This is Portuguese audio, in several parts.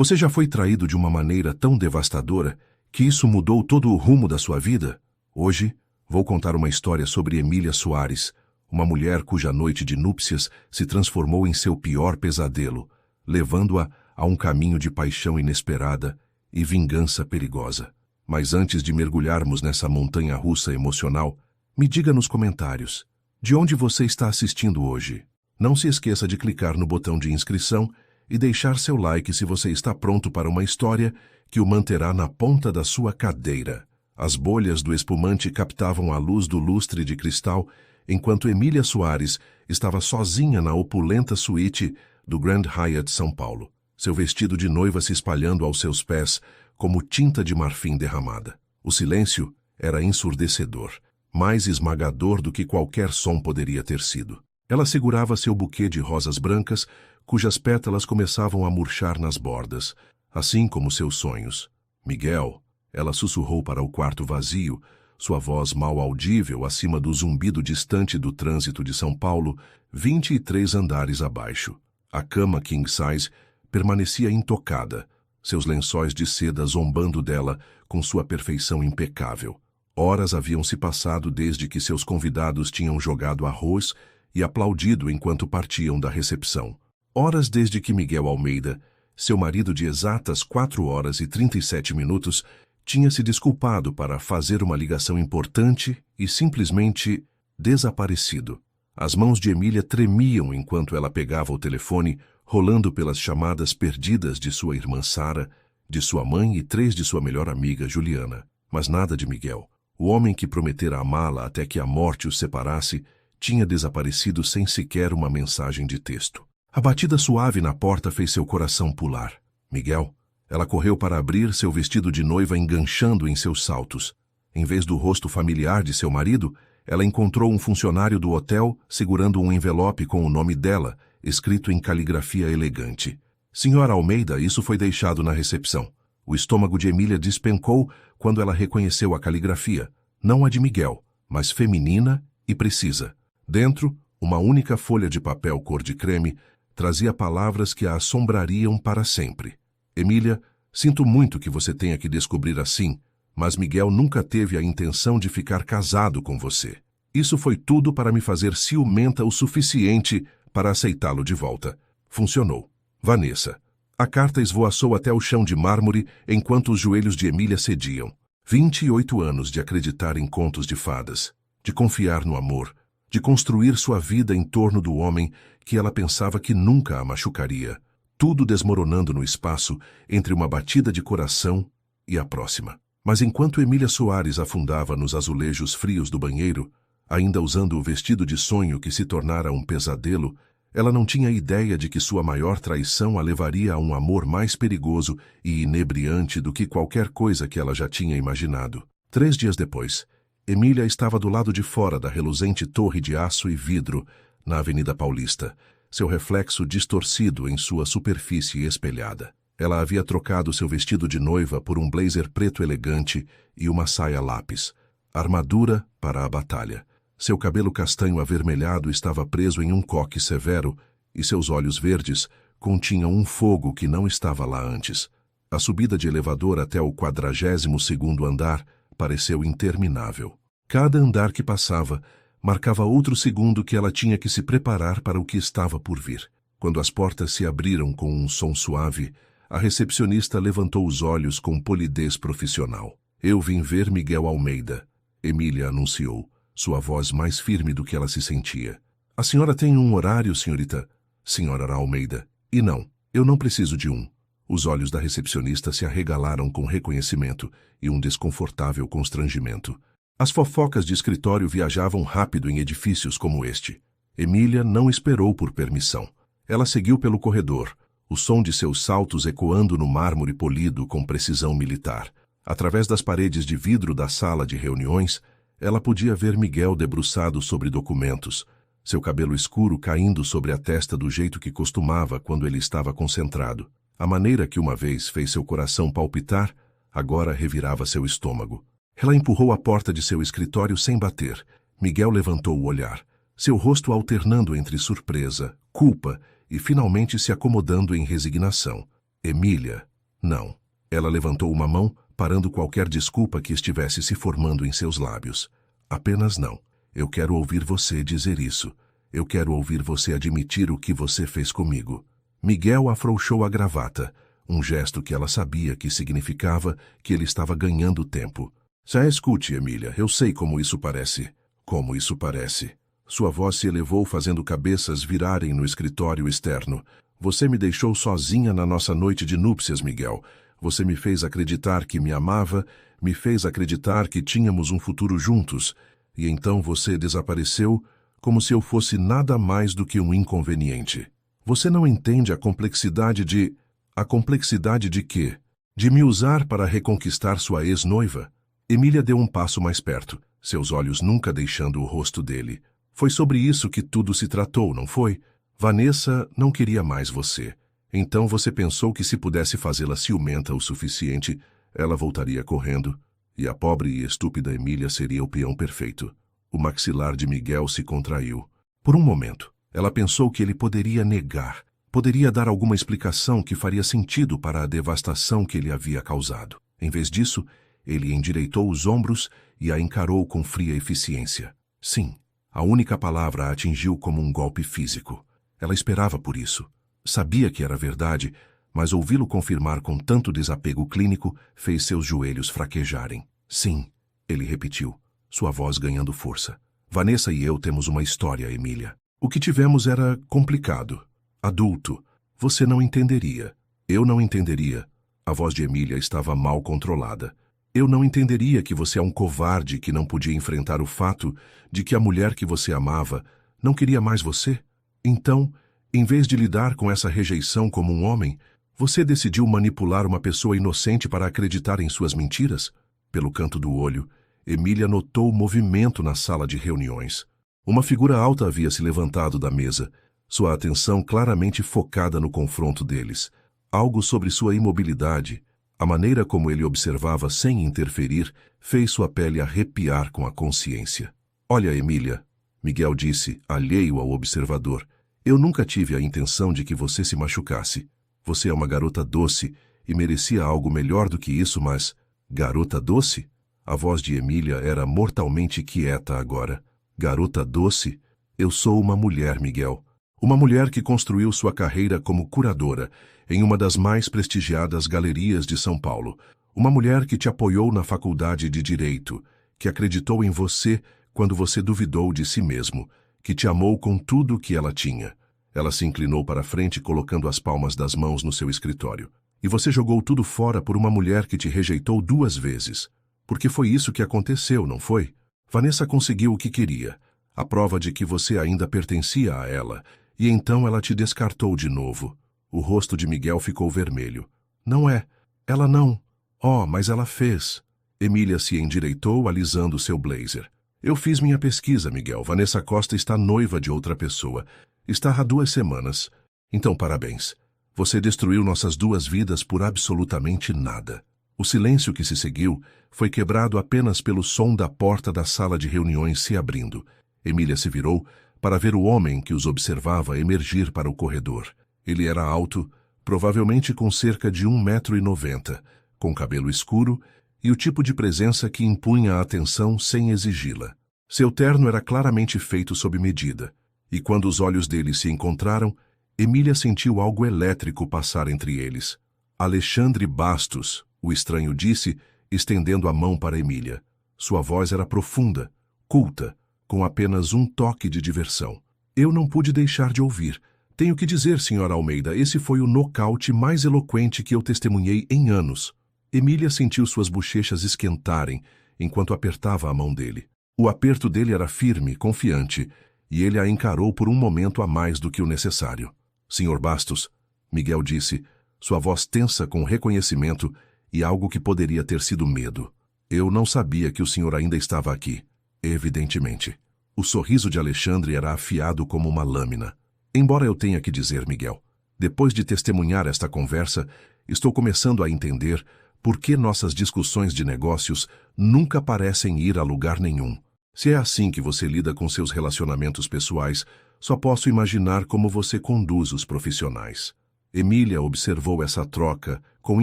Você já foi traído de uma maneira tão devastadora que isso mudou todo o rumo da sua vida? Hoje, vou contar uma história sobre Emília Soares, uma mulher cuja noite de núpcias se transformou em seu pior pesadelo, levando-a a um caminho de paixão inesperada e vingança perigosa. Mas antes de mergulharmos nessa montanha-russa emocional, me diga nos comentários, de onde você está assistindo hoje? Não se esqueça de clicar no botão de inscrição e deixar seu like se você está pronto para uma história que o manterá na ponta da sua cadeira. As bolhas do espumante captavam a luz do lustre de cristal, enquanto Emília Soares estava sozinha na opulenta suíte do Grand Hyatt São Paulo, seu vestido de noiva se espalhando aos seus pés como tinta de marfim derramada. O silêncio era ensurdecedor, mais esmagador do que qualquer som poderia ter sido. Ela segurava seu buquê de rosas brancas, cujas pétalas começavam a murchar nas bordas, assim como seus sonhos. Miguel, ela sussurrou para o quarto vazio, sua voz mal audível acima do zumbido distante do trânsito de São Paulo, 23 andares abaixo. A cama king size permanecia intocada, seus lençóis de seda zombando dela com sua perfeição impecável. Horas haviam se passado desde que seus convidados tinham jogado arroz e aplaudido enquanto partiam da recepção. Horas desde que Miguel Almeida, seu marido de exatas 4 horas e 37 minutos, tinha se desculpado para fazer uma ligação importante e simplesmente desaparecido. As mãos de Emília tremiam enquanto ela pegava o telefone, rolando pelas chamadas perdidas de sua irmã Sara, de sua mãe e 3 de sua melhor amiga, Juliana. Mas nada de Miguel. O homem que prometera amá-la até que a morte os separasse tinha desaparecido sem sequer uma mensagem de texto. A batida suave na porta fez seu coração pular. Miguel? Ela correu para abrir, seu vestido de noiva enganchando em seus saltos. Em vez do rosto familiar de seu marido, ela encontrou um funcionário do hotel segurando um envelope com o nome dela, escrito em caligrafia elegante. Senhora Almeida, isso foi deixado na recepção. O estômago de Emília despencou quando ela reconheceu a caligrafia, não a de Miguel, mas feminina e precisa. Dentro, uma única folha de papel cor de creme trazia palavras que a assombrariam para sempre. Emília, sinto muito que você tenha que descobrir assim, mas Miguel nunca teve a intenção de ficar casado com você. Isso foi tudo para me fazer ciumenta o suficiente para aceitá-lo de volta. Funcionou. Vanessa. A carta esvoaçou até o chão de mármore enquanto os joelhos de Emília cediam. 28 anos de acreditar em contos de fadas, de confiar no amor, de construir sua vida em torno do homem que ela pensava que nunca a machucaria. Tudo desmoronando no espaço entre uma batida de coração e a próxima. Mas enquanto Emília Soares afundava nos azulejos frios do banheiro, ainda usando o vestido de sonho que se tornara um pesadelo, ela não tinha ideia de que sua maior traição a levaria a um amor mais perigoso e inebriante do que qualquer coisa que ela já tinha imaginado. 3 dias depois, Emília estava do lado de fora da reluzente torre de aço e vidro, na Avenida Paulista, seu reflexo distorcido em sua superfície espelhada. Ela havia trocado seu vestido de noiva por um blazer preto elegante e uma saia lápis, armadura para a batalha. Seu cabelo castanho avermelhado estava preso em um coque severo e seus olhos verdes continham um fogo que não estava lá antes. A subida de elevador até o 42º andar pareceu interminável. Cada andar que passava marcava outro segundo que ela tinha que se preparar para o que estava por vir. Quando as portas se abriram com um som suave, a recepcionista levantou os olhos com polidez profissional. Eu vim ver Miguel Almeida, Emília anunciou, sua voz mais firme do que ela se sentia. A senhora tem um horário, senhorita? Senhora Almeida. E não, eu não preciso de um. Os olhos da recepcionista se arregalaram com reconhecimento e um desconfortável constrangimento. As fofocas de escritório viajavam rápido em edifícios como este. Emília não esperou por permissão. Ela seguiu pelo corredor, o som de seus saltos ecoando no mármore polido com precisão militar. Através das paredes de vidro da sala de reuniões, ela podia ver Miguel debruçado sobre documentos, seu cabelo escuro caindo sobre a testa do jeito que costumava quando ele estava concentrado. A maneira que uma vez fez seu coração palpitar, agora revirava seu estômago. Ela empurrou a porta de seu escritório sem bater. Miguel levantou o olhar, seu rosto alternando entre surpresa, culpa e finalmente se acomodando em resignação. Emília, Não. Ela levantou uma mão, parando qualquer desculpa que estivesse se formando em seus lábios. Apenas não. Eu quero ouvir você dizer isso. Eu quero ouvir você admitir o que você fez comigo. Miguel afrouxou a gravata, um gesto que ela sabia que significava que ele estava ganhando tempo. Já escute, Emília, eu sei como isso parece. Como isso parece. Sua voz se elevou fazendo cabeças virarem no escritório externo. Você me deixou sozinha na nossa noite de núpcias, Miguel. Você me fez acreditar que me amava, me fez acreditar que tínhamos um futuro juntos. E então você desapareceu como se eu fosse nada mais do que um inconveniente. Você não entende a complexidade de... A complexidade de quê? De me usar para reconquistar sua ex-noiva? Emília deu um passo mais perto, seus olhos nunca deixando o rosto dele. Foi sobre isso que tudo se tratou, não foi? Vanessa não queria mais você. Então você pensou que se pudesse fazê-la ciumenta o suficiente, ela voltaria correndo, e a pobre e estúpida Emília seria o peão perfeito. O maxilar de Miguel se contraiu. Por um momento, ela pensou que ele poderia negar, poderia dar alguma explicação que faria sentido para a devastação que ele havia causado. Em vez disso, ele endireitou os ombros e a encarou com fria eficiência. Sim, a única palavra a atingiu como um golpe físico. Ela esperava por isso. Sabia que era verdade, mas ouvi-lo confirmar com tanto desapego clínico fez seus joelhos fraquejarem. Sim, ele repetiu, sua voz ganhando força. Vanessa e eu temos uma história, Emília. O que tivemos era complicado. Adulto. Você não entenderia. Eu não entenderia. A voz de Emília estava mal controlada. Eu não entenderia que você é um covarde que não podia enfrentar o fato de que a mulher que você amava não queria mais você. Então, em vez de lidar com essa rejeição como um homem, você decidiu manipular uma pessoa inocente para acreditar em suas mentiras? Pelo canto do olho, Emília notou movimento na sala de reuniões. Uma figura alta havia se levantado da mesa, sua atenção claramente focada no confronto deles. Algo sobre sua imobilidade, a maneira como ele observava sem interferir, fez sua pele arrepiar com a consciência. Olha, Emília, Miguel disse, alheio ao observador, eu nunca tive a intenção de que você se machucasse. Você é uma garota doce e merecia algo melhor do que isso, mas... Garota doce? A voz de Emília era mortalmente quieta agora. Garota doce? Eu sou uma mulher, Miguel. Uma mulher que construiu sua carreira como curadora em uma das mais prestigiadas galerias de São Paulo. Uma mulher que te apoiou na faculdade de Direito, que acreditou em você quando você duvidou de si mesmo, que te amou com tudo o que ela tinha. Ela se inclinou para a frente colocando as palmas das mãos no seu escritório. E você jogou tudo fora por uma mulher que te rejeitou 2 vezes. Porque foi isso que aconteceu, não foi? Vanessa conseguiu o que queria, a prova de que você ainda pertencia a ela, e então ela te descartou de novo. O rosto de Miguel ficou vermelho. Não é. Ela não. Oh, mas ela fez. Emília se endireitou, alisando seu blazer. Eu fiz minha pesquisa, Miguel. Vanessa Costa está noiva de outra pessoa. Está há 2 semanas. Então, parabéns. Você destruiu nossas 2 vidas por absolutamente nada. O silêncio que se seguiu foi quebrado apenas pelo som da porta da sala de reuniões se abrindo. Emília se virou para ver o homem que os observava emergir para o corredor. Ele era alto, provavelmente com cerca de 1,90 m, com cabelo escuro e o tipo de presença que impunha a atenção sem exigi-la. Seu terno era claramente feito sob medida, e quando os olhos dele se encontraram, Emília sentiu algo elétrico passar entre eles. Alexandre Bastos, o estranho disse, estendendo a mão para Emília. Sua voz era profunda, culta, com apenas um toque de diversão. Eu não pude deixar de ouvir. Tenho que dizer, Sra. Almeida, esse foi o nocaute mais eloquente que eu testemunhei em anos. Emília sentiu suas bochechas esquentarem enquanto apertava a mão dele. O aperto dele era firme, confiante, e ele a encarou por um momento a mais do que o necessário. Sr. Bastos, Miguel disse, sua voz tensa com reconhecimento e algo que poderia ter sido medo. Eu não sabia que o senhor ainda estava aqui. Evidentemente. O sorriso de Alexandre era afiado como uma lâmina. Embora eu tenha que dizer, Miguel, depois de testemunhar esta conversa, estou começando a entender por que nossas discussões de negócios nunca parecem ir a lugar nenhum. Se é assim que você lida com seus relacionamentos pessoais, só posso imaginar como você conduz os profissionais. Emília observou essa troca com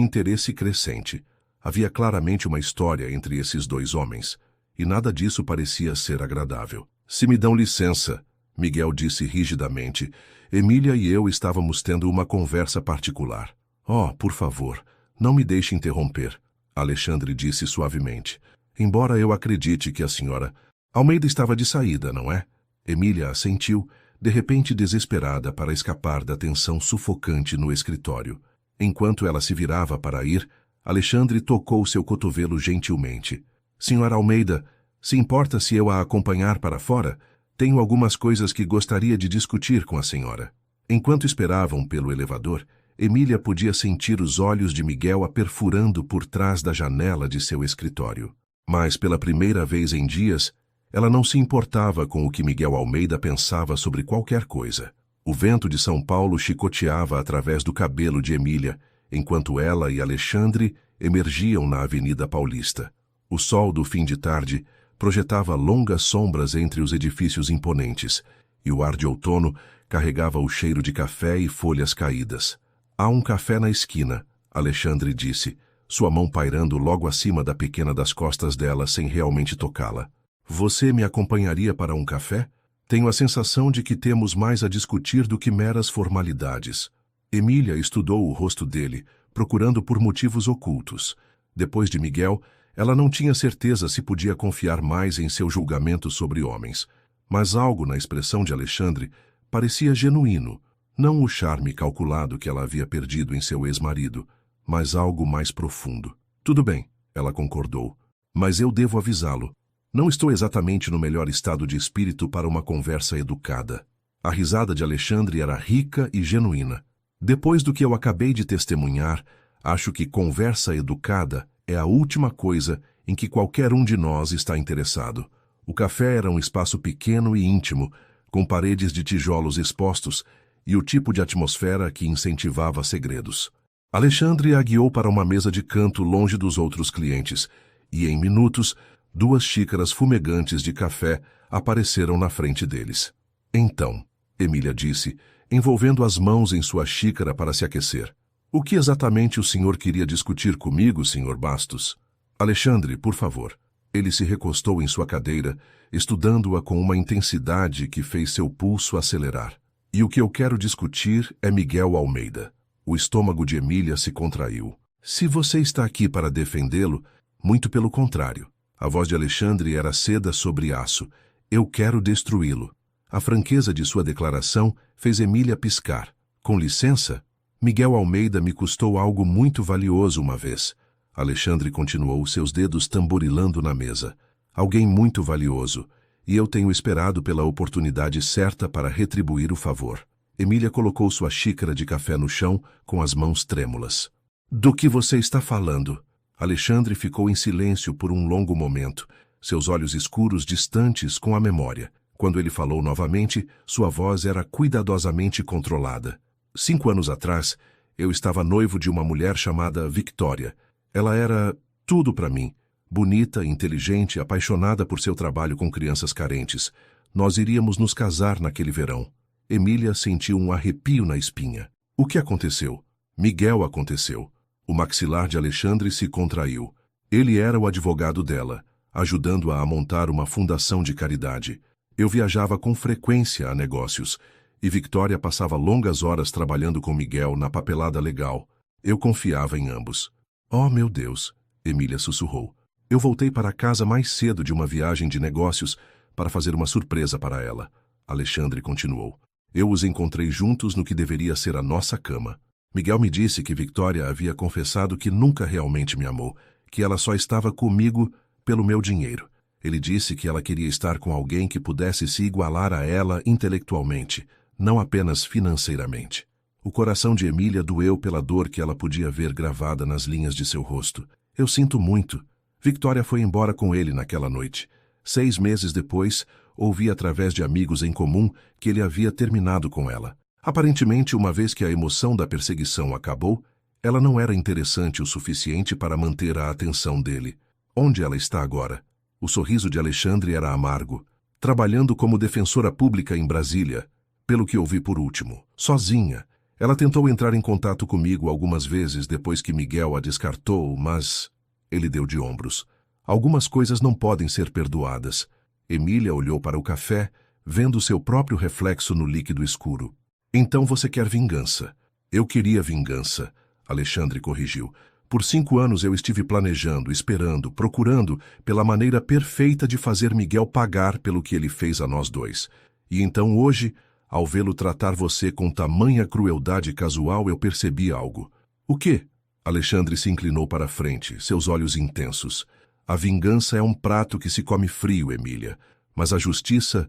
interesse crescente. Havia claramente uma história entre esses dois homens, e nada disso parecia ser agradável. Se me dão licença, Miguel disse rigidamente, Emília e eu estávamos tendo uma conversa particular. Oh, por favor, não me deixe interromper, Alexandre disse suavemente. Embora eu acredite que a senhora Almeida estava de saída, não é? Emília assentiu, de repente desesperada para escapar da tensão sufocante no escritório. Enquanto ela se virava para ir, Alexandre tocou seu cotovelo gentilmente. Senhora Almeida, se importa se eu a acompanhar para fora? Tenho algumas coisas que gostaria de discutir com a senhora. Enquanto esperavam pelo elevador, Emília podia sentir os olhos de Miguel a perfurando por trás da janela de seu escritório. Mas, pela primeira vez em dias, ela não se importava com o que Miguel Almeida pensava sobre qualquer coisa. O vento de São Paulo chicoteava através do cabelo de Emília, enquanto ela e Alexandre emergiam na Avenida Paulista. O sol do fim de tarde projetava longas sombras entre os edifícios imponentes, e o ar de outono carregava o cheiro de café e folhas caídas. Há um café na esquina, Alexandre disse, sua mão pairando logo acima da pequena das costas dela sem realmente tocá-la. Você me acompanharia para um café? Tenho a sensação de que temos mais a discutir do que meras formalidades. Emília estudou o rosto dele, procurando por motivos ocultos. Depois de Miguel, ela não tinha certeza se podia confiar mais em seu julgamento sobre homens. Mas algo na expressão de Alexandre parecia genuíno. Não o charme calculado que ela havia perdido em seu ex-marido, mas algo mais profundo. Tudo bem, ela concordou. Mas eu devo avisá-lo. Não estou exatamente no melhor estado de espírito para uma conversa educada. A risada de Alexandre era rica e genuína. Depois do que eu acabei de testemunhar, acho que conversa educada é a última coisa em que qualquer um de nós está interessado. O café era um espaço pequeno e íntimo, com paredes de tijolos expostos e o tipo de atmosfera que incentivava segredos. Alexandre a guiou para uma mesa de canto longe dos outros clientes, e em minutos, 2 xícaras fumegantes de café apareceram na frente deles. Então, Emília disse, envolvendo as mãos em sua xícara para se aquecer. O que exatamente o senhor queria discutir comigo, Sr. Bastos? Alexandre, por favor. Ele se recostou em sua cadeira, estudando-a com uma intensidade que fez seu pulso acelerar. E o que eu quero discutir é Miguel Almeida. O estômago de Emília se contraiu. Se você está aqui para defendê-lo, muito pelo contrário. A voz de Alexandre era seda sobre aço. Eu quero destruí-lo. A franqueza de sua declaração fez Emília piscar. Com licença, Miguel Almeida me custou algo muito valioso uma vez. Alexandre continuou, seus dedos tamborilando na mesa. Alguém muito valioso, e eu tenho esperado pela oportunidade certa para retribuir o favor. Emília colocou sua xícara de café no chão com as mãos trêmulas. Do que você está falando? Alexandre ficou em silêncio por um longo momento, seus olhos escuros distantes com a memória. Quando ele falou novamente, sua voz era cuidadosamente controlada. 5 anos atrás, eu estava noivo de uma mulher chamada Victória. Ela era tudo para mim. Bonita, inteligente, apaixonada por seu trabalho com crianças carentes. Nós iríamos nos casar naquele verão. Emília sentiu um arrepio na espinha. O que aconteceu? Miguel aconteceu. O maxilar de Alexandre se contraiu. Ele era o advogado dela, ajudando-a a montar uma fundação de caridade. Eu viajava com frequência a negócios, e Victória passava longas horas trabalhando com Miguel na papelada legal. Eu confiava em ambos. Oh, meu Deus, Emília sussurrou. Eu voltei para casa mais cedo de uma viagem de negócios para fazer uma surpresa para ela. Alexandre continuou. Eu os encontrei juntos no que deveria ser a nossa cama. Miguel me disse que Victória havia confessado que nunca realmente me amou, que ela só estava comigo pelo meu dinheiro. Ele disse que ela queria estar com alguém que pudesse se igualar a ela intelectualmente, não apenas financeiramente. O coração de Emília doeu pela dor que ela podia ver gravada nas linhas de seu rosto. Eu sinto muito. Victória foi embora com ele naquela noite. 6 meses depois, ouvi através de amigos em comum que ele havia terminado com ela. Aparentemente, uma vez que a emoção da perseguição acabou, ela não era interessante o suficiente para manter a atenção dele. Onde ela está agora? O sorriso de Alexandre era amargo. Trabalhando como defensora pública em Brasília, pelo que ouvi por último. Sozinha. Ela tentou entrar em contato comigo algumas vezes depois que Miguel a descartou, mas... Ele deu de ombros. Algumas coisas não podem ser perdoadas. Emília olhou para o café, vendo seu próprio reflexo no líquido escuro. Então você quer vingança. Eu queria vingança, Alexandre corrigiu. Por 5 anos eu estive planejando, esperando, procurando pela maneira perfeita de fazer Miguel pagar pelo que ele fez a nós dois. E então hoje, ao vê-lo tratar você com tamanha crueldade casual, eu percebi algo. O quê? Alexandre se inclinou para a frente, seus olhos intensos. A vingança é um prato que se come frio, Emília. Mas a justiça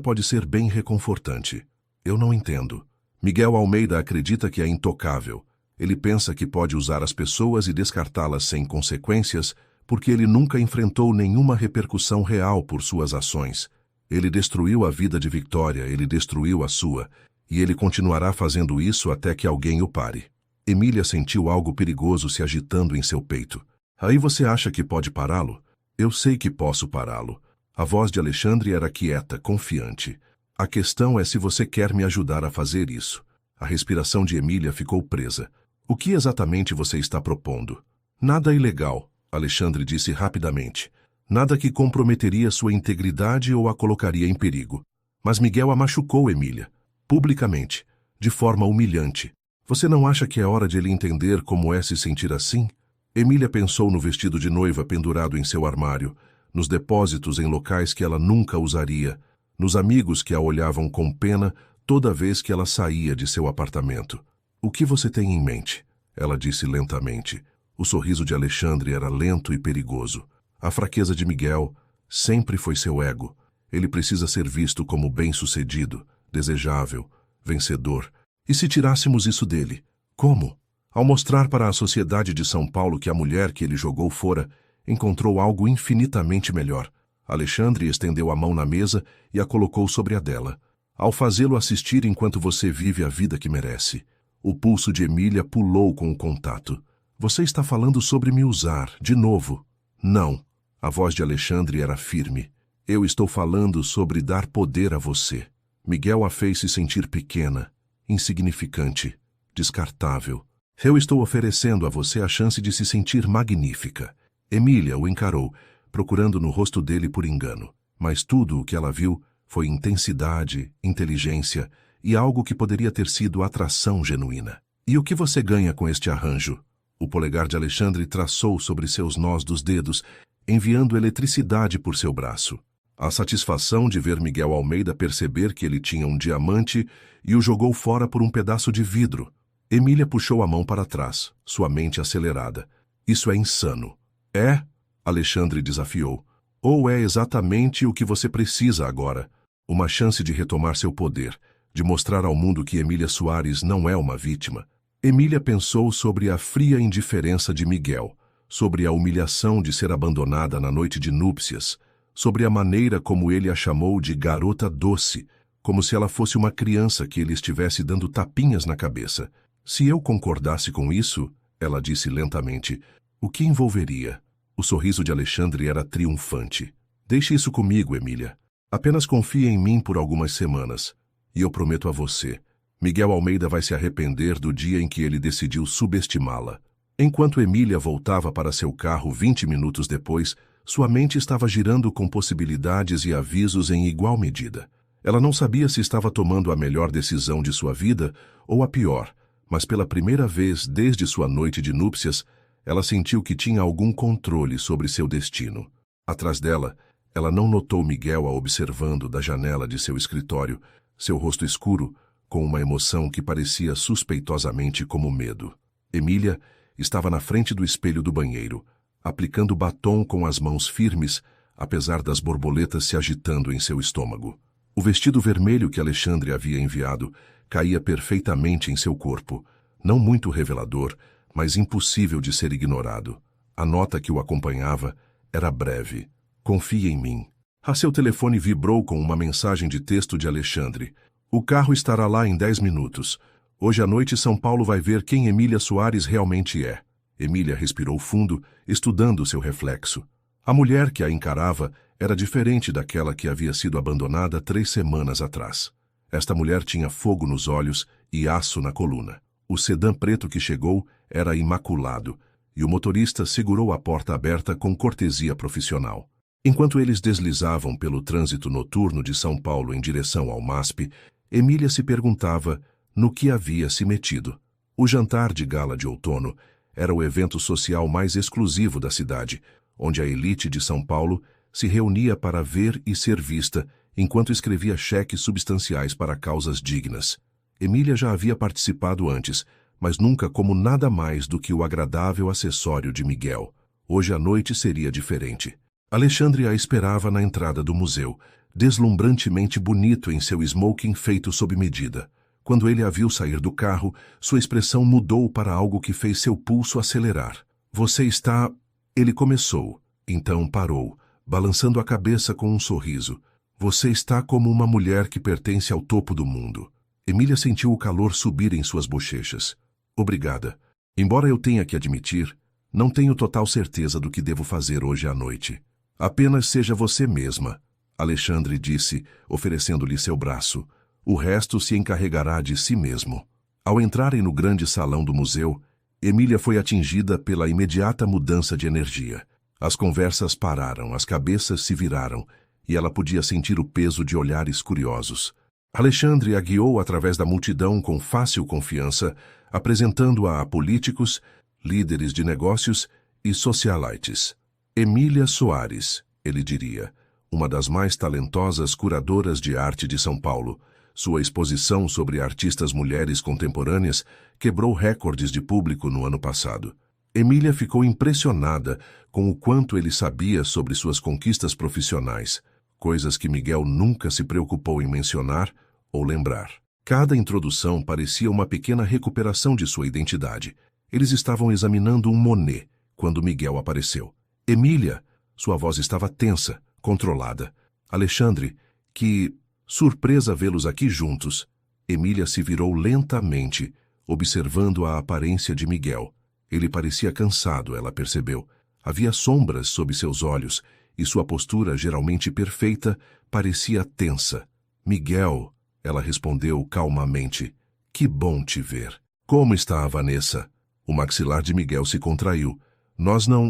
pode ser bem reconfortante. Eu não entendo. Miguel Almeida acredita que é intocável. Ele pensa que pode usar as pessoas e descartá-las sem consequências, porque ele nunca enfrentou nenhuma repercussão real por suas ações. Ele destruiu a vida de Victoria, ele destruiu a sua, e ele continuará fazendo isso até que alguém o pare. Emília sentiu algo perigoso se agitando em seu peito. Aí você acha que pode pará-lo? Eu sei que posso pará-lo. A voz de Alexandre era quieta, confiante. A questão é se você quer me ajudar a fazer isso. A respiração de Emília ficou presa. O que exatamente você está propondo? Nada ilegal, Alexandre disse rapidamente. Nada que comprometeria sua integridade ou a colocaria em perigo. Mas Miguel a machucou, Emília. Publicamente. De forma humilhante. Você não acha que é hora de ele entender como é se sentir assim? Emília pensou no vestido de noiva pendurado em seu armário, nos depósitos em locais que ela nunca usaria, nos amigos que a olhavam com pena toda vez que ela saía de seu apartamento. O que você tem em mente? Ela disse lentamente. O sorriso de Alexandre era lento e perigoso. A fraqueza de Miguel sempre foi seu ego. Ele precisa ser visto como bem-sucedido, desejável, vencedor. E se tirássemos isso dele? Como? Ao mostrar para a sociedade de São Paulo que a mulher que ele jogou fora encontrou algo infinitamente melhor. Alexandre estendeu a mão na mesa e a colocou sobre a dela. Ao fazê-lo assistir enquanto você vive a vida que merece. O pulso de Emília pulou com o contato. Você está falando sobre me usar, de novo. Não. A voz de Alexandre era firme. Eu estou falando sobre dar poder a você. Miguel a fez se sentir pequena, insignificante, descartável. Eu estou oferecendo a você a chance de se sentir magnífica. Emília o encarou, procurando no rosto dele por engano. Mas tudo o que ela viu foi intensidade, inteligência e algo que poderia ter sido atração genuína. E o que você ganha com este arranjo? O polegar de Alexandre traçou sobre seus nós dos dedos, enviando eletricidade por seu braço. A satisfação de ver Miguel Almeida perceber que ele tinha um diamante e o jogou fora por um pedaço de vidro. Emília puxou a mão para trás, sua mente acelerada. Isso é insano. É? Alexandre desafiou. Ou é exatamente o que você precisa agora? Uma chance de retomar seu poder, de mostrar ao mundo que Emília Soares não é uma vítima. Emília pensou sobre a fria indiferença de Miguel, sobre a humilhação de ser abandonada na noite de núpcias, sobre a maneira como ele a chamou de garota doce, como se ela fosse uma criança que ele estivesse dando tapinhas na cabeça. Se eu concordasse com isso, ela disse lentamente, o que envolveria? O sorriso de Alexandre era triunfante. Deixe isso comigo, Emília. Apenas confie em mim por algumas semanas. E eu prometo a você, Miguel Almeida vai se arrepender do dia em que ele decidiu subestimá-la. Enquanto Emília voltava para seu carro 20 minutos depois, sua mente estava girando com possibilidades e avisos em igual medida. Ela não sabia se estava tomando a melhor decisão de sua vida ou a pior, mas pela primeira vez desde sua noite de núpcias, ela sentiu que tinha algum controle sobre seu destino. Atrás dela, ela não notou Miguel a observando da janela de seu escritório, seu rosto escuro, com uma emoção que parecia suspeitosamente como medo. Emília estava na frente do espelho do banheiro, aplicando batom com as mãos firmes, apesar das borboletas se agitando em seu estômago. O vestido vermelho que Alexandre havia enviado caía perfeitamente em seu corpo, não muito revelador, mas impossível de ser ignorado. A nota que o acompanhava era breve. Confie em mim. Seu telefone vibrou com uma mensagem de texto de Alexandre. O carro estará lá em 10 minutos. Hoje à noite São Paulo vai ver quem Emília Soares realmente é. Emília respirou fundo, estudando seu reflexo. A mulher que a encarava era diferente daquela que havia sido abandonada 3 semanas atrás. Esta mulher tinha fogo nos olhos e aço na coluna. O sedã preto que chegou era imaculado, e o motorista segurou a porta aberta com cortesia profissional. Enquanto eles deslizavam pelo trânsito noturno de São Paulo em direção ao MASP, Emília se perguntava no que havia se metido. O jantar de gala de outono era o evento social mais exclusivo da cidade, onde a elite de São Paulo se reunia para ver e ser vista enquanto escrevia cheques substanciais para causas dignas. Emília já havia participado antes, mas nunca como nada mais do que o agradável acessório de Miguel. Hoje a noite seria diferente. Alexandre a esperava na entrada do museu, deslumbrantemente bonito em seu smoking feito sob medida. Quando ele a viu sair do carro, sua expressão mudou para algo que fez seu pulso acelerar. Você está... Ele começou, então parou, balançando a cabeça com um sorriso. Você está como uma mulher que pertence ao topo do mundo. Emília sentiu o calor subir em suas bochechas. Obrigada. Embora eu tenha que admitir, não tenho total certeza do que devo fazer hoje à noite. Apenas seja você mesma, Alexandre disse, oferecendo-lhe seu braço. O resto se encarregará de si mesmo. Ao entrarem no grande salão do museu, Emília foi atingida pela imediata mudança de energia. As conversas pararam, as cabeças se viraram, e ela podia sentir o peso de olhares curiosos. Alexandre a guiou através da multidão com fácil confiança, apresentando-a a políticos, líderes de negócios e socialites. Emília Soares, ele diria, uma das mais talentosas curadoras de arte de São Paulo. Sua exposição sobre artistas mulheres contemporâneas quebrou recordes de público no ano passado. Emília ficou impressionada com o quanto ele sabia sobre suas conquistas profissionais, coisas que Miguel nunca se preocupou em mencionar ou lembrar. Cada introdução parecia uma pequena recuperação de sua identidade. Eles estavam examinando um Monet quando Miguel apareceu. Emília, sua voz estava tensa, controlada. Alexandre, que surpresa vê-los aqui juntos. Emília se virou lentamente, observando a aparência de Miguel. Ele parecia cansado, ela percebeu. Havia sombras sob seus olhos, e sua postura, geralmente perfeita, parecia tensa. Miguel, ela respondeu calmamente. Que bom te ver. Como está a Vanessa? O maxilar de Miguel se contraiu.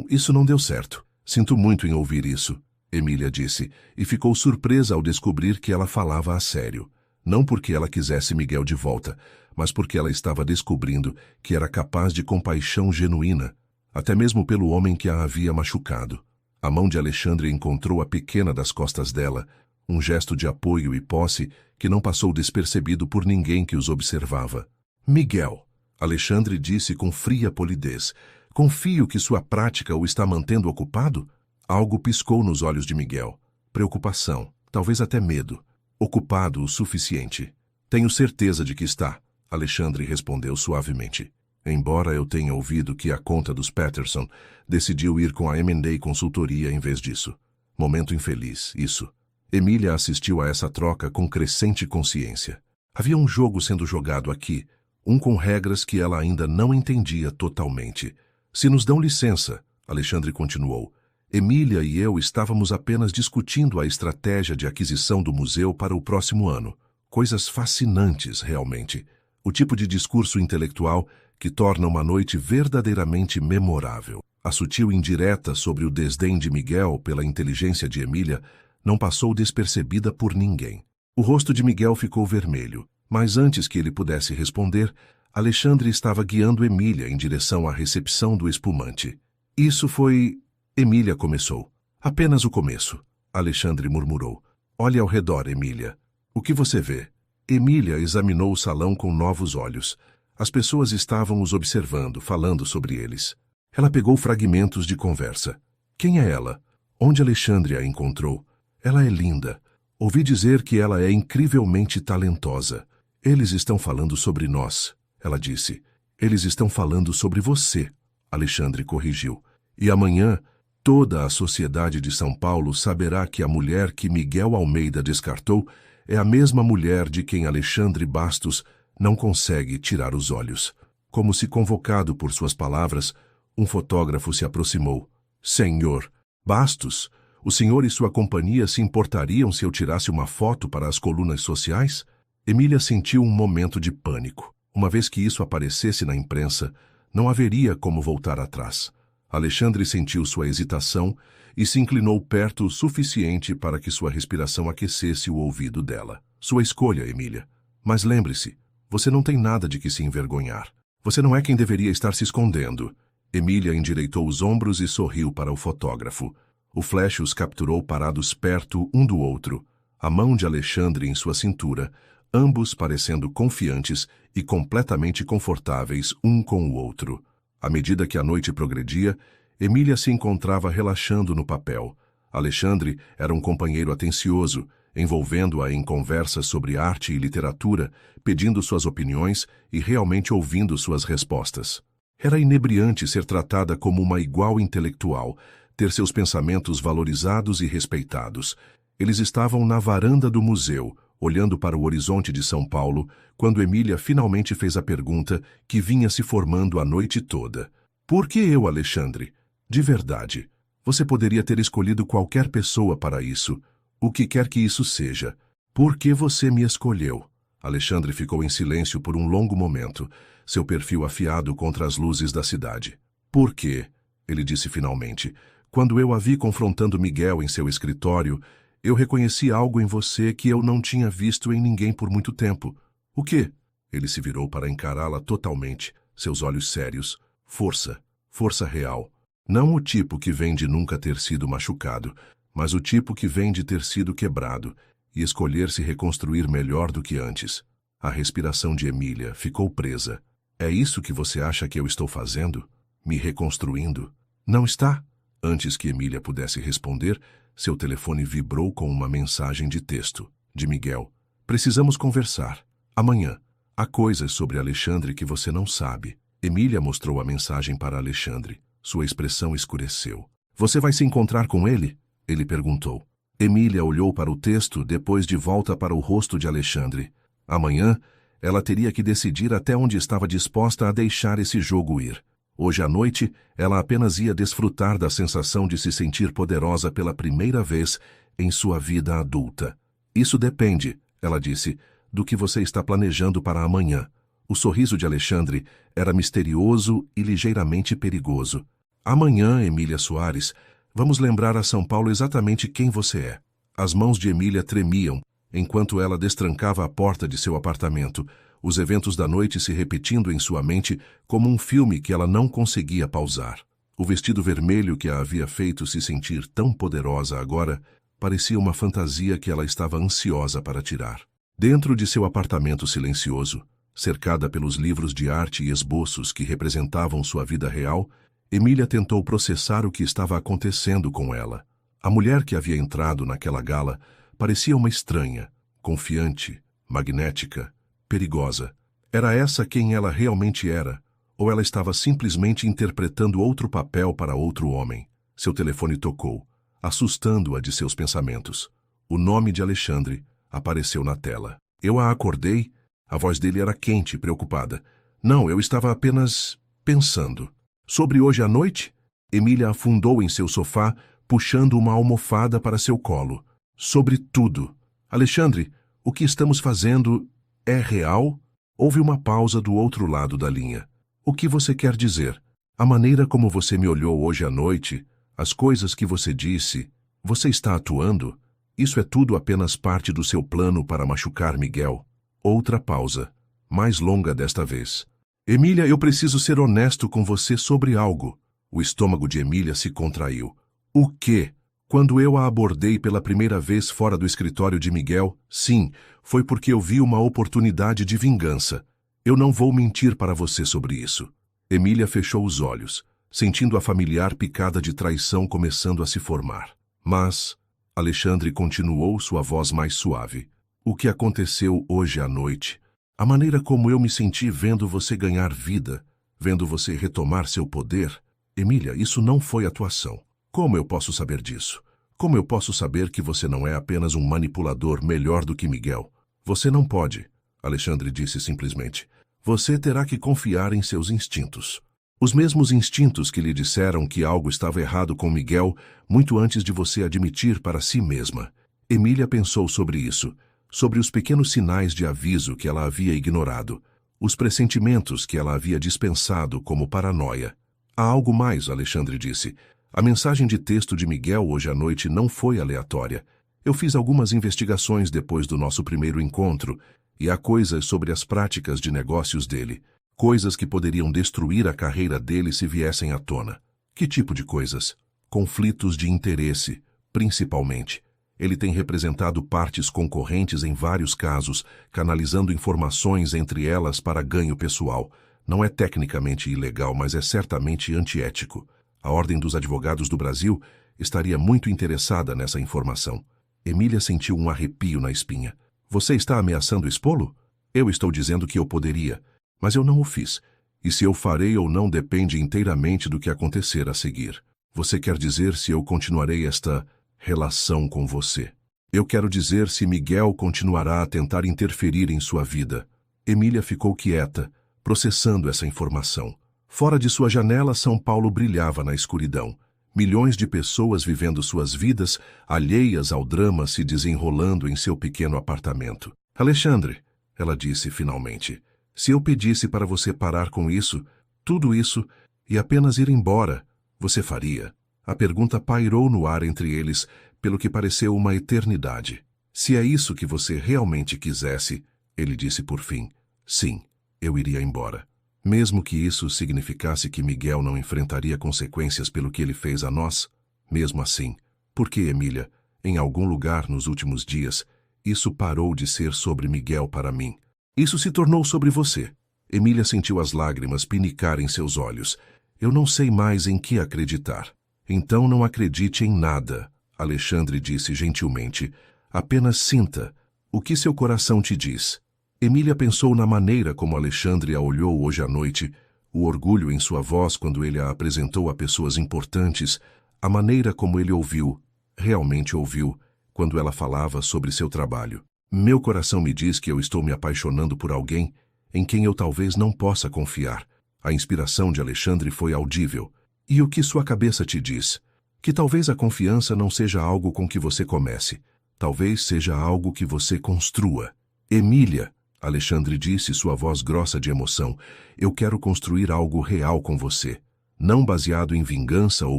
Isso não deu certo. Sinto muito em ouvir isso, Emília disse, e ficou surpresa ao descobrir que ela falava a sério. Não porque ela quisesse Miguel de volta, mas porque ela estava descobrindo que era capaz de compaixão genuína, até mesmo pelo homem que a havia machucado. A mão de Alexandre encontrou a pequena das costas dela, um gesto de apoio e posse que não passou despercebido por ninguém que os observava. Miguel, Alexandre disse com fria polidez. Confio que sua prática o está mantendo ocupado? Algo piscou nos olhos de Miguel. Preocupação, talvez até medo. Ocupado o suficiente. Tenho certeza de que está, Alexandre respondeu suavemente. Embora eu tenha ouvido que a conta dos Patterson decidiu ir com a M&A Consultoria em vez disso. Momento infeliz, isso. Emília assistiu a essa troca com crescente consciência. Havia um jogo sendo jogado aqui, um com regras que ela ainda não entendia totalmente. Se nos dão licença, Alexandre continuou, Emília e eu estávamos apenas discutindo a estratégia de aquisição do museu para o próximo ano. Coisas fascinantes, realmente. O tipo de discurso intelectual que torna uma noite verdadeiramente memorável. A sutil indireta sobre o desdém de Miguel pela inteligência de Emília não passou despercebida por ninguém. O rosto de Miguel ficou vermelho, mas antes que ele pudesse responder, Alexandre estava guiando Emília em direção à recepção do espumante. Isso foi... Emília começou. Apenas o começo, Alexandre murmurou. Olhe ao redor, Emília. O que você vê? Emília examinou o salão com novos olhos. As pessoas estavam os observando, falando sobre eles. Ela pegou fragmentos de conversa. Quem é ela? Onde Alexandre a encontrou? Ela é linda. Ouvi dizer que ela é incrivelmente talentosa. Eles estão falando sobre nós, ela disse. Eles estão falando sobre você, Alexandre corrigiu. E amanhã, toda a sociedade de São Paulo saberá que a mulher que Miguel Almeida descartou é a mesma mulher de quem Alexandre Bastos não consegue tirar os olhos. Como se convocado por suas palavras, um fotógrafo se aproximou. Senhor Bastos, o senhor e sua companhia se importariam se eu tirasse uma foto para as colunas sociais? Emília sentiu um momento de pânico. Uma vez que isso aparecesse na imprensa, não haveria como voltar atrás. Alexandre sentiu sua hesitação e se inclinou perto o suficiente para que sua respiração aquecesse o ouvido dela. Sua escolha, Emília. Mas lembre-se, você não tem nada de que se envergonhar. Você não é quem deveria estar se escondendo. Emília endireitou os ombros e sorriu para o fotógrafo. O flash os capturou parados perto um do outro, a mão de Alexandre em sua cintura, ambos parecendo confiantes e completamente confortáveis um com o outro. À medida que a noite progredia, Emília se encontrava relaxando no papel. Alexandre era um companheiro atencioso, envolvendo-a em conversas sobre arte e literatura, pedindo suas opiniões e realmente ouvindo suas respostas. Era inebriante ser tratada como uma igual intelectual, ter seus pensamentos valorizados e respeitados. Eles estavam na varanda do museu, olhando para o horizonte de São Paulo, quando Emília finalmente fez a pergunta que vinha se formando a noite toda. Por que eu, Alexandre? De verdade. Você poderia ter escolhido qualquer pessoa para isso, o que quer que isso seja. Por que você me escolheu? Alexandre ficou em silêncio por um longo momento, seu perfil afiado contra as luzes da cidade. Por quê? Ele disse finalmente. Quando eu a vi confrontando Miguel em seu escritório, eu reconheci algo em você que eu não tinha visto em ninguém por muito tempo. O quê? Ele se virou para encará-la totalmente, seus olhos sérios. Força. Força real. Não o tipo que vem de nunca ter sido machucado, mas o tipo que vem de ter sido quebrado e escolher se reconstruir melhor do que antes. A respiração de Emília ficou presa. É isso que você acha que eu estou fazendo? Me reconstruindo? Não está? Antes que Emília pudesse responder, seu telefone vibrou com uma mensagem de texto, de Miguel. Precisamos conversar. Amanhã. Há coisas sobre Alexandre que você não sabe. Emília mostrou a mensagem para Alexandre. Sua expressão escureceu. Você vai se encontrar com ele? Ele perguntou. Emília olhou para o texto, depois de volta para o rosto de Alexandre. Amanhã, ela teria que decidir até onde estava disposta a deixar esse jogo ir. Hoje à noite, ela apenas ia desfrutar da sensação de se sentir poderosa pela primeira vez em sua vida adulta. Isso depende, ela disse, do que você está planejando para amanhã. O sorriso de Alexandre era misterioso e ligeiramente perigoso. Amanhã, Emília Soares, vamos lembrar a São Paulo exatamente quem você é. As mãos de Emília tremiam enquanto ela destrancava a porta de seu apartamento, os eventos da noite se repetindo em sua mente como um filme que ela não conseguia pausar. O vestido vermelho que a havia feito se sentir tão poderosa agora parecia uma fantasia que ela estava ansiosa para tirar. Dentro de seu apartamento silencioso, cercada pelos livros de arte e esboços que representavam sua vida real, Emília tentou processar o que estava acontecendo com ela. A mulher que havia entrado naquela gala parecia uma estranha, confiante, magnética, perigosa. Era essa quem ela realmente era, ou ela estava simplesmente interpretando outro papel para outro homem? Seu telefone tocou, assustando-a de seus pensamentos. O nome de Alexandre apareceu na tela. Eu a acordei. A voz dele era quente e preocupada. Não, eu estava apenas pensando. Sobre hoje à noite? Emília afundou em seu sofá, puxando uma almofada para seu colo. Sobre tudo. Alexandre, o que estamos fazendo é real? Houve uma pausa do outro lado da linha. O que você quer dizer? A maneira como você me olhou hoje à noite, as coisas que você disse, você está atuando? Isso é tudo apenas parte do seu plano para machucar Miguel. Outra pausa, mais longa desta vez. Emília, eu preciso ser honesto com você sobre algo. O estômago de Emília se contraiu. O quê? Quando eu a abordei pela primeira vez fora do escritório de Miguel, sim, foi porque eu vi uma oportunidade de vingança. Eu não vou mentir para você sobre isso. Emília fechou os olhos, sentindo a familiar picada de traição começando a se formar. Mas Alexandre continuou, sua voz mais suave. O que aconteceu hoje à noite? A maneira como eu me senti vendo você ganhar vida, vendo você retomar seu poder? Emília, isso não foi atuação. Como eu posso saber disso? Como eu posso saber que você não é apenas um manipulador melhor do que Miguel? Você não pode, Alexandre disse simplesmente. Você terá que confiar em seus instintos. Os mesmos instintos que lhe disseram que algo estava errado com Miguel muito antes de você admitir para si mesma. Emília pensou sobre isso. sobre os pequenos sinais de aviso que ela havia ignorado, os pressentimentos que ela havia dispensado como paranoia. Há algo mais, Alexandre disse. A mensagem de texto de Miguel hoje à noite não foi aleatória. Eu fiz algumas investigações depois do nosso primeiro encontro, e há coisas sobre as práticas de negócios dele, coisas que poderiam destruir a carreira dele se viessem à tona. Que tipo de coisas? Conflitos de interesse, principalmente. Ele tem representado partes concorrentes em vários casos, canalizando informações entre elas para ganho pessoal. Não é tecnicamente ilegal, mas é certamente antiético. A Ordem dos Advogados do Brasil estaria muito interessada nessa informação. Emília sentiu um arrepio na espinha. Você está ameaçando expô-lo? Eu estou dizendo que eu poderia, mas eu não o fiz. E se eu farei ou não depende inteiramente do que acontecer a seguir. Você quer dizer se eu continuarei esta relação com você? Eu quero dizer se Miguel continuará a tentar interferir em sua vida. Emília ficou quieta, processando essa informação. Fora de sua janela, São Paulo brilhava na escuridão. Milhões de pessoas vivendo suas vidas, alheias ao drama se desenrolando em seu pequeno apartamento. Alexandre, ela disse finalmente, se eu pedisse para você parar com isso, tudo isso, e apenas ir embora, você faria? A pergunta pairou no ar entre eles, pelo que pareceu uma eternidade. Se é isso que você realmente quisesse, ele disse por fim, sim, eu iria embora. Mesmo que isso significasse que Miguel não enfrentaria consequências pelo que ele fez a nós, mesmo assim, porque, Emília, em algum lugar nos últimos dias, isso parou de ser sobre Miguel para mim. Isso se tornou sobre você. Emília sentiu as lágrimas pinicar em seus olhos. Eu não sei mais em que acreditar. Então não acredite em nada, Alexandre disse gentilmente. Apenas sinta o que seu coração te diz. Emília pensou na maneira como Alexandre a olhou hoje à noite, o orgulho em sua voz quando ele a apresentou a pessoas importantes, a maneira como ele ouviu, realmente ouviu, quando ela falava sobre seu trabalho. Meu coração me diz que eu estou me apaixonando por alguém em quem eu talvez não possa confiar. A inspiração de Alexandre foi audível. E o que sua cabeça te diz? Que talvez a confiança não seja algo com que você comece. Talvez seja algo que você construa. Emília, Alexandre disse, sua voz grossa de emoção, eu quero construir algo real com você. Não baseado em vingança ou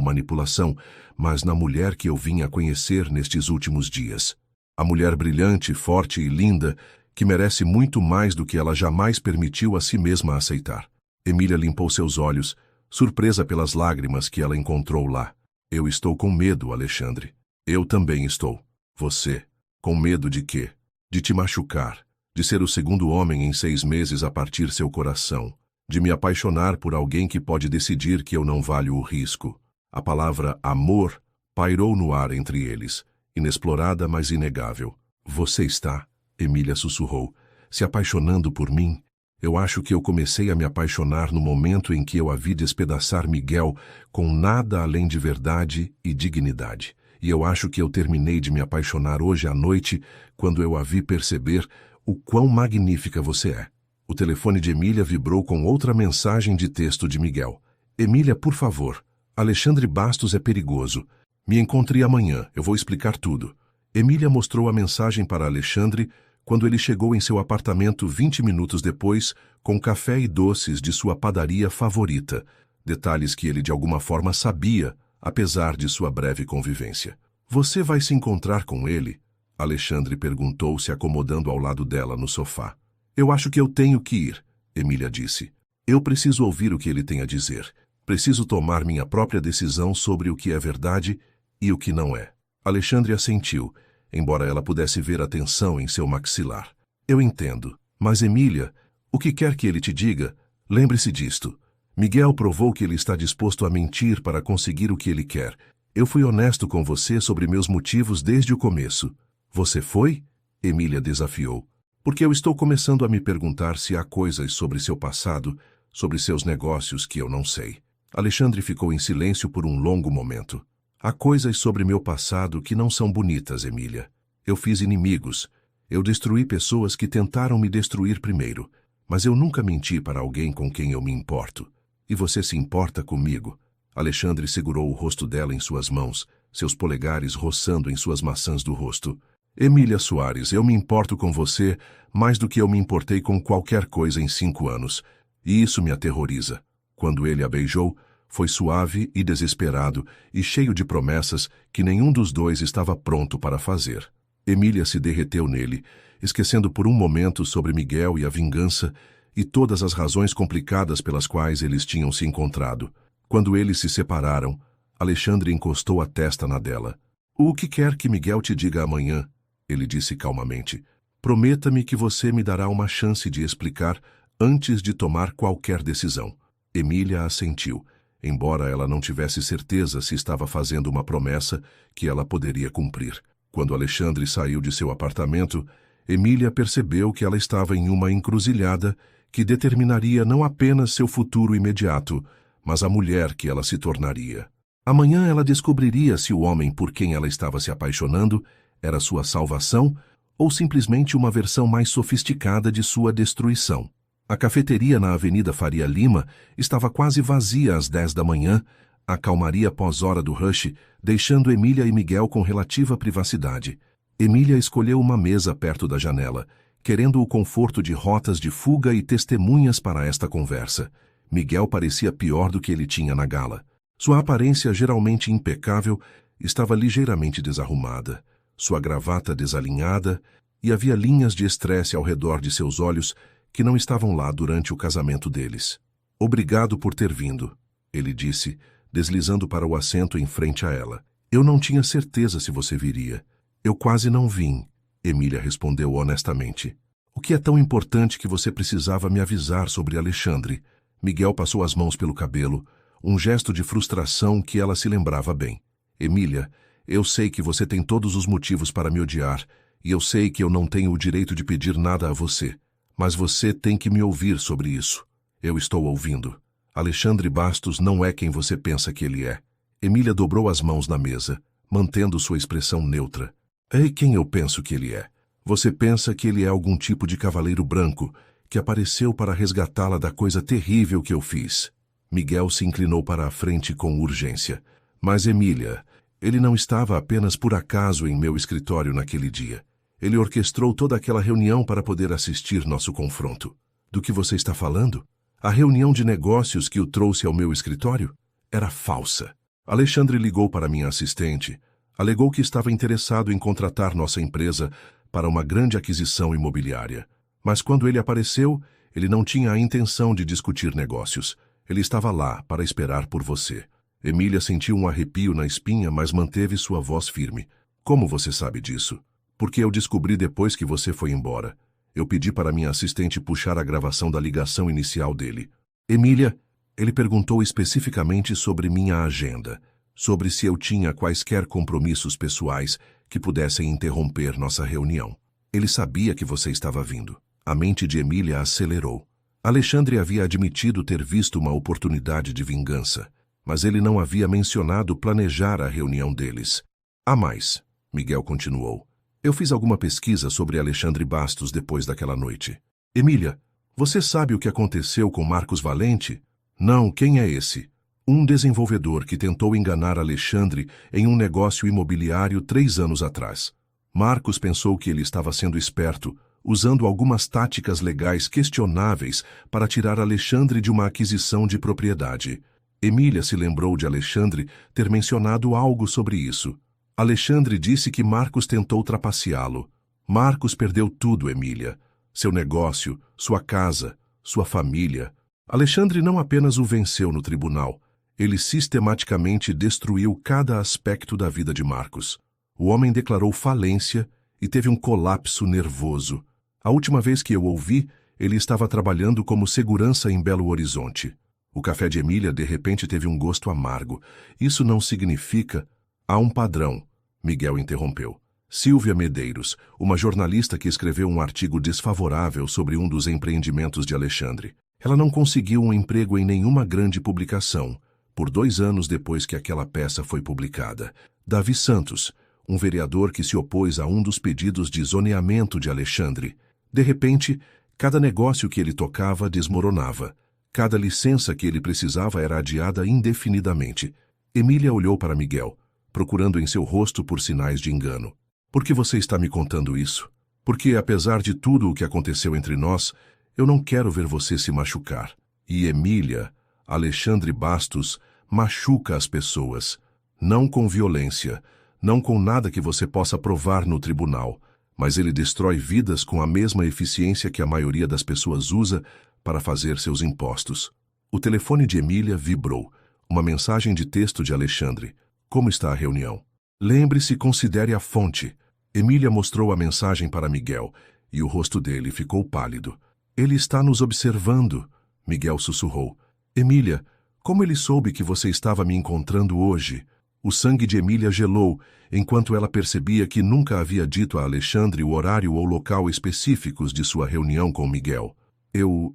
manipulação, mas na mulher que eu vim a conhecer nestes últimos dias. A mulher brilhante, forte e linda, que merece muito mais do que ela jamais permitiu a si mesma aceitar. Emília limpou seus olhos, surpresa pelas lágrimas que ela encontrou lá. Eu estou com medo, Alexandre. Eu também estou. Você. Com medo de quê? De te machucar. De ser o segundo homem em 6 meses a partir seu coração. De me apaixonar por alguém que pode decidir que eu não valho o risco. A palavra amor pairou no ar entre eles, inexplorada, mas inegável. Você está, Emília sussurrou, se apaixonando por mim? Eu acho que eu comecei a me apaixonar no momento em que eu a vi despedaçar Miguel com nada além de verdade e dignidade. E eu acho que eu terminei de me apaixonar hoje à noite quando eu a vi perceber o quão magnífica você é. O telefone de Emília vibrou com outra mensagem de texto de Miguel. Emília, por favor. Alexandre Bastos é perigoso. Me encontre amanhã, eu vou explicar tudo. Emília mostrou a mensagem para Alexandre quando ele chegou em seu apartamento 20 minutos depois, com café e doces de sua padaria favorita. Detalhes que ele de alguma forma sabia, apesar de sua breve convivência. Você vai se encontrar com ele? Alexandre perguntou, se acomodando ao lado dela no sofá. Eu acho que eu tenho que ir, Emília disse. Eu preciso ouvir o que ele tem a dizer. Preciso tomar minha própria decisão sobre o que é verdade e o que não é. Alexandre assentiu, embora ela pudesse ver a tensão em seu maxilar. Eu entendo. Mas, Emília, o que quer que ele te diga, lembre-se disto. Miguel provou que ele está disposto a mentir para conseguir o que ele quer. Eu fui honesto com você sobre meus motivos desde o começo. Você foi? Emília desafiou. Porque eu estou começando a me perguntar se há coisas sobre seu passado, sobre seus negócios que eu não sei. Alexandre ficou em silêncio por um longo momento. Há coisas sobre meu passado que não são bonitas, Emília. Eu fiz inimigos. Eu destruí pessoas que tentaram me destruir primeiro. Mas eu nunca menti para alguém com quem eu me importo. E você se importa comigo? Alexandre segurou o rosto dela em suas mãos, seus polegares roçando em suas maçãs do rosto. Emília Soares, eu me importo com você mais do que eu me importei com qualquer coisa em 5 anos. E isso me aterroriza. Quando ele a beijou, foi suave e desesperado e cheio de promessas que nenhum dos dois estava pronto para fazer. Emília se derreteu nele, esquecendo por um momento sobre Miguel e a vingança e todas as razões complicadas pelas quais eles tinham se encontrado. Quando eles se separaram, Alexandre encostou a testa na dela. O que quer que Miguel te diga amanhã? Ele disse calmamente. Prometa-me que você me dará uma chance de explicar antes de tomar qualquer decisão. Emília assentiu, embora ela não tivesse certeza se estava fazendo uma promessa que ela poderia cumprir. Quando Alexandre saiu de seu apartamento, Emília percebeu que ela estava em uma encruzilhada que determinaria não apenas seu futuro imediato, mas a mulher que ela se tornaria. Amanhã ela descobriria se o homem por quem ela estava se apaixonando era sua salvação ou simplesmente uma versão mais sofisticada de sua destruição. A cafeteria na Avenida Faria Lima estava quase vazia às 10 da manhã, a calmaria pós-hora do rush, deixando Emília e Miguel com relativa privacidade. Emília escolheu uma mesa perto da janela, querendo o conforto de rotas de fuga e testemunhas para esta conversa. Miguel parecia pior do que ele tinha na gala. Sua aparência, geralmente impecável, estava ligeiramente desarrumada, sua gravata desalinhada, e havia linhas de estresse ao redor de seus olhos que não estavam lá durante o casamento deles. Obrigado por ter vindo, ele disse, deslizando para o assento em frente a ela. Eu não tinha certeza se você viria. Eu quase não vim, Emília respondeu honestamente. O que é tão importante que você precisava me avisar sobre Alexandre? Miguel passou as mãos pelo cabelo, um gesto de frustração que ela se lembrava bem. Emília, eu sei que você tem todos os motivos para me odiar, e eu sei que eu não tenho o direito de pedir nada a você. Mas você tem que me ouvir sobre isso. Eu estou ouvindo. Alexandre Bastos não é quem você pensa que ele é. Emília dobrou as mãos na mesa, mantendo sua expressão neutra. É quem eu penso que ele é. Você pensa que ele é algum tipo de cavaleiro branco que apareceu para resgatá-la da coisa terrível que eu fiz. Miguel se inclinou para a frente com urgência. Mas, Emília, ele não estava apenas por acaso em meu escritório naquele dia. Ele orquestrou toda aquela reunião para poder assistir nosso confronto. Do que você está falando? A reunião de negócios que o trouxe ao meu escritório? Era falsa. Alexandre ligou para minha assistente. Alegou que estava interessado em contratar nossa empresa para uma grande aquisição imobiliária. Mas quando ele apareceu, ele não tinha a intenção de discutir negócios. Ele estava lá para esperar por você. Emília sentiu um arrepio na espinha, mas manteve sua voz firme. Como você sabe disso? Porque eu descobri depois que você foi embora. Eu pedi para minha assistente puxar a gravação da ligação inicial dele. Emília, ele perguntou especificamente sobre minha agenda, sobre se eu tinha quaisquer compromissos pessoais que pudessem interromper nossa reunião. Ele sabia que você estava vindo. A mente de Emília acelerou. Alexandre havia admitido ter visto uma oportunidade de vingança, mas ele não havia mencionado planejar a reunião deles. Há mais, Miguel continuou. Eu fiz alguma pesquisa sobre Alexandre Bastos depois daquela noite. Emília, você sabe o que aconteceu com Marcos Valente? Não, quem é esse? Um desenvolvedor que tentou enganar Alexandre em um negócio imobiliário 3 anos atrás. Marcos pensou que ele estava sendo esperto, usando algumas táticas legais questionáveis para tirar Alexandre de uma aquisição de propriedade. Emília se lembrou de Alexandre ter mencionado algo sobre isso. Alexandre disse que Marcos tentou trapaceá-lo. Marcos perdeu tudo, Emília. Seu negócio, sua casa, sua família. Alexandre não apenas o venceu no tribunal, ele sistematicamente destruiu cada aspecto da vida de Marcos. O homem declarou falência e teve um colapso nervoso. A última vez que eu ouvi, ele estava trabalhando como segurança em Belo Horizonte. O café de Emília de repente teve um gosto amargo. Isso não significa... Há um padrão, Miguel interrompeu. Silvia Medeiros, uma jornalista que escreveu um artigo desfavorável sobre um dos empreendimentos de Alexandre. Ela não conseguiu um emprego em nenhuma grande publicação, por 2 anos depois que aquela peça foi publicada. Davi Santos, um vereador que se opôs a um dos pedidos de zoneamento de Alexandre. De repente, cada negócio que ele tocava desmoronava. Cada licença que ele precisava era adiada indefinidamente. Emília olhou para Miguel, procurando em seu rosto por sinais de engano. Por que você está me contando isso? Porque, apesar de tudo o que aconteceu entre nós, eu não quero ver você se machucar. E Emília, Alexandre Bastos, machuca as pessoas. Não com violência, não com nada que você possa provar no tribunal, mas ele destrói vidas com a mesma eficiência que a maioria das pessoas usa para fazer seus impostos. O telefone de Emília vibrou. Uma mensagem de texto de Alexandre. Como está a reunião? Lembre-se, considere a fonte. Emília mostrou a mensagem para Miguel, e o rosto dele ficou pálido. Ele está nos observando, Miguel sussurrou. Emília, como ele soube que você estava me encontrando hoje? O sangue de Emília gelou, enquanto ela percebia que nunca havia dito a Alexandre o horário ou local específicos de sua reunião com Miguel. Eu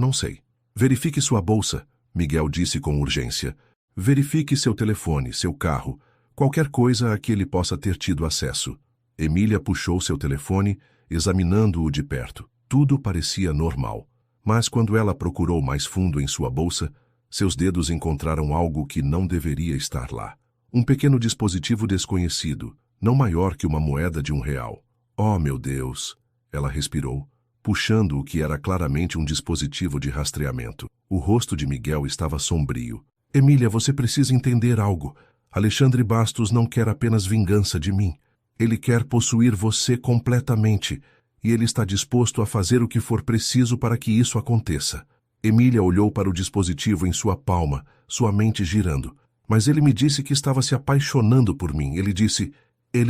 não sei. Verifique sua bolsa, Miguel disse com urgência. Verifique seu telefone, seu carro, qualquer coisa a que ele possa ter tido acesso. Emília puxou seu telefone, examinando-o de perto. Tudo parecia normal. Mas quando ela procurou mais fundo em sua bolsa, seus dedos encontraram algo que não deveria estar lá. Um pequeno dispositivo desconhecido, não maior que uma moeda de R$1. Oh, meu Deus! Ela respirou, puxando o que era claramente um dispositivo de rastreamento. O rosto de Miguel estava sombrio. Emília, você precisa entender algo. Alexandre Bastos não quer apenas vingança de mim. Ele quer possuir você completamente, e ele está disposto a fazer o que for preciso para que isso aconteça. Emília olhou para o dispositivo em sua palma, sua mente girando. Mas ele me disse que estava se apaixonando por mim. Ele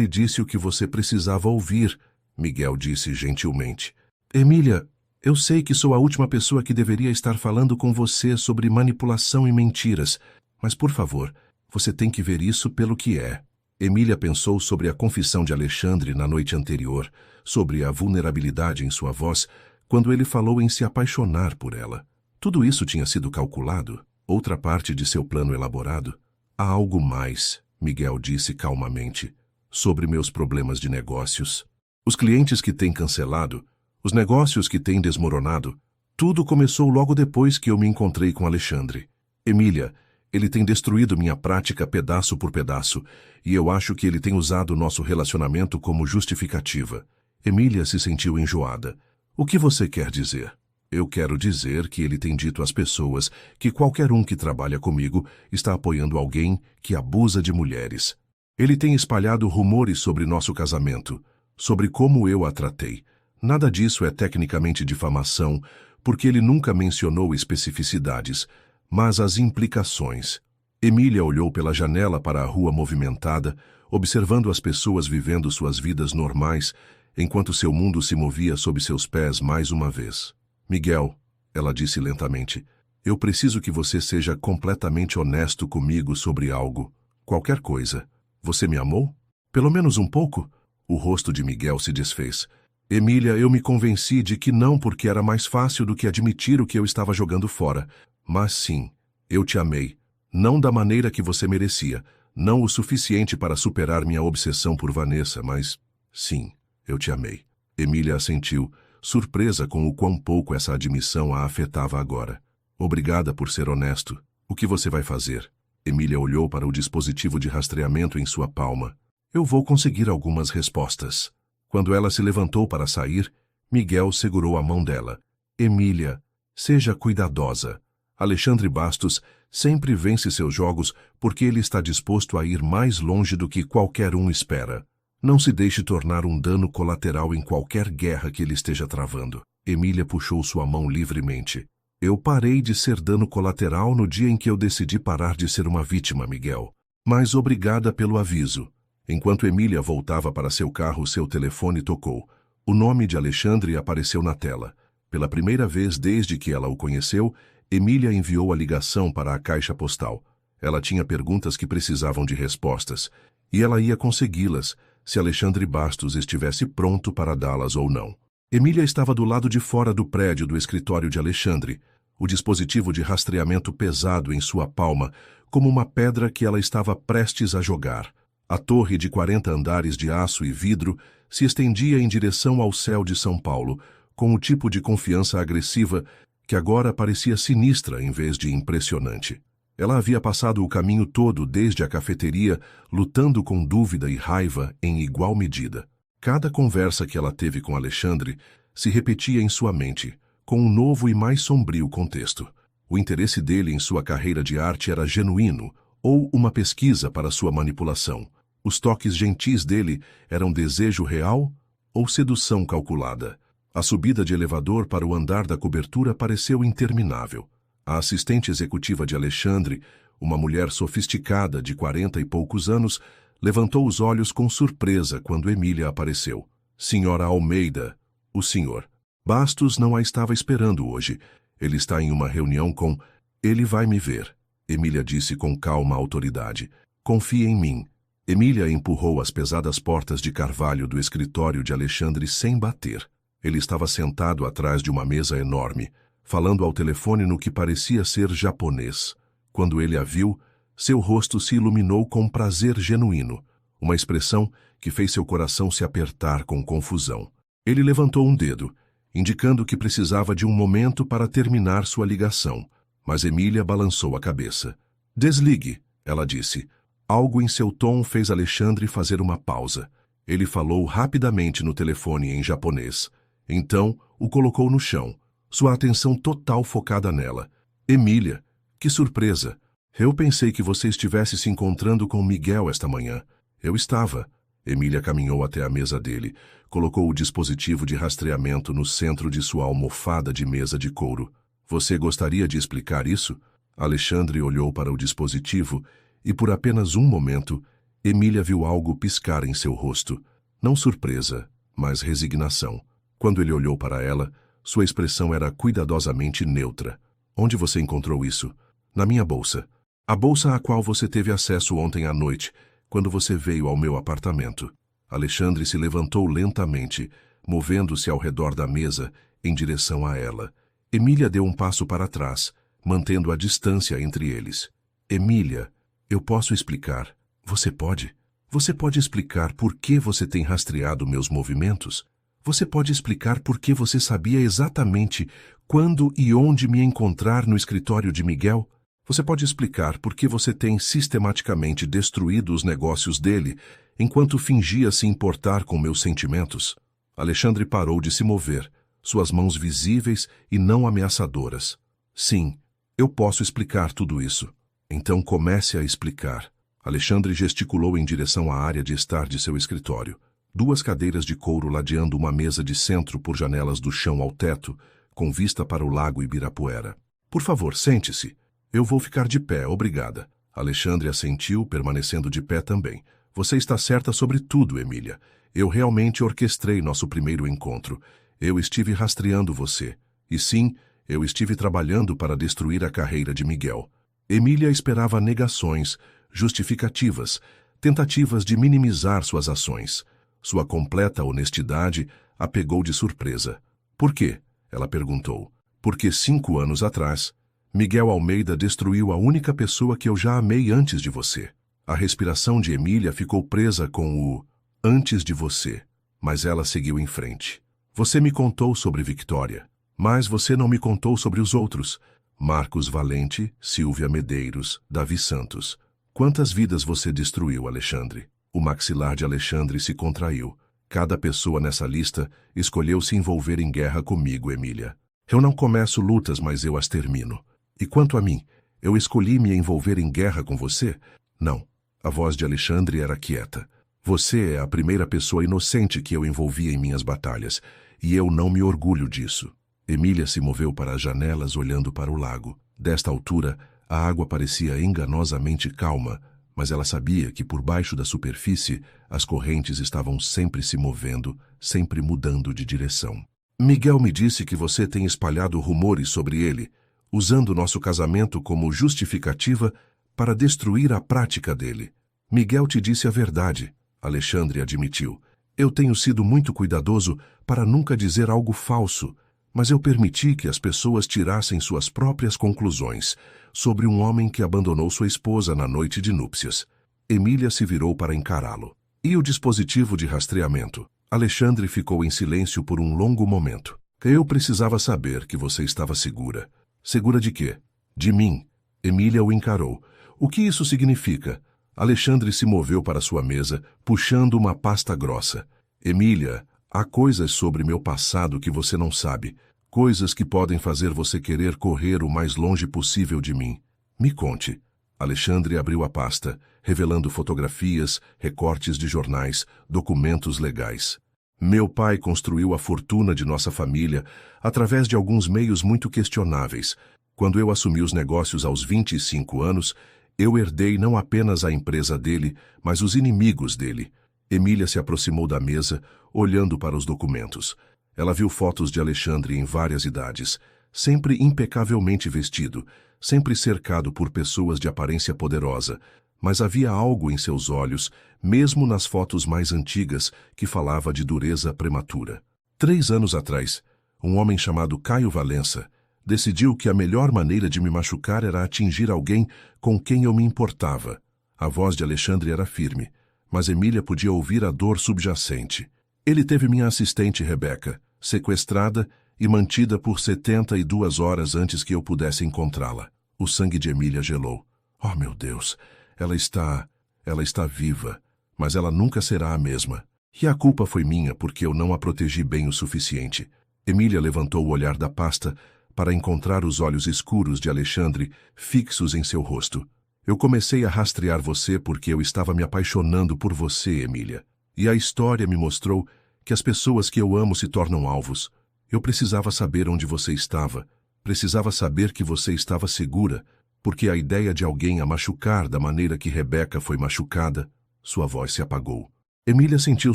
disse o que você precisava ouvir, Miguel disse gentilmente. Emília, eu sei que sou a última pessoa que deveria estar falando com você sobre manipulação e mentiras, mas por favor, você tem que ver isso pelo que é. Emília pensou sobre a confissão de Alexandre na noite anterior, sobre a vulnerabilidade em sua voz, quando ele falou em se apaixonar por ela. Tudo isso tinha sido calculado, outra parte de seu plano elaborado. Há algo mais, Miguel disse calmamente, sobre meus problemas de negócios. Os clientes que têm cancelado, os negócios que têm desmoronado, tudo começou logo depois que eu me encontrei com Alexandre. Emília, ele tem destruído minha prática pedaço por pedaço, e eu acho que ele tem usado nosso relacionamento como justificativa. Emília se sentiu enjoada. O que você quer dizer? Eu quero dizer que ele tem dito às pessoas que qualquer um que trabalha comigo está apoiando alguém que abusa de mulheres. Ele tem espalhado rumores sobre nosso casamento, sobre como eu a tratei. Nada disso é tecnicamente difamação, porque ele nunca mencionou especificidades, mas as implicações. Emília olhou pela janela para a rua movimentada, observando as pessoas vivendo suas vidas normais, enquanto seu mundo se movia sob seus pés mais uma vez. Miguel, ela disse lentamente, eu preciso que você seja completamente honesto comigo sobre algo. Qualquer coisa. Você me amou? Pelo menos um pouco? O rosto de Miguel se desfez. Emília, eu me convenci de que não porque era mais fácil do que admitir o que eu estava jogando fora. Mas sim, eu te amei. Não da maneira que você merecia. Não o suficiente para superar minha obsessão por Vanessa, mas... sim, eu te amei. Emília assentiu, surpresa com o quão pouco essa admissão a afetava agora. Obrigada por ser honesto. O que você vai fazer? Emília olhou para o dispositivo de rastreamento em sua palma. Eu vou conseguir algumas respostas. Quando ela se levantou para sair, Miguel segurou a mão dela. Emília, seja cuidadosa. Alexandre Bastos sempre vence seus jogos porque ele está disposto a ir mais longe do que qualquer um espera. Não se deixe tornar um dano colateral em qualquer guerra que ele esteja travando. Emília puxou sua mão livremente. Eu parei de ser dano colateral no dia em que eu decidi parar de ser uma vítima, Miguel. Mas obrigada pelo aviso. Enquanto Emília voltava para seu carro, seu telefone tocou. O nome de Alexandre apareceu na tela. Pela primeira vez desde que ela o conheceu, Emília enviou a ligação para a caixa postal. Ela tinha perguntas que precisavam de respostas, e ela ia consegui-las, se Alexandre Bastos estivesse pronto para dá-las ou não. Emília estava do lado de fora do prédio do escritório de Alexandre, o dispositivo de rastreamento pesado em sua palma, como uma pedra que ela estava prestes a jogar. A torre de 40 andares de aço e vidro se estendia em direção ao céu de São Paulo, com o tipo de confiança agressiva que agora parecia sinistra em vez de impressionante. Ela havia passado o caminho todo desde a cafeteria, lutando com dúvida e raiva em igual medida. Cada conversa que ela teve com Alexandre se repetia em sua mente, com um novo e mais sombrio contexto. O interesse dele em sua carreira de arte era genuíno, ou uma pesquisa para sua manipulação. Os toques gentis dele eram desejo real ou sedução calculada. A subida de elevador para o andar da cobertura pareceu interminável. A assistente executiva de Alexandre, uma mulher sofisticada de 40 e poucos anos, levantou os olhos com surpresa quando Emília apareceu. Senhora Almeida, o senhor Bastos não a estava esperando hoje. Ele está em uma reunião com... Ele vai me ver, Emília disse com calma autoridade. Confie em mim. Emília empurrou as pesadas portas de carvalho do escritório de Alexandre sem bater. Ele estava sentado atrás de uma mesa enorme, falando ao telefone no que parecia ser japonês. Quando ele a viu, seu rosto se iluminou com prazer genuíno, uma expressão que fez seu coração se apertar com confusão. Ele levantou um dedo, indicando que precisava de um momento para terminar sua ligação, mas Emília balançou a cabeça. Desligue, ela disse. Algo em seu tom fez Alexandre fazer uma pausa. Ele falou rapidamente no telefone em japonês. Então, o colocou no chão, sua atenção total focada nela. Emília, que surpresa! Eu pensei que você estivesse se encontrando com Miguel esta manhã. Eu estava. Emília caminhou até a mesa dele, colocou o dispositivo de rastreamento no centro de sua almofada de mesa de couro. Você gostaria de explicar isso? Alexandre olhou para o dispositivo e, por apenas um momento, Emília viu algo piscar em seu rosto. Não surpresa, mas resignação. Quando ele olhou para ela, sua expressão era cuidadosamente neutra. Onde você encontrou isso? Na minha bolsa. A bolsa à qual você teve acesso ontem à noite, quando você veio ao meu apartamento. Alexandre se levantou lentamente, movendo-se ao redor da mesa, em direção a ela. Emília deu um passo para trás, mantendo a distância entre eles. Emília, eu posso explicar. Você pode? Você pode explicar por que você tem rastreado meus movimentos? Você pode explicar por que você sabia exatamente quando e onde me encontrar no escritório de Miguel? Você pode explicar por que você tem sistematicamente destruído os negócios dele enquanto fingia se importar com meus sentimentos? Alexandre parou de se mover, suas mãos visíveis e não ameaçadoras. Sim, eu posso explicar tudo isso. Então comece a explicar. Alexandre gesticulou em direção à área de estar de seu escritório. 2 cadeiras de couro ladeando uma mesa de centro por janelas do chão ao teto, com vista para o lago Ibirapuera. Por favor, sente-se. Eu vou ficar de pé, obrigada. Alexandre assentiu, permanecendo de pé também. Você está certa sobre tudo, Emília. Eu realmente orquestrei nosso primeiro encontro. Eu estive rastreando você. E sim, eu estive trabalhando para destruir a carreira de Miguel. Emília esperava negações, justificativas, tentativas de minimizar suas ações. Sua completa honestidade a pegou de surpresa. Por quê? Ela perguntou. Porque 5 anos atrás, Miguel Almeida destruiu a única pessoa que eu já amei antes de você. A respiração de Emília ficou presa com o antes de você, mas ela seguiu em frente. Você me contou sobre Victória, mas você não me contou sobre os outros. Marcos Valente, Silvia Medeiros, Davi Santos. Quantas vidas você destruiu, Alexandre? O maxilar de Alexandre se contraiu. Cada pessoa nessa lista escolheu se envolver em guerra comigo, Emília. Eu não começo lutas, mas eu as termino. E quanto a mim, eu escolhi me envolver em guerra com você? Não. A voz de Alexandre era quieta. Você é a primeira pessoa inocente que eu envolvi em minhas batalhas, e eu não me orgulho disso. Emília se moveu para as janelas olhando para o lago. Desta altura, a água parecia enganosamente calma, mas ela sabia que por baixo da superfície as correntes estavam sempre se movendo, sempre mudando de direção. Miguel me disse que você tem espalhado rumores sobre ele, usando nosso casamento como justificativa para destruir a prática dele. Miguel te disse a verdade, Alexandre admitiu. Eu tenho sido muito cuidadoso para nunca dizer algo falso, mas eu permiti que as pessoas tirassem suas próprias conclusões sobre um homem que abandonou sua esposa na noite de núpcias. Emília se virou para encará-lo. E o dispositivo de rastreamento? Alexandre ficou em silêncio por um longo momento. Eu precisava saber que você estava segura. Segura de quê? De mim. Emília o encarou. O que isso significa? Alexandre se moveu para sua mesa, puxando uma pasta grossa. Emília, há coisas sobre meu passado que você não sabe. Coisas que podem fazer você querer correr o mais longe possível de mim. Me conte. Alexandre abriu a pasta, revelando fotografias, recortes de jornais, documentos legais. Meu pai construiu a fortuna de nossa família através de alguns meios muito questionáveis. Quando eu assumi os negócios aos 25 anos, eu herdei não apenas a empresa dele, mas os inimigos dele. Emília se aproximou da mesa, olhando para os documentos. Ela viu fotos de Alexandre em várias idades, sempre impecavelmente vestido, sempre cercado por pessoas de aparência poderosa, mas havia algo em seus olhos, mesmo nas fotos mais antigas, que falava de dureza prematura. 3 anos atrás, um homem chamado Caio Valença decidiu que a melhor maneira de me machucar era atingir alguém com quem eu me importava. A voz de Alexandre era firme, mas Emília podia ouvir a dor subjacente. Ele teve minha assistente Rebeca, sequestrada e mantida por 72 horas antes que eu pudesse encontrá-la. O sangue de Emília gelou. Oh, meu Deus! Ela está viva, mas ela nunca será a mesma. E a culpa foi minha porque eu não a protegi bem o suficiente. Emília levantou o olhar da pasta para encontrar os olhos escuros de Alexandre fixos em seu rosto. Eu comecei a rastrear você porque eu estava me apaixonando por você, Emília. E a história me mostrou que as pessoas que eu amo se tornam alvos. Eu precisava saber onde você estava. Precisava saber que você estava segura, porque a ideia de alguém a machucar da maneira que Rebeca foi machucada, sua voz se apagou. Emília sentiu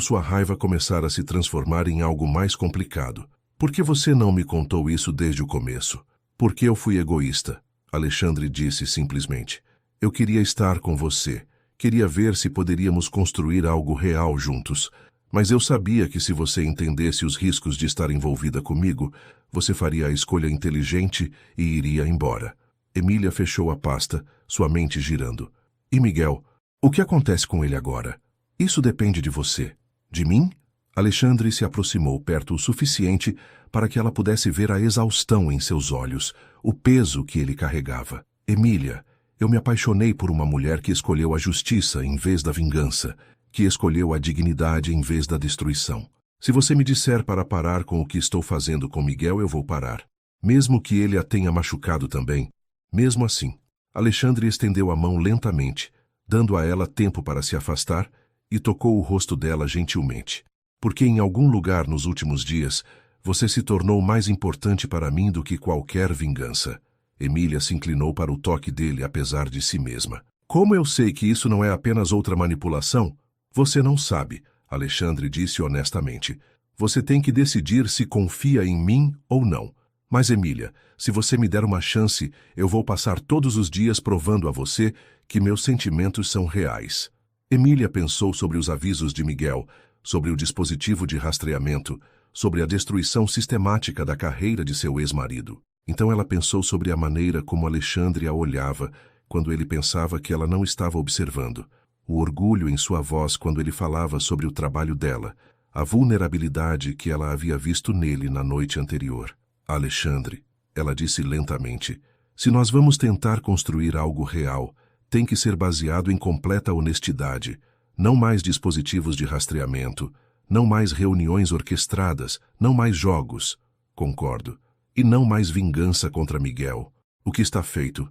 sua raiva começar a se transformar em algo mais complicado. Por que você não me contou isso desde o começo? Porque eu fui egoísta, Alexandre disse simplesmente. Eu queria estar com você. Queria ver se poderíamos construir algo real juntos. Mas eu sabia que se você entendesse os riscos de estar envolvida comigo, você faria a escolha inteligente e iria embora. Emília fechou a pasta, sua mente girando. E Miguel? O que acontece com ele agora? Isso depende de você. De mim? Alexandre se aproximou perto o suficiente para que ela pudesse ver a exaustão em seus olhos, o peso que ele carregava. Emília, eu me apaixonei por uma mulher que escolheu a justiça em vez da vingança, que escolheu a dignidade em vez da destruição. Se você me disser para parar com o que estou fazendo com Miguel, eu vou parar. Mesmo que ele a tenha machucado também. Mesmo assim, Alexandre estendeu a mão lentamente, dando a ela tempo para se afastar, e tocou o rosto dela gentilmente. Porque em algum lugar nos últimos dias, você se tornou mais importante para mim do que qualquer vingança. Emília se inclinou para o toque dele, apesar de si mesma. Como eu sei que isso não é apenas outra manipulação? Você não sabe, Alexandre disse honestamente. Você tem que decidir se confia em mim ou não. Mas, Emília, se você me der uma chance, eu vou passar todos os dias provando a você que meus sentimentos são reais. Emília pensou sobre os avisos de Miguel, sobre o dispositivo de rastreamento, sobre a destruição sistemática da carreira de seu ex-marido. Então ela pensou sobre a maneira como Alexandre a olhava quando ele pensava que ela não estava observando, o orgulho em sua voz quando ele falava sobre o trabalho dela, a vulnerabilidade que ela havia visto nele na noite anterior. Alexandre, ela disse lentamente, se nós vamos tentar construir algo real, tem que ser baseado em completa honestidade, não mais dispositivos de rastreamento, não mais reuniões orquestradas, não mais jogos. Concordo. E não mais vingança contra Miguel. O que está feito,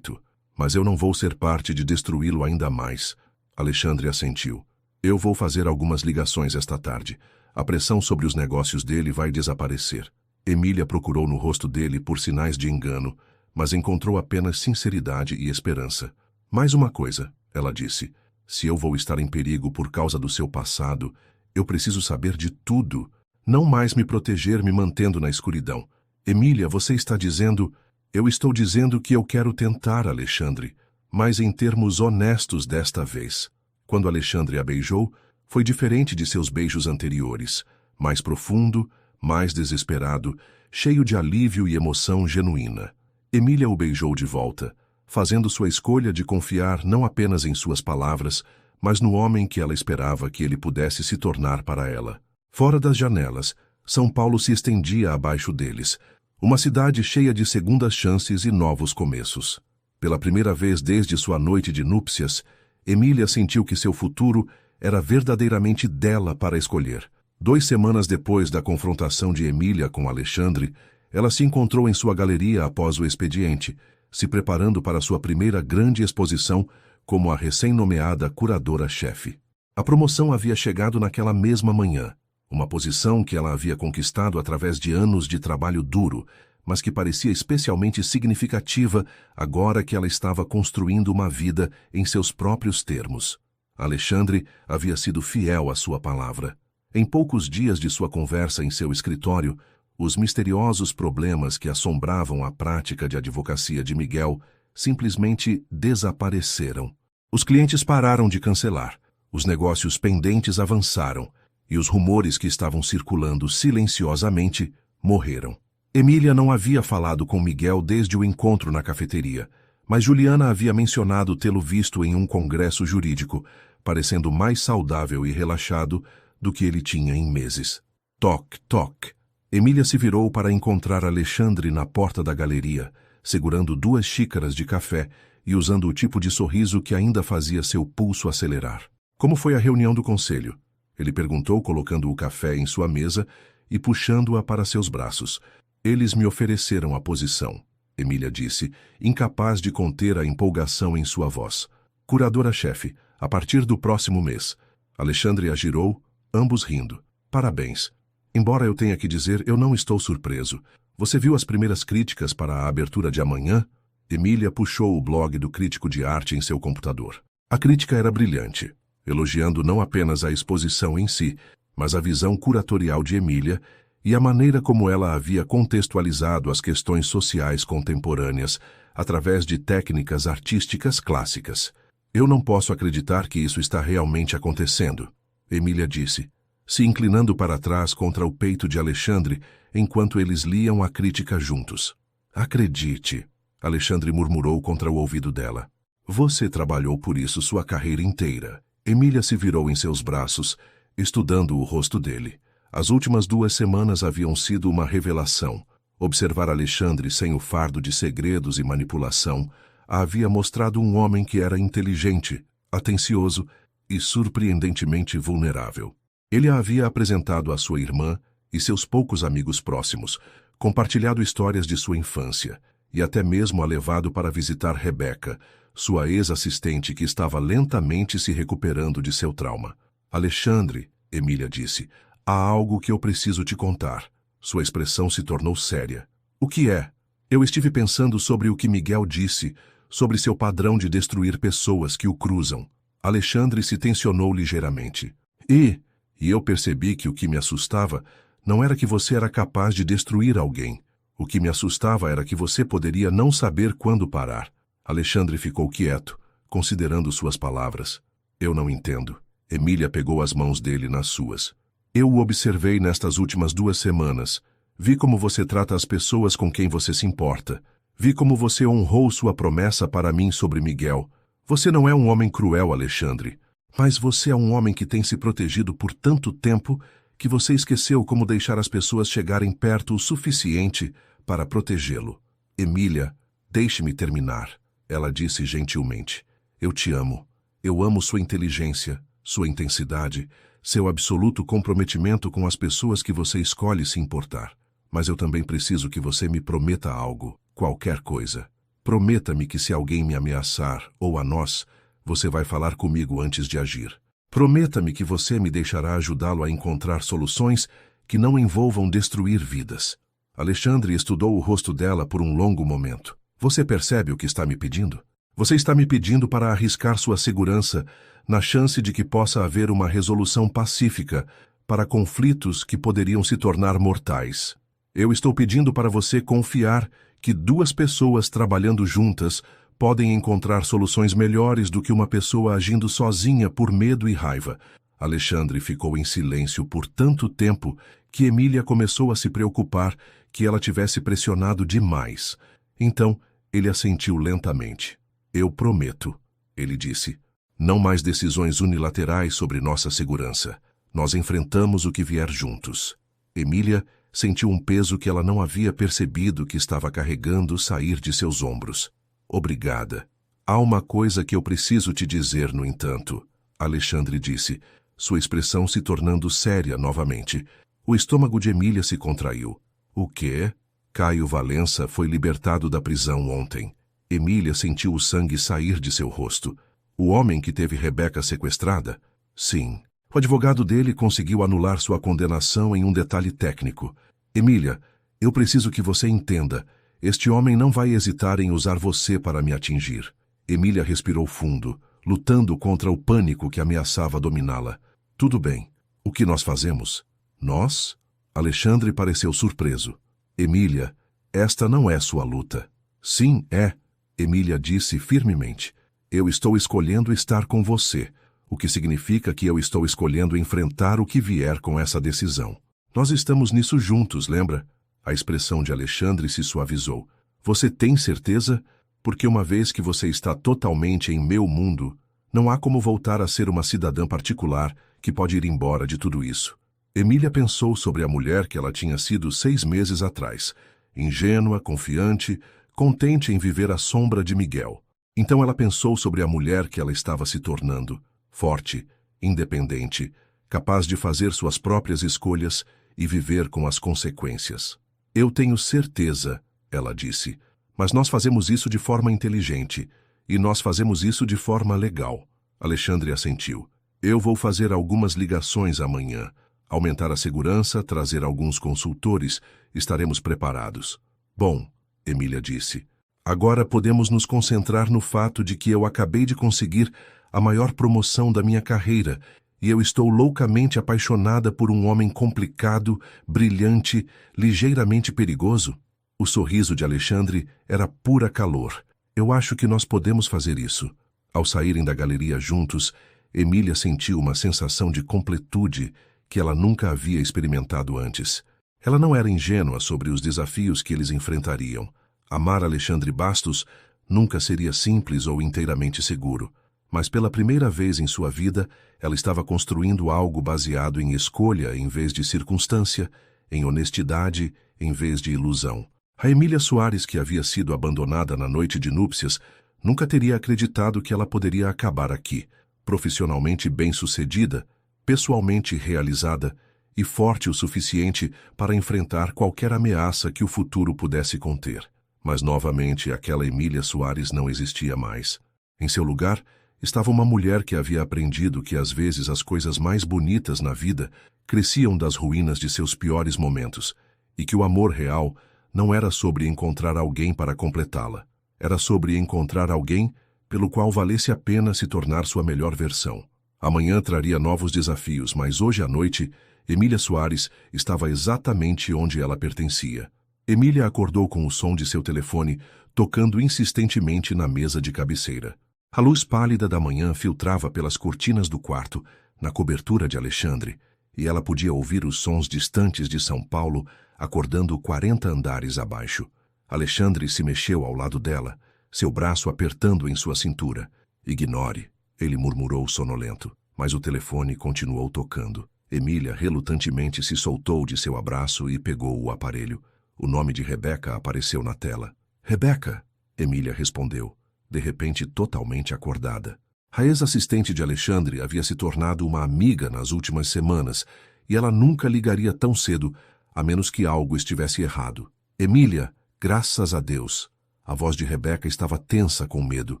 mas eu não vou ser parte de destruí-lo ainda mais. Alexandre assentiu. Eu vou fazer algumas ligações esta tarde. A pressão sobre os negócios dele vai desaparecer. Emília procurou no rosto dele por sinais de engano, mas encontrou apenas sinceridade e esperança. Mais uma coisa, ela disse. Se eu vou estar em perigo por causa do seu passado, eu preciso saber de tudo. Não mais me proteger me mantendo na escuridão. Emília, você está dizendo... Eu estou dizendo que eu quero tentar, Alexandre, mas em termos honestos desta vez. Quando Alexandre a beijou, foi diferente de seus beijos anteriores, mais profundo, mais desesperado, cheio de alívio e emoção genuína. Emília o beijou de volta, fazendo sua escolha de confiar não apenas em suas palavras, mas no homem que ela esperava que ele pudesse se tornar para ela. Fora das janelas, São Paulo se estendia abaixo deles, uma cidade cheia de segundas chances e novos começos. Pela primeira vez desde sua noite de núpcias, Emília sentiu que seu futuro era verdadeiramente dela para escolher. 2 semanas depois da confrontação de Emília com Alexandre, ela se encontrou em sua galeria após o expediente, se preparando para sua primeira grande exposição como a recém-nomeada curadora-chefe. A promoção havia chegado naquela mesma manhã, uma posição que ela havia conquistado através de anos de trabalho duro, mas que parecia especialmente significativa agora que ela estava construindo uma vida em seus próprios termos. Alexandre havia sido fiel à sua palavra. Em poucos dias de sua conversa em seu escritório, os misteriosos problemas que assombravam a prática de advocacia de Miguel simplesmente desapareceram. Os clientes pararam de cancelar, os negócios pendentes avançaram e os rumores que estavam circulando silenciosamente morreram. Emília não havia falado com Miguel desde o encontro na cafeteria, mas Juliana havia mencionado tê-lo visto em um congresso jurídico, parecendo mais saudável e relaxado do que ele tinha em meses. Toc, toc. Emília se virou para encontrar Alexandre na porta da galeria, segurando 2 xícaras de café e usando o tipo de sorriso que ainda fazia seu pulso acelerar. Como foi a reunião do conselho? Ele perguntou, colocando o café em sua mesa e puxando-a para seus braços. Eles me ofereceram a posição, Emília disse, incapaz de conter a empolgação em sua voz. Curadora-chefe, a partir do próximo mês. Alexandre a girou, ambos rindo. Parabéns. Embora eu tenha que dizer, eu não estou surpreso. Você viu as primeiras críticas para a abertura de amanhã? Emília puxou o blog do crítico de arte em seu computador. A crítica era brilhante, elogiando não apenas a exposição em si, mas a visão curatorial de Emília e a maneira como ela havia contextualizado as questões sociais contemporâneas através de técnicas artísticas clássicas. Eu não posso acreditar que isso está realmente acontecendo, Emília disse, se inclinando para trás contra o peito de Alexandre enquanto eles liam a crítica juntos. Acredite, Alexandre murmurou contra o ouvido dela. Você trabalhou por isso sua carreira inteira. Emília se virou em seus braços, estudando o rosto dele. As últimas 2 semanas haviam sido uma revelação. Observar Alexandre sem o fardo de segredos e manipulação a havia mostrado um homem que era inteligente, atencioso e surpreendentemente vulnerável. Ele a havia apresentado à sua irmã e seus poucos amigos próximos, compartilhado histórias de sua infância e até mesmo a levado para visitar Rebeca, sua ex-assistente que estava lentamente se recuperando de seu trauma. Alexandre, Emília disse, há algo que eu preciso te contar. Sua expressão se tornou séria. O que é? Eu estive pensando sobre o que Miguel disse, sobre seu padrão de destruir pessoas que o cruzam. Alexandre se tensionou ligeiramente. E eu percebi que o que me assustava não era que você era capaz de destruir alguém. O que me assustava era que você poderia não saber quando parar. Alexandre ficou quieto, considerando suas palavras. Eu não entendo. Emília pegou as mãos dele nas suas. Eu o observei nestas últimas 2 semanas. Vi como você trata as pessoas com quem você se importa. Vi como você honrou sua promessa para mim sobre Miguel. Você não é um homem cruel, Alexandre. Mas você é um homem que tem se protegido por tanto tempo que você esqueceu como deixar as pessoas chegarem perto o suficiente para protegê-lo. Emília, deixe-me terminar, ela disse gentilmente. Eu te amo. Eu amo sua inteligência, sua intensidade, seu absoluto comprometimento com as pessoas que você escolhe se importar. Mas eu também preciso que você me prometa algo, qualquer coisa. Prometa-me que se alguém me ameaçar, ou a nós, você vai falar comigo antes de agir. Prometa-me que você me deixará ajudá-lo a encontrar soluções que não envolvam destruir vidas. Alexandre estudou o rosto dela por um longo momento. Você percebe o que está me pedindo? Você está me pedindo para arriscar sua segurança na chance de que possa haver uma resolução pacífica para conflitos que poderiam se tornar mortais. Eu estou pedindo para você confiar que 2 pessoas trabalhando juntas podem encontrar soluções melhores do que uma pessoa agindo sozinha por medo e raiva. Alexandre ficou em silêncio por tanto tempo que Emília começou a se preocupar que ela tivesse pressionado demais. Então, ele assentiu lentamente. Eu prometo, ele disse. Não mais decisões unilaterais sobre nossa segurança. Nós enfrentamos o que vier juntos. Emília sentiu um peso que ela não havia percebido que estava carregando sair de seus ombros. Obrigada. Há uma coisa que eu preciso te dizer, no entanto, Alexandre disse, sua expressão se tornando séria novamente. O estômago de Emília se contraiu. O quê? Caio Valença foi libertado da prisão ontem. Emília sentiu o sangue sair de seu rosto. O homem que teve Rebeca sequestrada? Sim. O advogado dele conseguiu anular sua condenação em um detalhe técnico. Emília, eu preciso que você entenda. Este homem não vai hesitar em usar você para me atingir. Emília respirou fundo, lutando contra o pânico que ameaçava dominá-la. Tudo bem. O que nós fazemos? Nós? Alexandre pareceu surpreso. Emília, esta não é sua luta. Sim, é. Emília disse firmemente. Eu estou escolhendo estar com você, o que significa que eu estou escolhendo enfrentar o que vier com essa decisão. Nós estamos nisso juntos, lembra? A expressão de Alexandre se suavizou. Você tem certeza? Porque uma vez que você está totalmente em meu mundo, não há como voltar a ser uma cidadã particular que pode ir embora de tudo isso. Emília pensou sobre a mulher que ela tinha sido 6 meses atrás, ingênua, confiante, contente em viver à sombra de Miguel. Então ela pensou sobre a mulher que ela estava se tornando, forte, independente, capaz de fazer suas próprias escolhas e viver com as consequências. Eu tenho certeza, ela disse, mas nós fazemos isso de forma inteligente, e nós fazemos isso de forma legal. Alexandre assentiu. Eu vou fazer algumas ligações amanhã, aumentar a segurança, trazer alguns consultores, estaremos preparados. Bom, Emília disse, agora podemos nos concentrar no fato de que eu acabei de conseguir a maior promoção da minha carreira e eu estou loucamente apaixonada por um homem complicado, brilhante, ligeiramente perigoso. O sorriso de Alexandre era pura calor. Eu acho que nós podemos fazer isso. Ao saírem da galeria juntos, Emília sentiu uma sensação de completude que ela nunca havia experimentado antes. Ela não era ingênua sobre os desafios que eles enfrentariam. Amar Alexandre Bastos nunca seria simples ou inteiramente seguro, mas pela primeira vez em sua vida, ela estava construindo algo baseado em escolha em vez de circunstância, em honestidade em vez de ilusão. A Emília Soares, que havia sido abandonada na noite de núpcias, nunca teria acreditado que ela poderia acabar aqui, profissionalmente bem-sucedida, pessoalmente realizada e forte o suficiente para enfrentar qualquer ameaça que o futuro pudesse conter. Mas novamente aquela Emília Soares não existia mais. Em seu lugar, estava uma mulher que havia aprendido que às vezes as coisas mais bonitas na vida cresciam das ruínas de seus piores momentos, e que o amor real não era sobre encontrar alguém para completá-la. Era sobre encontrar alguém pelo qual valesse a pena se tornar sua melhor versão. Amanhã traria novos desafios, mas hoje à noite, Emília Soares estava exatamente onde ela pertencia. Emília acordou com o som de seu telefone tocando insistentemente na mesa de cabeceira. A luz pálida da manhã filtrava pelas cortinas do quarto, na cobertura de Alexandre, e ela podia ouvir os sons distantes de São Paulo acordando 40 andares abaixo. Alexandre se mexeu ao lado dela, seu braço apertando em sua cintura. Ignore, ele murmurou sonolento, mas o telefone continuou tocando. Emília relutantemente se soltou de seu abraço e pegou o aparelho. O nome de Rebeca apareceu na tela. Rebeca, Emília respondeu, de repente totalmente acordada. A ex-assistente de Alexandre havia se tornado uma amiga nas últimas semanas e ela nunca ligaria tão cedo, a menos que algo estivesse errado. Emília, graças a Deus. A voz de Rebeca estava tensa com medo.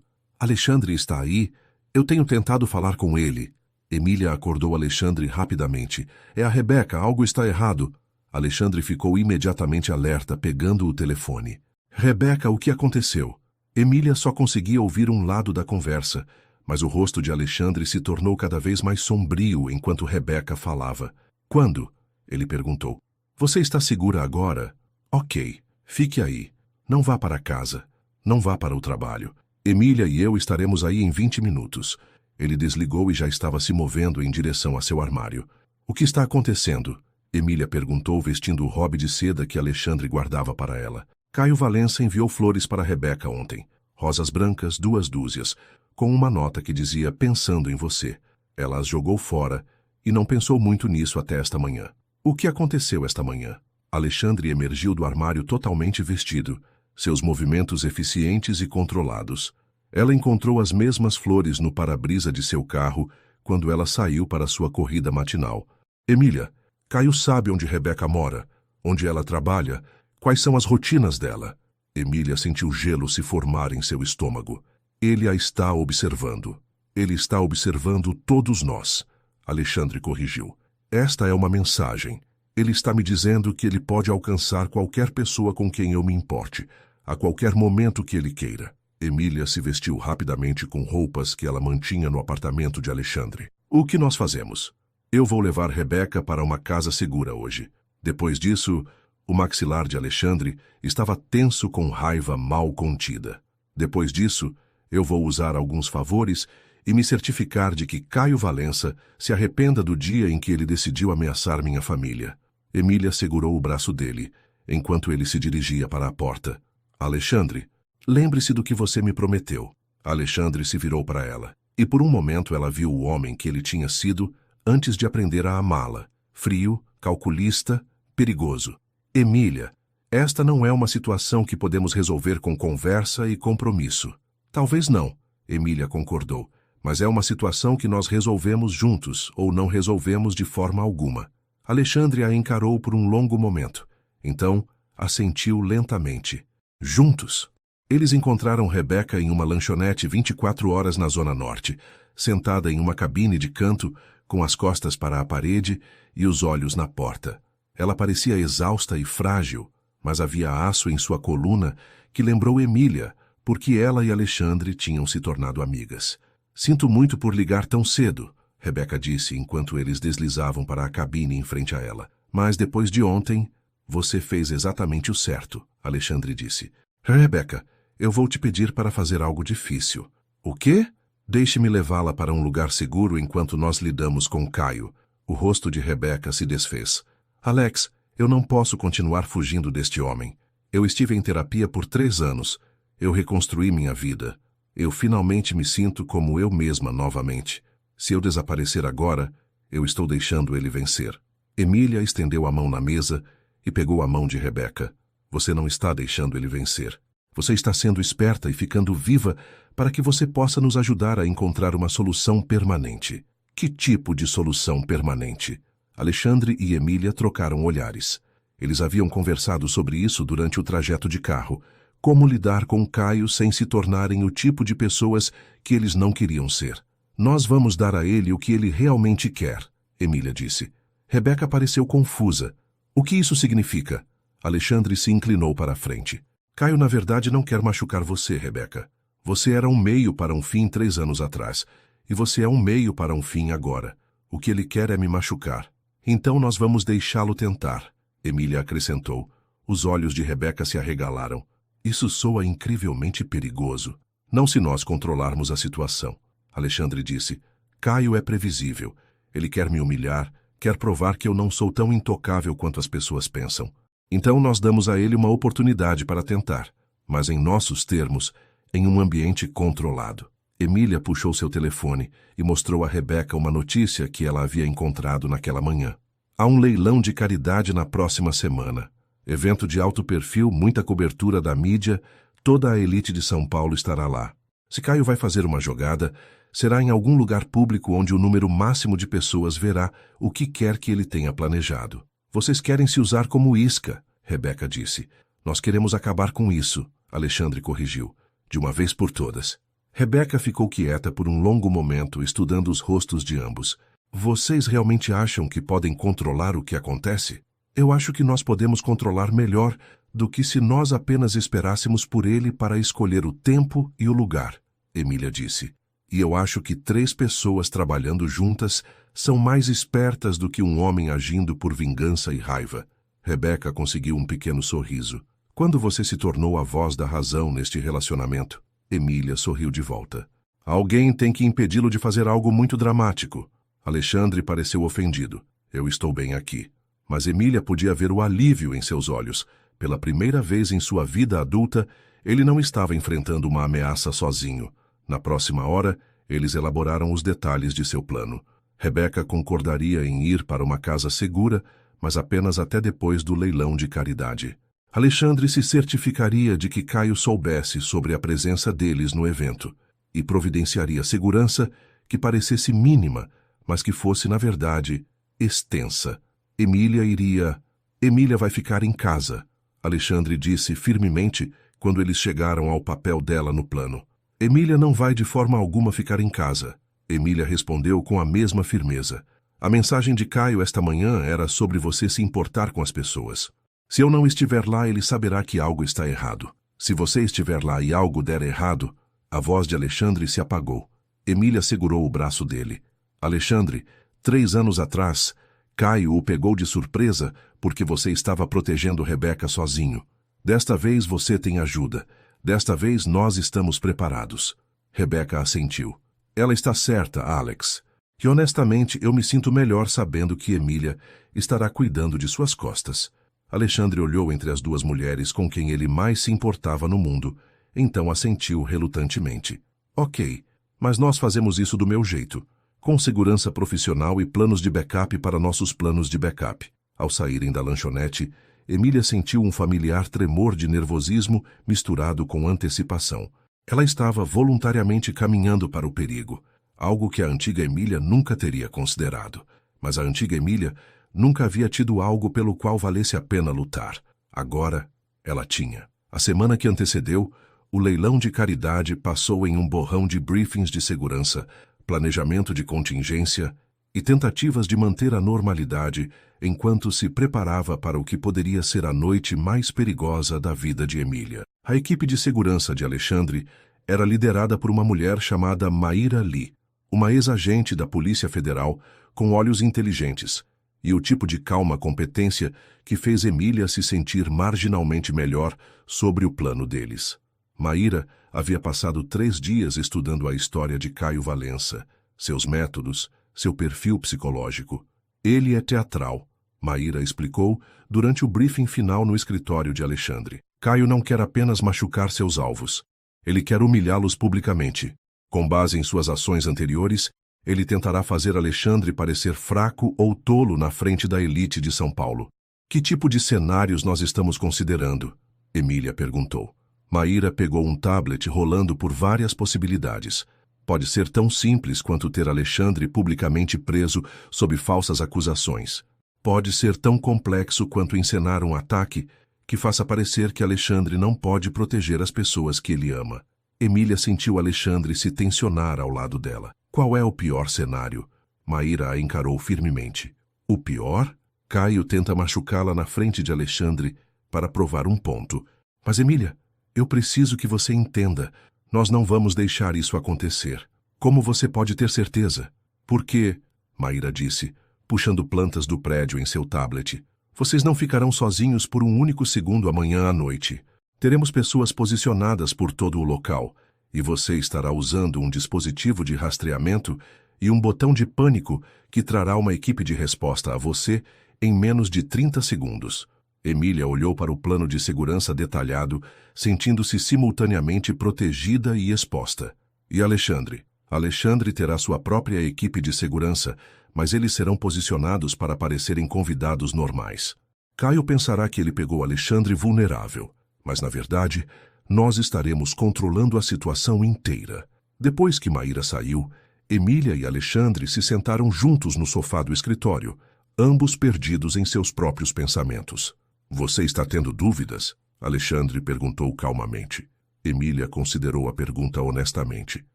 Alexandre está aí? Eu tenho tentado falar com ele. Emília acordou Alexandre rapidamente. É a Rebeca, algo está errado. Alexandre ficou imediatamente alerta, pegando o telefone. Rebeca, o que aconteceu? Emília só conseguia ouvir um lado da conversa, mas o rosto de Alexandre se tornou cada vez mais sombrio enquanto Rebeca falava. Quando? Ele perguntou. Você está segura agora? Ok, fique aí. Não vá para casa. Não vá para o trabalho. Emília e eu estaremos aí em 20 minutos. Ele desligou e já estava se movendo em direção a seu armário. O que está acontecendo? Emília perguntou, vestindo o robe de seda que Alexandre guardava para ela. Caio Valença enviou flores para Rebeca ontem. Rosas brancas, 2 dúzias, com uma nota que dizia pensando em você. Ela as jogou fora e não pensou muito nisso até esta manhã. O que aconteceu esta manhã? Alexandre emergiu do armário totalmente vestido, seus movimentos eficientes e controlados. Ela encontrou as mesmas flores no para-brisa de seu carro quando ela saiu para sua corrida matinal. Emília, Caio sabe onde Rebeca mora, onde ela trabalha, quais são as rotinas dela. Emília sentiu gelo se formar em seu estômago. Ele a está observando. Ele está observando todos nós. Alexandre corrigiu. Esta é uma mensagem. Ele está me dizendo que ele pode alcançar qualquer pessoa com quem eu me importe, a qualquer momento que ele queira. Emília se vestiu rapidamente com roupas que ela mantinha no apartamento de Alexandre. O que nós fazemos? Eu vou levar Rebeca para uma casa segura hoje. Depois disso, o maxilar de Alexandre estava tenso com raiva mal contida. Depois disso, eu vou usar alguns favores e me certificar de que Caio Valença se arrependa do dia em que ele decidiu ameaçar minha família. Emília segurou o braço dele, enquanto ele se dirigia para a porta. Alexandre, lembre-se do que você me prometeu. Alexandre se virou para ela, e por um momento ela viu o homem que ele tinha sido antes de aprender a amá-la. Frio, calculista, perigoso. Emília, esta não é uma situação que podemos resolver com conversa e compromisso. Talvez não, Emília concordou, mas é uma situação que nós resolvemos juntos ou não resolvemos de forma alguma. Alexandre a encarou por um longo momento. Então, assentiu lentamente. Juntos. Eles encontraram Rebeca em uma lanchonete 24 horas na Zona Norte, sentada em uma cabine de canto, com as costas para a parede e os olhos na porta. Ela parecia exausta e frágil, mas havia aço em sua coluna que lembrou Emília, porque ela e Alexandre tinham se tornado amigas. Sinto muito por ligar tão cedo, Rebeca disse enquanto eles deslizavam para a cabine em frente a ela. Mas depois de ontem, você fez exatamente o certo, Alexandre disse. Rebeca, eu vou te pedir para fazer algo difícil. O quê? Deixe-me levá-la para um lugar seguro enquanto nós lidamos com Caio. O rosto de Rebeca se desfez. Alex, eu não posso continuar fugindo deste homem. Eu estive em terapia por 3 anos. Eu reconstruí minha vida. Eu finalmente me sinto como eu mesma novamente. Se eu desaparecer agora, eu estou deixando ele vencer. Emília estendeu a mão na mesa e pegou a mão de Rebeca. Você não está deixando ele vencer. Você está sendo esperta e ficando viva para que você possa nos ajudar a encontrar uma solução permanente. Que tipo de solução permanente? Alexandre e Emília trocaram olhares. Eles haviam conversado sobre isso durante o trajeto de carro. Como lidar com Caio sem se tornarem o tipo de pessoas que eles não queriam ser. Nós vamos dar a ele o que ele realmente quer, Emília disse. Rebeca pareceu confusa. O que isso significa? Alexandre se inclinou para a frente. Caio, na verdade, não quer machucar você, Rebeca. Você era um meio para um fim 3 anos atrás, e você é um meio para um fim agora. O que ele quer é me machucar. Então nós vamos deixá-lo tentar, Emília acrescentou. Os olhos de Rebeca se arregalaram. Isso soa incrivelmente perigoso. Não se nós controlarmos a situação, Alexandre disse. Caio é previsível. Ele quer me humilhar, quer provar que eu não sou tão intocável quanto as pessoas pensam. Então nós damos a ele uma oportunidade para tentar, mas em nossos termos, em um ambiente controlado. Emília puxou seu telefone e mostrou a Rebeca uma notícia que ela havia encontrado naquela manhã. Há um leilão de caridade na próxima semana. Evento de alto perfil, muita cobertura da mídia, toda a elite de São Paulo estará lá. Se Caio vai fazer uma jogada, será em algum lugar público onde o número máximo de pessoas verá o que quer que ele tenha planejado. Vocês querem se usar como isca, Rebeca disse. Nós queremos acabar com isso, Alexandre corrigiu, de uma vez por todas. Rebeca ficou quieta por um longo momento, estudando os rostos de ambos. Vocês realmente acham que podem controlar o que acontece? Eu acho que nós podemos controlar melhor do que se nós apenas esperássemos por ele para escolher o tempo e o lugar, Emília disse. E eu acho que 3 pessoas trabalhando juntas são mais espertas do que um homem agindo por vingança e raiva. Rebeca conseguiu um pequeno sorriso. Quando você se tornou a voz da razão neste relacionamento? Emília sorriu de volta. Alguém tem que impedi-lo de fazer algo muito dramático. Alexandre pareceu ofendido. Eu estou bem aqui. Mas Emília podia ver o alívio em seus olhos. Pela primeira vez em sua vida adulta, ele não estava enfrentando uma ameaça sozinho. Na próxima hora, eles elaboraram os detalhes de seu plano. Rebeca concordaria em ir para uma casa segura, mas apenas até depois do leilão de caridade. Alexandre se certificaria de que Caio soubesse sobre a presença deles no evento e providenciaria segurança que parecesse mínima, mas que fosse, na verdade, extensa. Emília vai ficar em casa, Alexandre disse firmemente quando eles chegaram ao papel dela no plano. Emília não vai de forma alguma ficar em casa. Emília respondeu com a mesma firmeza. A mensagem de Caio esta manhã era sobre você se importar com as pessoas. Se eu não estiver lá, ele saberá que algo está errado. Se você estiver lá e algo der errado, a voz de Alexandre se apagou. Emília segurou o braço dele. Alexandre, 3 anos atrás, Caio o pegou de surpresa porque você estava protegendo Rebeca sozinho. Desta vez você tem ajuda. Desta vez nós estamos preparados. Rebeca assentiu. Ela está certa, Alex. E honestamente eu me sinto melhor sabendo que Emília estará cuidando de suas costas. Alexandre olhou entre as 2 mulheres com quem ele mais se importava no mundo, então assentiu relutantemente. Ok, mas nós fazemos isso do meu jeito, com segurança profissional e planos de backup para nossos planos de backup. Ao saírem da lanchonete, Emília sentiu um familiar tremor de nervosismo misturado com antecipação. Ela estava voluntariamente caminhando para o perigo, algo que a antiga Emília nunca teria considerado. Mas a antiga Emília nunca havia tido algo pelo qual valesse a pena lutar. Agora, ela tinha. A semana que antecedeu, o leilão de caridade passou em um borrão de briefings de segurança, planejamento de contingência e tentativas de manter a normalidade enquanto se preparava para o que poderia ser a noite mais perigosa da vida de Emília. A equipe de segurança de Alexandre era liderada por uma mulher chamada Maíra Lee, uma ex-agente da Polícia Federal com olhos inteligentes, e o tipo de calma competência que fez Emília se sentir marginalmente melhor sobre o plano deles. Maíra havia passado 3 dias estudando a história de Caio Valença, seus métodos, seu perfil psicológico. Ele é teatral, Maíra explicou durante o briefing final no escritório de Alexandre. Caio não quer apenas machucar seus alvos. Ele quer humilhá-los publicamente. Com base em suas ações anteriores, ele tentará fazer Alexandre parecer fraco ou tolo na frente da elite de São Paulo. Que tipo de cenários nós estamos considerando? Emília perguntou. Maíra pegou um tablet rolando por várias possibilidades. Pode ser tão simples quanto ter Alexandre publicamente preso sob falsas acusações. Pode ser tão complexo quanto encenar um ataque que faça parecer que Alexandre não pode proteger as pessoas que ele ama. Emília sentiu Alexandre se tensionar ao lado dela. Qual é o pior cenário? Maíra a encarou firmemente. O pior? Caio tenta machucá-la na frente de Alexandre para provar um ponto. Mas, Emília, eu preciso que você entenda. Nós não vamos deixar isso acontecer. Como você pode ter certeza? Porque, Maíra disse, puxando plantas do prédio em seu tablet, vocês não ficarão sozinhos por um único segundo amanhã à noite. Teremos pessoas posicionadas por todo o local, e você estará usando um dispositivo de rastreamento e um botão de pânico que trará uma equipe de resposta a você em menos de 30 segundos. Emília olhou para o plano de segurança detalhado, sentindo-se simultaneamente protegida e exposta. E Alexandre? Alexandre terá sua própria equipe de segurança, mas eles serão posicionados para parecerem convidados normais. Caio pensará que ele pegou Alexandre vulnerável, mas, na verdade, nós estaremos controlando a situação inteira. Depois que Maíra saiu, Emília e Alexandre se sentaram juntos no sofá do escritório, ambos perdidos em seus próprios pensamentos. Você está tendo dúvidas? Alexandre perguntou calmamente. Emília considerou a pergunta honestamente.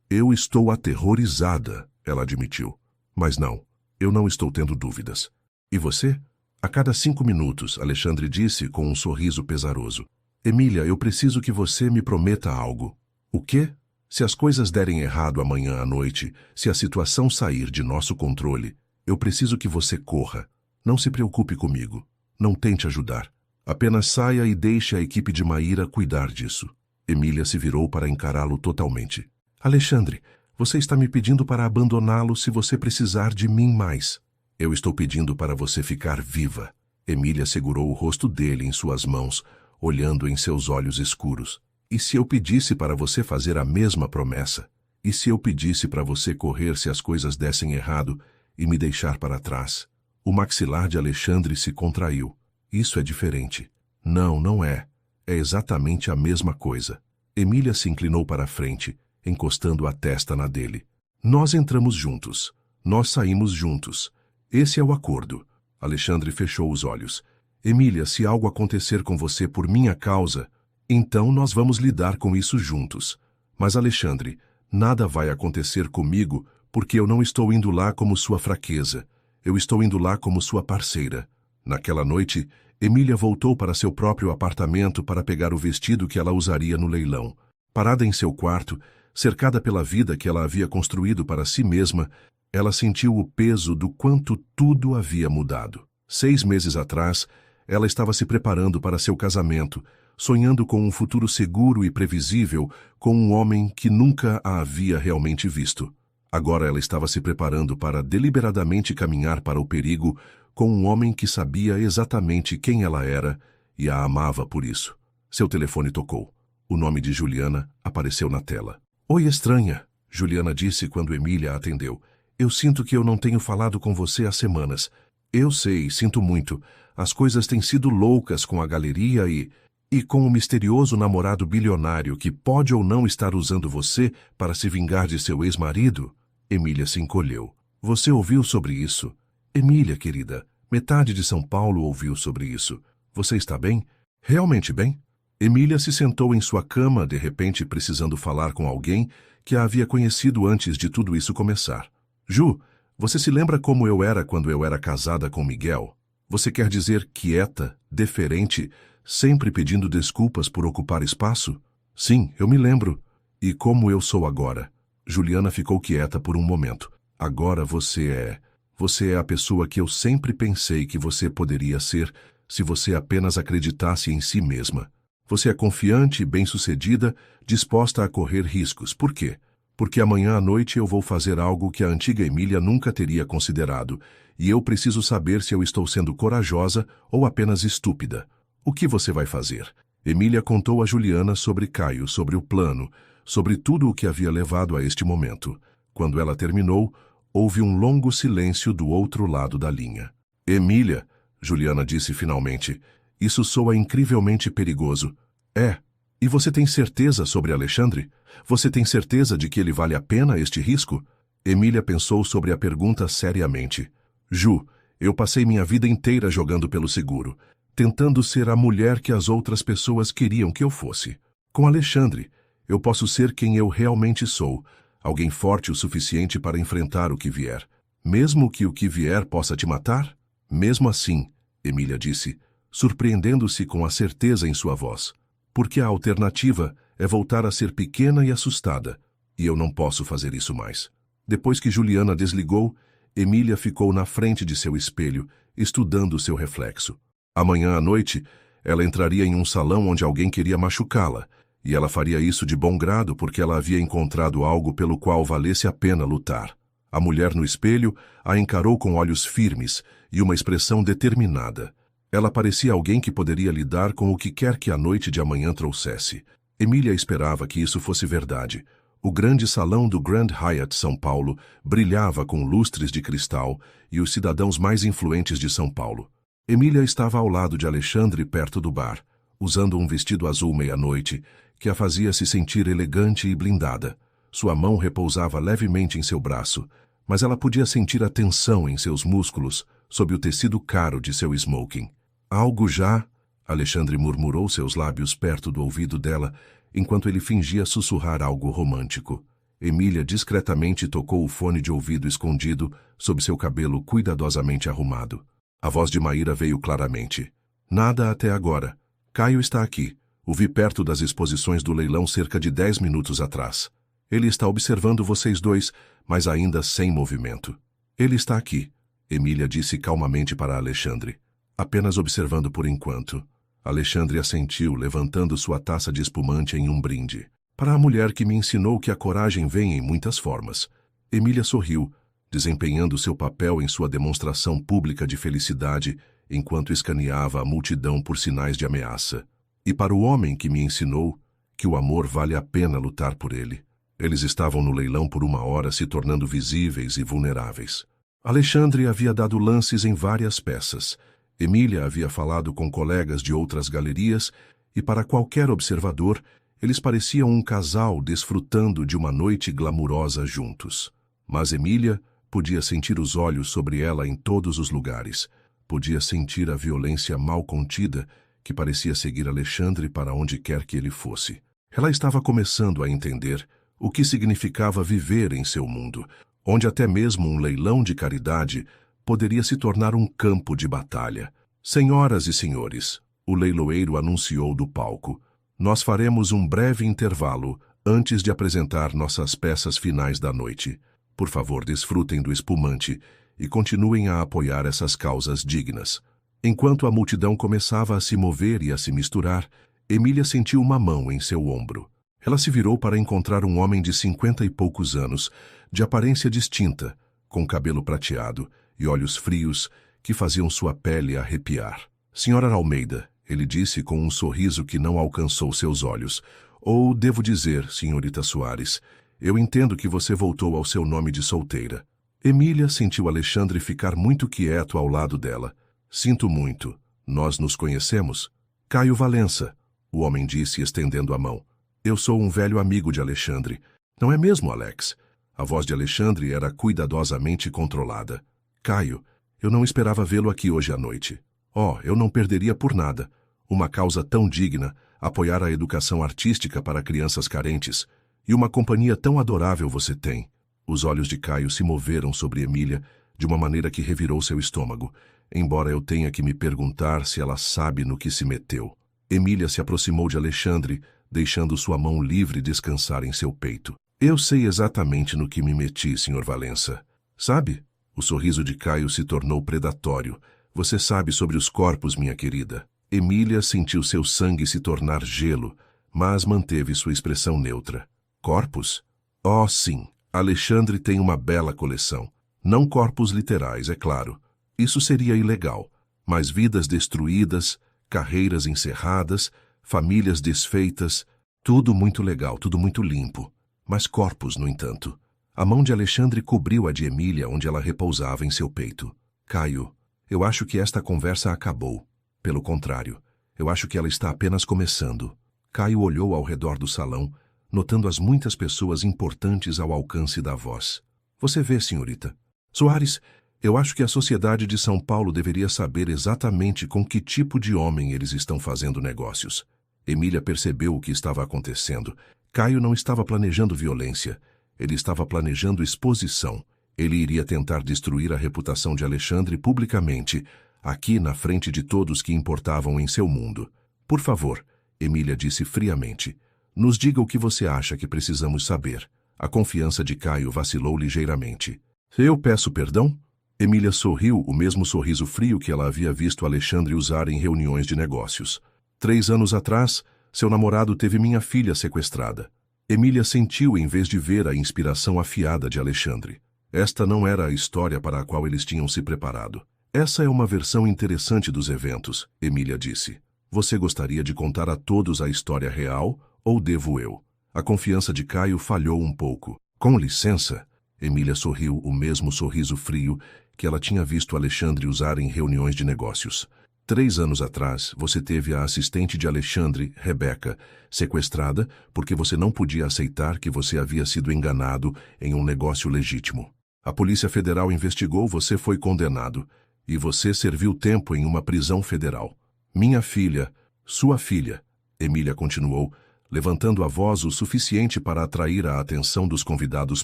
Eu estou aterrorizada, ela admitiu. Mas não, eu não estou tendo dúvidas. E você? A cada 5 minutos, Alexandre disse com um sorriso pesaroso. Emília, eu preciso que você me prometa algo. O quê? Se as coisas derem errado amanhã à noite, se a situação sair de nosso controle, eu preciso que você corra. Não se preocupe comigo. Não tente ajudar. Apenas saia e deixe a equipe de Maíra cuidar disso. Emília se virou para encará-lo totalmente. Alexandre, você está me pedindo para abandoná-lo se você precisar de mim mais. Eu estou pedindo para você ficar viva. Emília segurou o rosto dele em suas mãos, olhando em seus olhos escuros. E se eu pedisse para você fazer a mesma promessa? E se eu pedisse para você correr se as coisas dessem errado e me deixar para trás? O maxilar de Alexandre se contraiu. Isso é diferente. Não, não é. É exatamente a mesma coisa. Emília se inclinou para a frente, encostando a testa na dele. Nós entramos juntos. Nós saímos juntos. Esse é o acordo. Alexandre fechou os olhos. Emília, se algo acontecer com você por minha causa, então nós vamos lidar com isso juntos. Mas, Alexandre, nada vai acontecer comigo porque eu não estou indo lá como sua fraqueza. Eu estou indo lá como sua parceira. Naquela noite, Emília voltou para seu próprio apartamento para pegar o vestido que ela usaria no leilão. Parada em seu quarto, cercada pela vida que ela havia construído para si mesma, ela sentiu o peso do quanto tudo havia mudado. 6 meses atrás, ela estava se preparando para seu casamento, sonhando com um futuro seguro e previsível com um homem que nunca a havia realmente visto. Agora ela estava se preparando para deliberadamente caminhar para o perigo com um homem que sabia exatamente quem ela era e a amava por isso. Seu telefone tocou. O nome de Juliana apareceu na tela. Oi, estranha, Juliana disse quando Emília a atendeu. Eu sinto que eu não tenho falado com você há semanas. Eu sei, sinto muito. As coisas têm sido loucas com a galeria e com o misterioso namorado bilionário que pode ou não estar usando você para se vingar de seu ex-marido. Emília se encolheu. Você ouviu sobre isso? Emília, querida, metade de São Paulo ouviu sobre isso. Você está bem? Realmente bem? Emília se sentou em sua cama, de repente precisando falar com alguém que a havia conhecido antes de tudo isso começar. Ju, você se lembra como eu era quando eu era casada com Miguel? Você quer dizer quieta, deferente, sempre pedindo desculpas por ocupar espaço? Sim, eu me lembro. E como eu sou agora? Juliana ficou quieta por um momento. Agora você é a pessoa que eu sempre pensei que você poderia ser se você apenas acreditasse em si mesma. Você é confiante, bem-sucedida, disposta a correr riscos. Por quê? Porque amanhã à noite eu vou fazer algo que a antiga Emília nunca teria considerado, e eu preciso saber se eu estou sendo corajosa ou apenas estúpida. O que você vai fazer? Emília contou a Juliana sobre Caio, sobre o plano, sobre tudo o que havia levado a este momento. Quando ela terminou, houve um longo silêncio do outro lado da linha. Emília, Juliana disse finalmente, isso soa incrivelmente perigoso. É. E você tem certeza sobre Alexandre? Você tem certeza de que ele vale a pena este risco? Emília pensou sobre a pergunta seriamente. Ju, eu passei minha vida inteira jogando pelo seguro, tentando ser a mulher que as outras pessoas queriam que eu fosse. Com Alexandre, eu posso ser quem eu realmente sou, alguém forte o suficiente para enfrentar o que vier. Mesmo que o que vier possa te matar? Mesmo assim, Emília disse, surpreendendo-se com a certeza em sua voz. Porque a alternativa é voltar a ser pequena e assustada, e eu não posso fazer isso mais. Depois que Juliana desligou, Emília ficou na frente de seu espelho, estudando seu reflexo. Amanhã à noite, ela entraria em um salão onde alguém queria machucá-la, e ela faria isso de bom grado porque ela havia encontrado algo pelo qual valesse a pena lutar. A mulher no espelho a encarou com olhos firmes e uma expressão determinada. Ela parecia alguém que poderia lidar com o que quer que a noite de amanhã trouxesse. Emília esperava que isso fosse verdade. O grande salão do Grand Hyatt São Paulo brilhava com lustres de cristal e os cidadãos mais influentes de São Paulo. Emília estava ao lado de Alexandre perto do bar, usando um vestido azul meia-noite, que a fazia se sentir elegante e blindada. Sua mão repousava levemente em seu braço, mas ela podia sentir a tensão em seus músculos sob o tecido caro de seu smoking. Algo já... Alexandre murmurou seus lábios perto do ouvido dela, enquanto ele fingia sussurrar algo romântico. Emília discretamente tocou o fone de ouvido escondido sob seu cabelo cuidadosamente arrumado. A voz de Maíra veio claramente. Nada até agora. Caio está aqui. O vi perto das exposições do leilão cerca de 10 minutos atrás. Ele está observando vocês dois, mas ainda sem movimento. Ele está aqui, Emília disse calmamente para Alexandre. Apenas observando por enquanto. Alexandre assentiu, levantando sua taça de espumante em um brinde. Para a mulher que me ensinou que a coragem vem em muitas formas. Emília sorriu, desempenhando seu papel em sua demonstração pública de felicidade, enquanto escaneava a multidão por sinais de ameaça. E para o homem que me ensinou que o amor vale a pena lutar por ele. Eles estavam no leilão por 1 hora, se tornando visíveis e vulneráveis. Alexandre havia dado lances em várias peças. Emília havia falado com colegas de outras galerias e, para qualquer observador, eles pareciam um casal desfrutando de uma noite glamurosa juntos. Mas Emília podia sentir os olhos sobre ela em todos os lugares. Podia sentir a violência mal contida que parecia seguir Alexandre para onde quer que ele fosse. Ela estava começando a entender o que significava viver em seu mundo, onde até mesmo um leilão de caridade poderia se tornar um campo de batalha. Senhoras e senhores, o leiloeiro anunciou do palco. Nós faremos um breve intervalo antes de apresentar nossas peças finais da noite. Por favor, desfrutem do espumante e continuem a apoiar essas causas dignas. Enquanto a multidão começava a se mover e a se misturar, Emília sentiu uma mão em seu ombro. Ela se virou para encontrar um homem de 50 e poucos anos, de aparência distinta, com cabelo prateado e olhos frios que faziam sua pele arrepiar. Senhora Almeida, ele disse com um sorriso que não alcançou seus olhos. Ou devo dizer, senhorita Soares, eu entendo que você voltou ao seu nome de solteira. Emília sentiu Alexandre ficar muito quieto ao lado dela. Sinto muito. Nós nos conhecemos? Caio Valença, o homem disse estendendo a mão. Eu sou um velho amigo de Alexandre. Não é mesmo, Alex? A voz de Alexandre era cuidadosamente controlada. Caio, eu não esperava vê-lo aqui hoje à noite. Oh, eu não perderia por nada. Uma causa tão digna, apoiar a educação artística para crianças carentes. E uma companhia tão adorável você tem. Os olhos de Caio se moveram sobre Emília de uma maneira que revirou seu estômago, embora eu tenha que me perguntar se ela sabe no que se meteu. Emília se aproximou de Alexandre, deixando sua mão livre descansar em seu peito. Eu sei exatamente no que me meti, Sr. Valença. Sabe? O sorriso de Caio se tornou predatório. Você sabe sobre os corpos, minha querida. Emília sentiu seu sangue se tornar gelo, mas manteve sua expressão neutra. Corpos? Oh, sim. Alexandre tem uma bela coleção. Não corpos literais, é claro. Isso seria ilegal. Mas vidas destruídas, carreiras encerradas, famílias desfeitas, tudo muito legal, tudo muito limpo. Mas corpos, no entanto. A mão de Alexandre cobriu a de Emília onde ela repousava em seu peito. Caio, eu acho que esta conversa acabou. Pelo contrário, eu acho que ela está apenas começando. Caio olhou ao redor do salão, notando as muitas pessoas importantes ao alcance da voz. Você vê, senhorita. Soares, eu acho que a sociedade de São Paulo deveria saber exatamente com que tipo de homem eles estão fazendo negócios. Emília percebeu o que estava acontecendo. Caio não estava planejando violência. Ele estava planejando exposição. Ele iria tentar destruir a reputação de Alexandre publicamente, aqui na frente de todos que importavam em seu mundo. Por favor, Emília disse friamente, nos diga o que você acha que precisamos saber. A confiança de Caio vacilou ligeiramente. Eu peço perdão? Emília sorriu, o mesmo sorriso frio que ela havia visto Alexandre usar em reuniões de negócios. 3 anos atrás, seu namorado teve minha filha sequestrada. Emília sentiu em vez de ver a inspiração afiada de Alexandre. Esta não era a história para a qual eles tinham se preparado. Essa é uma versão interessante dos eventos, Emília disse. Você gostaria de contar a todos a história real ou devo eu? A confiança de Caio falhou um pouco. Com licença, Emília sorriu o mesmo sorriso frio que ela tinha visto Alexandre usar em reuniões de negócios. 3 anos atrás, você teve a assistente de Alexandre, Rebeca, sequestrada porque você não podia aceitar que você havia sido enganado em um negócio legítimo. A Polícia Federal investigou, você foi condenado, e você serviu tempo em uma prisão federal. Minha filha, sua filha, Emília continuou, levantando a voz o suficiente para atrair a atenção dos convidados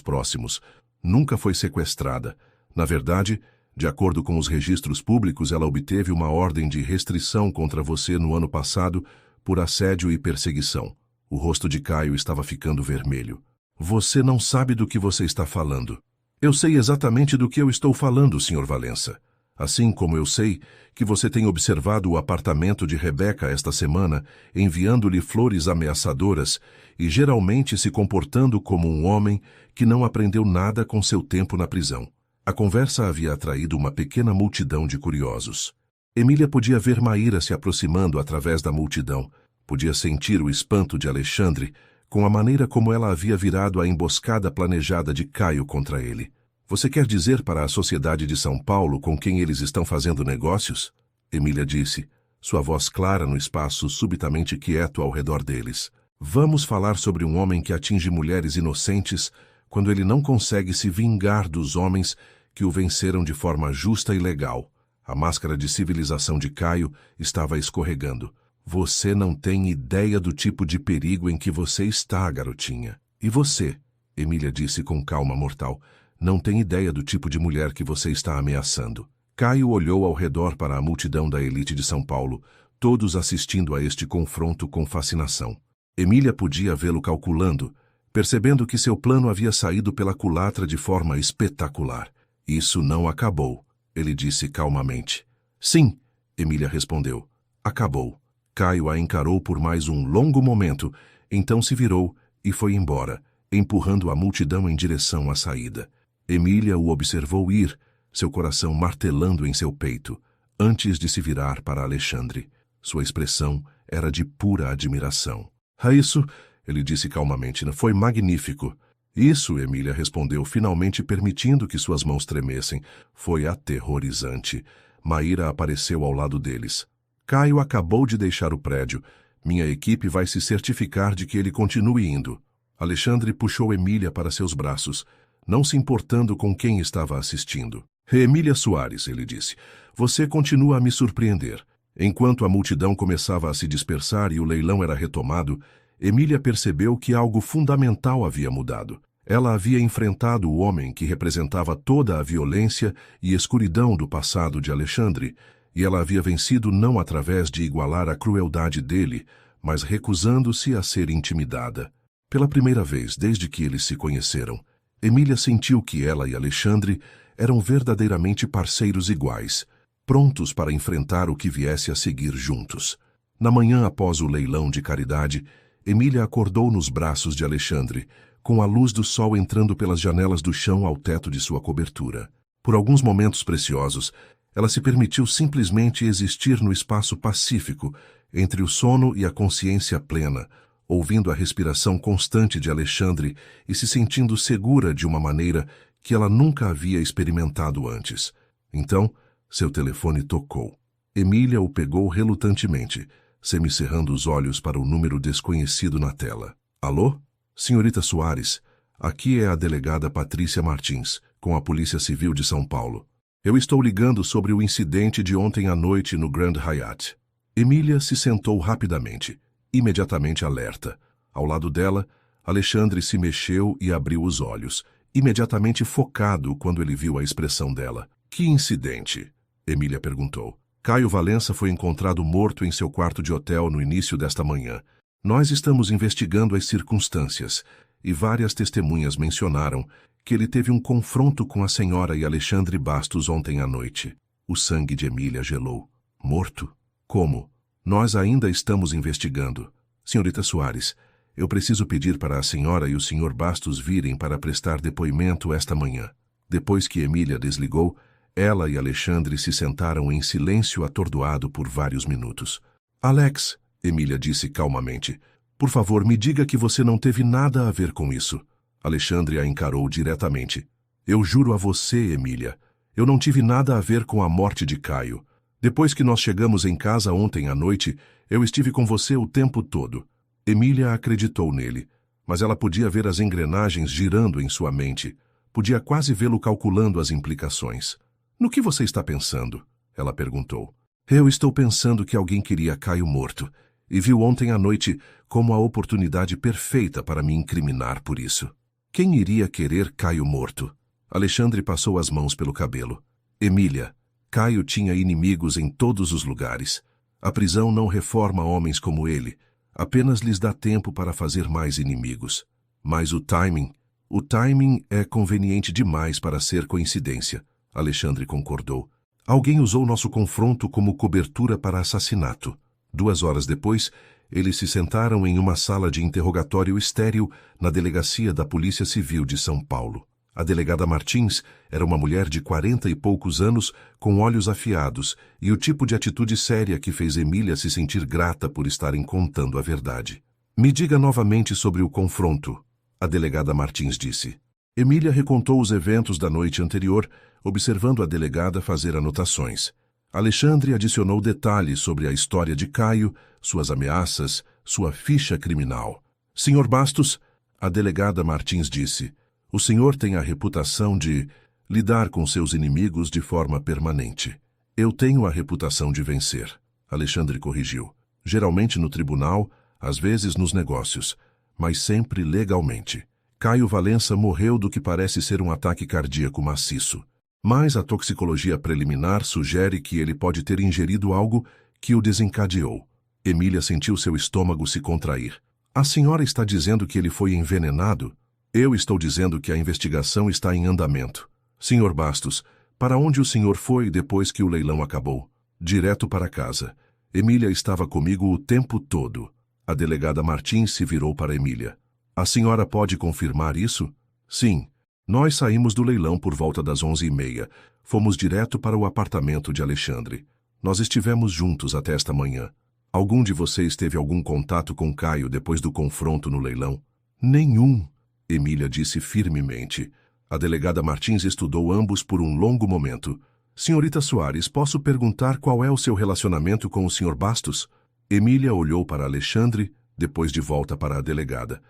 próximos, nunca foi sequestrada. Na verdade, de acordo com os registros públicos, ela obteve uma ordem de restrição contra você no ano passado por assédio e perseguição. O rosto de Caio estava ficando vermelho. Você não sabe do que você está falando. Eu sei exatamente do que eu estou falando, Sr. Valença. Assim como eu sei que você tem observado o apartamento de Rebeca esta semana, enviando-lhe flores ameaçadoras e geralmente se comportando como um homem que não aprendeu nada com seu tempo na prisão. A conversa havia atraído uma pequena multidão de curiosos. Emília podia ver Maíra se aproximando através da multidão. Podia sentir o espanto de Alexandre com a maneira como ela havia virado a emboscada planejada de Caio contra ele. Você quer dizer para a sociedade de São Paulo com quem eles estão fazendo negócios? Emília disse, sua voz clara no espaço subitamente quieto ao redor deles. Vamos falar sobre um homem que atinge mulheres inocentes quando ele não consegue se vingar dos homens que o venceram de forma justa e legal. A máscara de civilização de Caio estava escorregando. Você não tem ideia do tipo de perigo em que você está, garotinha. E você, Emília disse com calma mortal, não tem ideia do tipo de mulher que você está ameaçando. Caio olhou ao redor para a multidão da elite de São Paulo, todos assistindo a este confronto com fascinação. Emília podia vê-lo calculando, percebendo que seu plano havia saído pela culatra de forma espetacular. Isso não acabou, ele disse calmamente. Sim, Emília respondeu. Acabou. Caio a encarou por mais um longo momento, então se virou e foi embora, empurrando a multidão em direção à saída. Emília o observou ir, seu coração martelando em seu peito, antes de se virar para Alexandre. Sua expressão era de pura admiração. Isso, ele disse calmamente, foi magnífico. Isso, Emília respondeu, finalmente permitindo que suas mãos tremessem. Foi aterrorizante. Maíra apareceu ao lado deles. Caio acabou de deixar o prédio. Minha equipe vai se certificar de que ele continue indo. Alexandre puxou Emília para seus braços, não se importando com quem estava assistindo. Emília Soares, ele disse, você continua a me surpreender. Enquanto a multidão começava a se dispersar e o leilão era retomado, Emília percebeu que algo fundamental havia mudado. Ela havia enfrentado o homem que representava toda a violência e escuridão do passado de Alexandre, e ela havia vencido não através de igualar a crueldade dele, mas recusando-se a ser intimidada. Pela primeira vez desde que eles se conheceram, Emília sentiu que ela e Alexandre eram verdadeiramente parceiros iguais, prontos para enfrentar o que viesse a seguir juntos. Na manhã após o leilão de caridade, Emília acordou nos braços de Alexandre, com a luz do sol entrando pelas janelas do chão ao teto de sua cobertura. Por alguns momentos preciosos, ela se permitiu simplesmente existir no espaço pacífico, entre o sono e a consciência plena, ouvindo a respiração constante de Alexandre e se sentindo segura de uma maneira que ela nunca havia experimentado antes. Então, seu telefone tocou. Emília o pegou relutantemente, semicerrando os olhos para o número desconhecido na tela. Alô? Senhorita Soares, aqui é a delegada Patrícia Martins, com a Polícia Civil de São Paulo. Eu estou ligando sobre o incidente de ontem à noite no Grand Hyatt. Emília se sentou rapidamente, imediatamente alerta. Ao lado dela, Alexandre se mexeu e abriu os olhos, imediatamente focado quando ele viu a expressão dela. Que incidente? Emília perguntou. Caio Valença foi encontrado morto em seu quarto de hotel no início desta manhã. Nós estamos investigando as circunstâncias, e várias testemunhas mencionaram que ele teve um confronto com a senhora e Alexandre Bastos ontem à noite. O sangue de Emília gelou. Morto? Como? Nós ainda estamos investigando. Senhorita Soares, eu preciso pedir para a senhora e o senhor Bastos virem para prestar depoimento esta manhã. Depois que Emília desligou, ela e Alexandre se sentaram em silêncio atordoado por vários minutos. Alex, Emília disse calmamente, por favor, me diga que você não teve nada a ver com isso. Alexandre a encarou diretamente. Eu juro a você, Emília, eu não tive nada a ver com a morte de Caio. Depois que nós chegamos em casa ontem à noite, eu estive com você o tempo todo. Emília acreditou nele, mas ela podia ver as engrenagens girando em sua mente. Podia quase vê-lo calculando as implicações. No que você está pensando? Ela perguntou. Eu estou pensando que alguém queria Caio morto, e viu ontem à noite como a oportunidade perfeita para me incriminar por isso. Quem iria querer Caio morto? Alexandre passou as mãos pelo cabelo. Emília, Caio tinha inimigos em todos os lugares. A prisão não reforma homens como ele, apenas lhes dá tempo para fazer mais inimigos. Mas o timing é conveniente demais para ser coincidência, Alexandre concordou. Alguém usou nosso confronto como cobertura para assassinato. 2 horas depois, eles se sentaram em uma sala de interrogatório estéril na delegacia da Polícia Civil de São Paulo. A delegada Martins era uma mulher de 40 e poucos anos, com olhos afiados, e o tipo de atitude séria que fez Emília se sentir grata por estarem contando a verdade. Me diga novamente sobre o confronto, a delegada Martins disse. Emília recontou os eventos da noite anterior, observando a delegada fazer anotações. Alexandre adicionou detalhes sobre a história de Caio, suas ameaças, sua ficha criminal. Senhor Bastos, a delegada Martins disse, o senhor tem a reputação de lidar com seus inimigos de forma permanente. Eu tenho a reputação de vencer. Alexandre corrigiu. Geralmente no tribunal, às vezes nos negócios, mas sempre legalmente. Caio Valença morreu do que parece ser um ataque cardíaco maciço. Mas a toxicologia preliminar sugere que ele pode ter ingerido algo que o desencadeou. Emília sentiu seu estômago se contrair. A senhora está dizendo que ele foi envenenado? Eu estou dizendo que a investigação está em andamento. Senhor Bastos, para onde o senhor foi depois que o leilão acabou? Direto para casa. Emília estava comigo o tempo todo. A delegada Martins se virou para Emília. A senhora pode confirmar isso? Sim. Nós saímos do leilão por volta das 11h30. Fomos direto para o apartamento de Alexandre. Nós estivemos juntos até esta manhã. Algum de vocês teve algum contato com Caio depois do confronto no leilão? Nenhum, Emília disse firmemente. A delegada Martins estudou ambos por um longo momento. Senhorita Soares, posso perguntar qual é o seu relacionamento com o Sr. Bastos? Emília olhou para Alexandre, depois de volta para a delegada.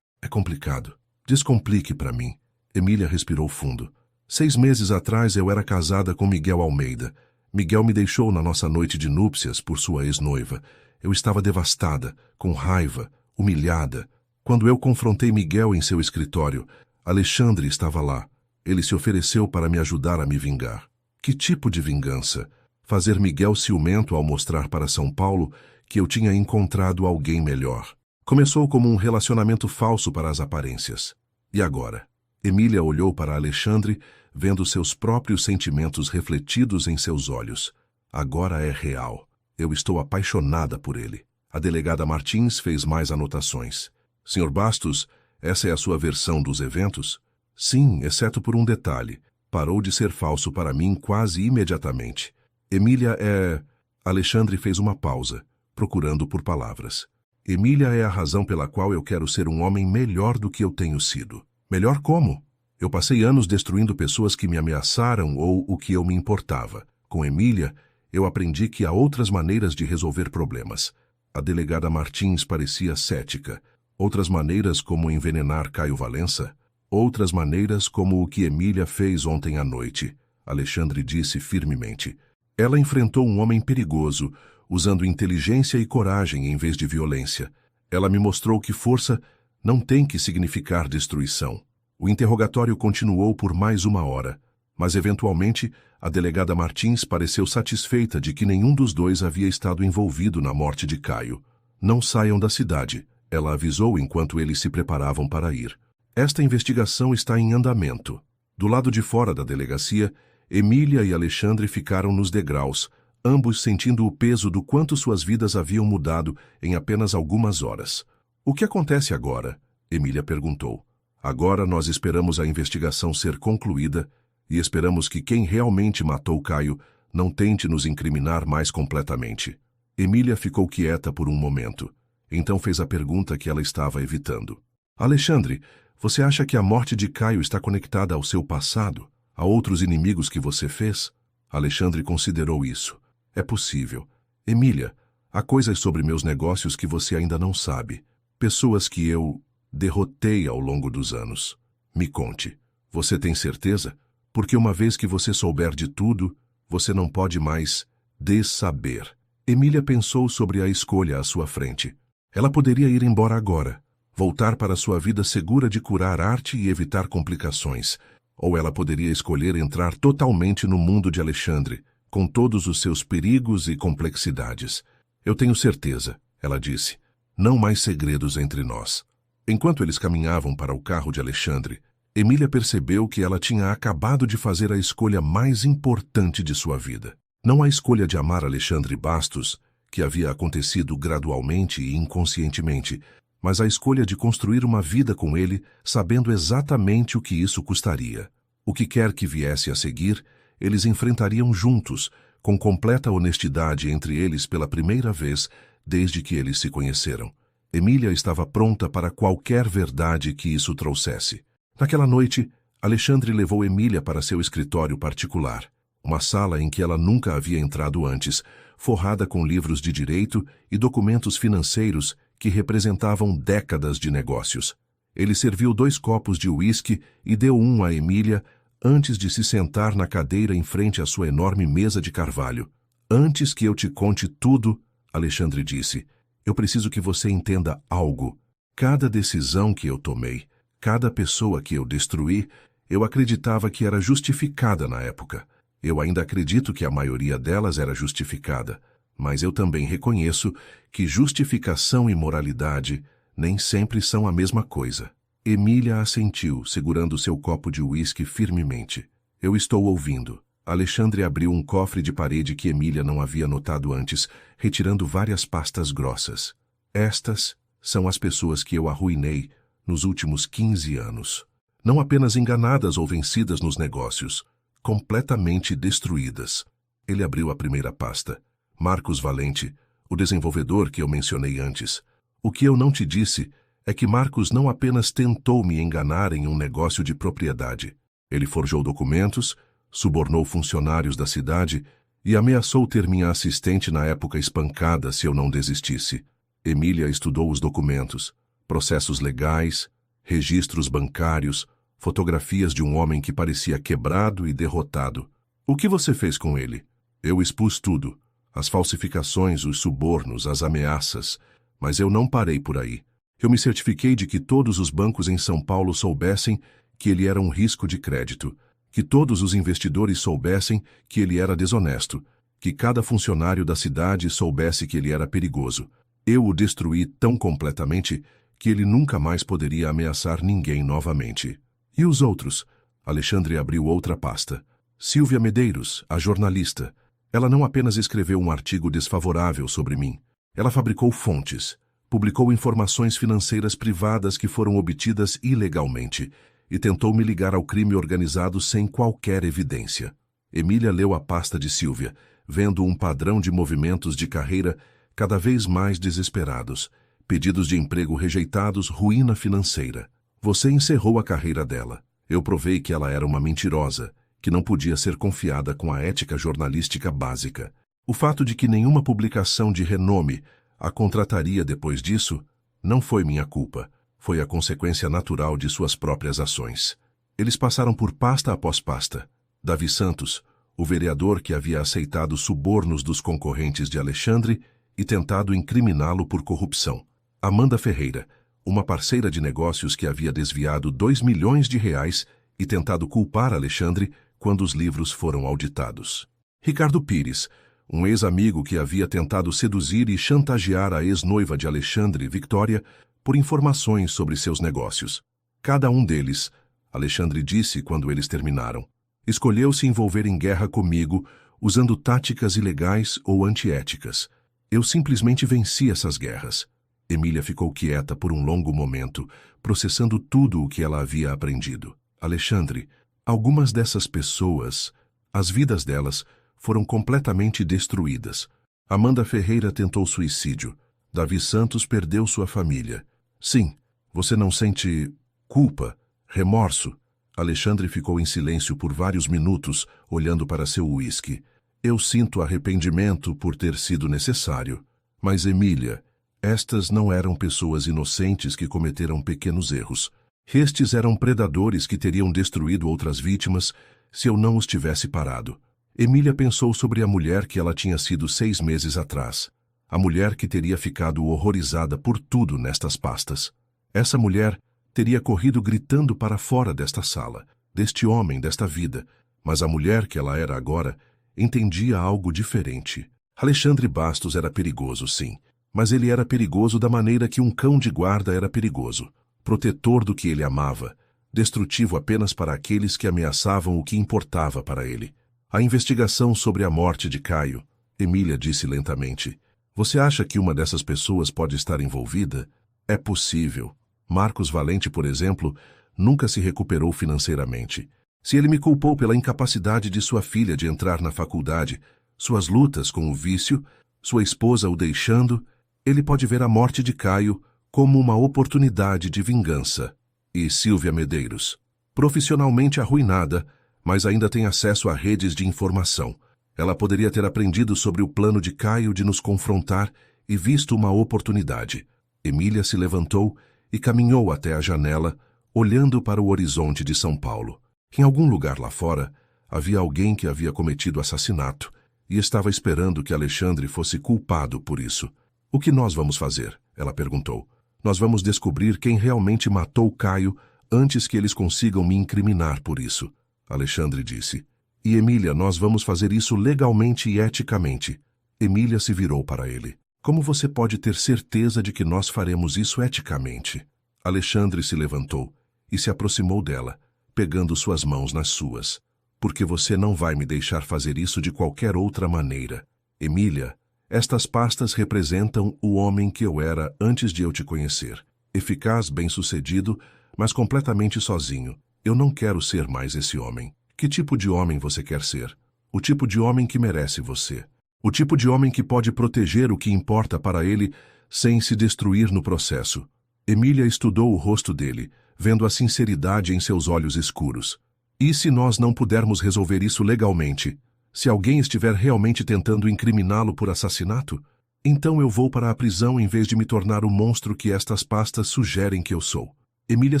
É complicado. Descomplique para mim. Emília respirou fundo. 6 meses atrás eu era casada com Miguel Almeida. Miguel me deixou na nossa noite de núpcias por sua ex-noiva. Eu estava devastada, com raiva, humilhada. Quando eu confrontei Miguel em seu escritório, Alexandre estava lá. Ele se ofereceu para me ajudar a me vingar. Que tipo de vingança? Fazer Miguel ciumento ao mostrar para São Paulo que eu tinha encontrado alguém melhor. Começou como um relacionamento falso para as aparências. E agora? Emília olhou para Alexandre, vendo seus próprios sentimentos refletidos em seus olhos. Agora é real. Eu estou apaixonada por ele. A delegada Martins fez mais anotações. Sr. Bastos, essa é a sua versão dos eventos? Sim, exceto por um detalhe. Parou de ser falso para mim quase imediatamente. Emília é... Alexandre fez uma pausa, procurando por palavras. Emília é a razão pela qual eu quero ser um homem melhor do que eu tenho sido. Melhor como? Eu passei anos destruindo pessoas que me ameaçaram ou o que eu me importava. Com Emília, eu aprendi que há outras maneiras de resolver problemas. A delegada Martins parecia cética. Outras maneiras como envenenar Caio Valença? Outras maneiras como o que Emília fez ontem à noite, Alexandre disse firmemente. Ela enfrentou um homem perigoso, usando inteligência e coragem em vez de violência. Ela me mostrou que força não tem que significar destruição. O interrogatório continuou por mais 1 hora, mas eventualmente a delegada Martins pareceu satisfeita de que nenhum dos dois havia estado envolvido na morte de Caio. Não saiam da cidade, ela avisou enquanto eles se preparavam para ir. Esta investigação está em andamento. Do lado de fora da delegacia, Emília e Alexandre ficaram nos degraus, ambos sentindo o peso do quanto suas vidas haviam mudado em apenas algumas horas. O que acontece agora? Emília perguntou. Agora nós esperamos a investigação ser concluída e esperamos que quem realmente matou Caio não tente nos incriminar mais completamente. Emília ficou quieta por um momento. Então fez a pergunta que ela estava evitando. Alexandre, você acha que a morte de Caio está conectada ao seu passado? A outros inimigos que você fez? Alexandre considerou isso. É possível. Emília, há coisas sobre meus negócios que você ainda não sabe. Pessoas que eu derrotei ao longo dos anos. Me conte. Você tem certeza? Porque uma vez que você souber de tudo, você não pode mais dessaber. Emília pensou sobre a escolha à sua frente. Ela poderia ir embora agora, voltar para sua vida segura de curar arte e evitar complicações. Ou ela poderia escolher entrar totalmente no mundo de Alexandre, com todos os seus perigos e complexidades. Eu tenho certeza, ela disse. Não mais segredos entre nós. Enquanto eles caminhavam para o carro de Alexandre, Emília percebeu que ela tinha acabado de fazer a escolha mais importante de sua vida. Não a escolha de amar Alexandre Bastos, que havia acontecido gradualmente e inconscientemente, mas a escolha de construir uma vida com ele, sabendo exatamente o que isso custaria. O que quer que viesse a seguir, eles enfrentariam juntos, com completa honestidade entre eles pela primeira vez desde que eles se conheceram. Emília estava pronta para qualquer verdade que isso trouxesse. Naquela noite, Alexandre levou Emília para seu escritório particular. Uma sala em que ela nunca havia entrado antes, forrada com livros de direito e documentos financeiros que representavam décadas de negócios. Ele serviu 2 copos de uísque e deu um a Emília antes de se sentar na cadeira em frente à sua enorme mesa de carvalho. Antes que eu te conte tudo, Alexandre disse, eu preciso que você entenda algo. Cada decisão que eu tomei, cada pessoa que eu destruí, eu acreditava que era justificada na época. Eu ainda acredito que a maioria delas era justificada, mas eu também reconheço que justificação e moralidade nem sempre são a mesma coisa. Emília assentiu, segurando seu copo de uísque firmemente. Eu estou ouvindo. Alexandre abriu um cofre de parede que Emília não havia notado antes, retirando várias pastas grossas. Estas são as pessoas que eu arruinei nos últimos 15 anos. Não apenas enganadas ou vencidas nos negócios, completamente destruídas. Ele abriu a primeira pasta. Marcos Valente, o desenvolvedor que eu mencionei antes. O que eu não te disse é que Marcos não apenas tentou me enganar em um negócio de propriedade. Ele forjou documentos, subornou funcionários da cidade e ameaçou ter minha assistente na época espancada se eu não desistisse. Emília estudou os documentos, processos legais, registros bancários, fotografias de um homem que parecia quebrado e derrotado. O que você fez com ele? Eu expus tudo. As falsificações, os subornos, as ameaças. Mas eu não parei por aí. Eu me certifiquei de que todos os bancos em São Paulo soubessem que ele era um risco de crédito, que todos os investidores soubessem que ele era desonesto, que cada funcionário da cidade soubesse que ele era perigoso. Eu o destruí tão completamente que ele nunca mais poderia ameaçar ninguém novamente. E os outros? Alexandre abriu outra pasta. Silvia Medeiros, a jornalista. Ela não apenas escreveu um artigo desfavorável sobre mim. Ela fabricou fontes, publicou informações financeiras privadas que foram obtidas ilegalmente e tentou me ligar ao crime organizado sem qualquer evidência. Emília leu a pasta de Silvia, vendo um padrão de movimentos de carreira cada vez mais desesperados, pedidos de emprego rejeitados, ruína financeira. Você encerrou a carreira dela. Eu provei que ela era uma mentirosa, que não podia ser confiada com a ética jornalística básica. O fato de que nenhuma publicação de renome a contrataria depois disso não foi minha culpa, foi a consequência natural de suas próprias ações. Eles passaram por pasta após pasta. Davi Santos, o vereador que havia aceitado subornos dos concorrentes de Alexandre e tentado incriminá-lo por corrupção. Amanda Ferreira, uma parceira de negócios que havia desviado 2 milhões de reais e tentado culpar Alexandre quando os livros foram auditados. Ricardo Pires, um ex-amigo que havia tentado seduzir e chantagear a ex-noiva de Alexandre, Victória, por informações sobre seus negócios. Cada um deles, Alexandre disse quando eles terminaram, escolheu se envolver em guerra comigo, usando táticas ilegais ou antiéticas. Eu simplesmente venci essas guerras. Emília ficou quieta por um longo momento, processando tudo o que ela havia aprendido. Alexandre, algumas dessas pessoas, as vidas delas, foram completamente destruídas. Amanda Ferreira tentou suicídio. Davi Santos perdeu sua família. Sim, você não sente culpa, remorso? Alexandre ficou em silêncio por vários minutos, olhando para seu uísque. Eu sinto arrependimento por ter sido necessário. Mas, Emília, estas não eram pessoas inocentes que cometeram pequenos erros. Estes eram predadores que teriam destruído outras vítimas se eu não os tivesse parado. Emília pensou sobre a mulher que ela tinha sido 6 meses atrás. A mulher que teria ficado horrorizada por tudo nestas pastas. Essa mulher teria corrido gritando para fora desta sala, deste homem, desta vida. Mas a mulher que ela era agora entendia algo diferente. Alexandre Bastos era perigoso, sim. Mas ele era perigoso da maneira que um cão de guarda era perigoso. Protetor do que ele amava. Destrutivo apenas para aqueles que ameaçavam o que importava para ele. A investigação sobre a morte de Caio, Emília disse lentamente. Você acha que uma dessas pessoas pode estar envolvida? É possível. Marcos Valente, por exemplo, nunca se recuperou financeiramente. Se ele me culpou pela incapacidade de sua filha de entrar na faculdade, suas lutas com o vício, sua esposa o deixando, ele pode ver a morte de Caio como uma oportunidade de vingança. E Silvia Medeiros, profissionalmente arruinada, mas ainda tem acesso a redes de informação. Ela poderia ter aprendido sobre o plano de Caio de nos confrontar e visto uma oportunidade. Emília se levantou e caminhou até a janela, olhando para o horizonte de São Paulo. Em algum lugar lá fora, havia alguém que havia cometido assassinato e estava esperando que Alexandre fosse culpado por isso. O que nós vamos fazer? Ela perguntou. Nós vamos descobrir quem realmente matou Caio antes que eles consigam me incriminar por isso, Alexandre disse. E Emília, nós vamos fazer isso legalmente e eticamente. Emília se virou para ele. Como você pode ter certeza de que nós faremos isso eticamente? Alexandre se levantou e se aproximou dela, pegando suas mãos nas suas. Porque você não vai me deixar fazer isso de qualquer outra maneira. Emília, estas pastas representam o homem que eu era antes de eu te conhecer. Eficaz, bem-sucedido, mas completamente sozinho. Eu não quero ser mais esse homem. Que tipo de homem você quer ser? O tipo de homem que merece você. O tipo de homem que pode proteger o que importa para ele sem se destruir no processo. Emília estudou o rosto dele, vendo a sinceridade em seus olhos escuros. E se nós não pudermos resolver isso legalmente? Se alguém estiver realmente tentando incriminá-lo por assassinato? Então eu vou para a prisão em vez de me tornar o monstro que estas pastas sugerem que eu sou. Emília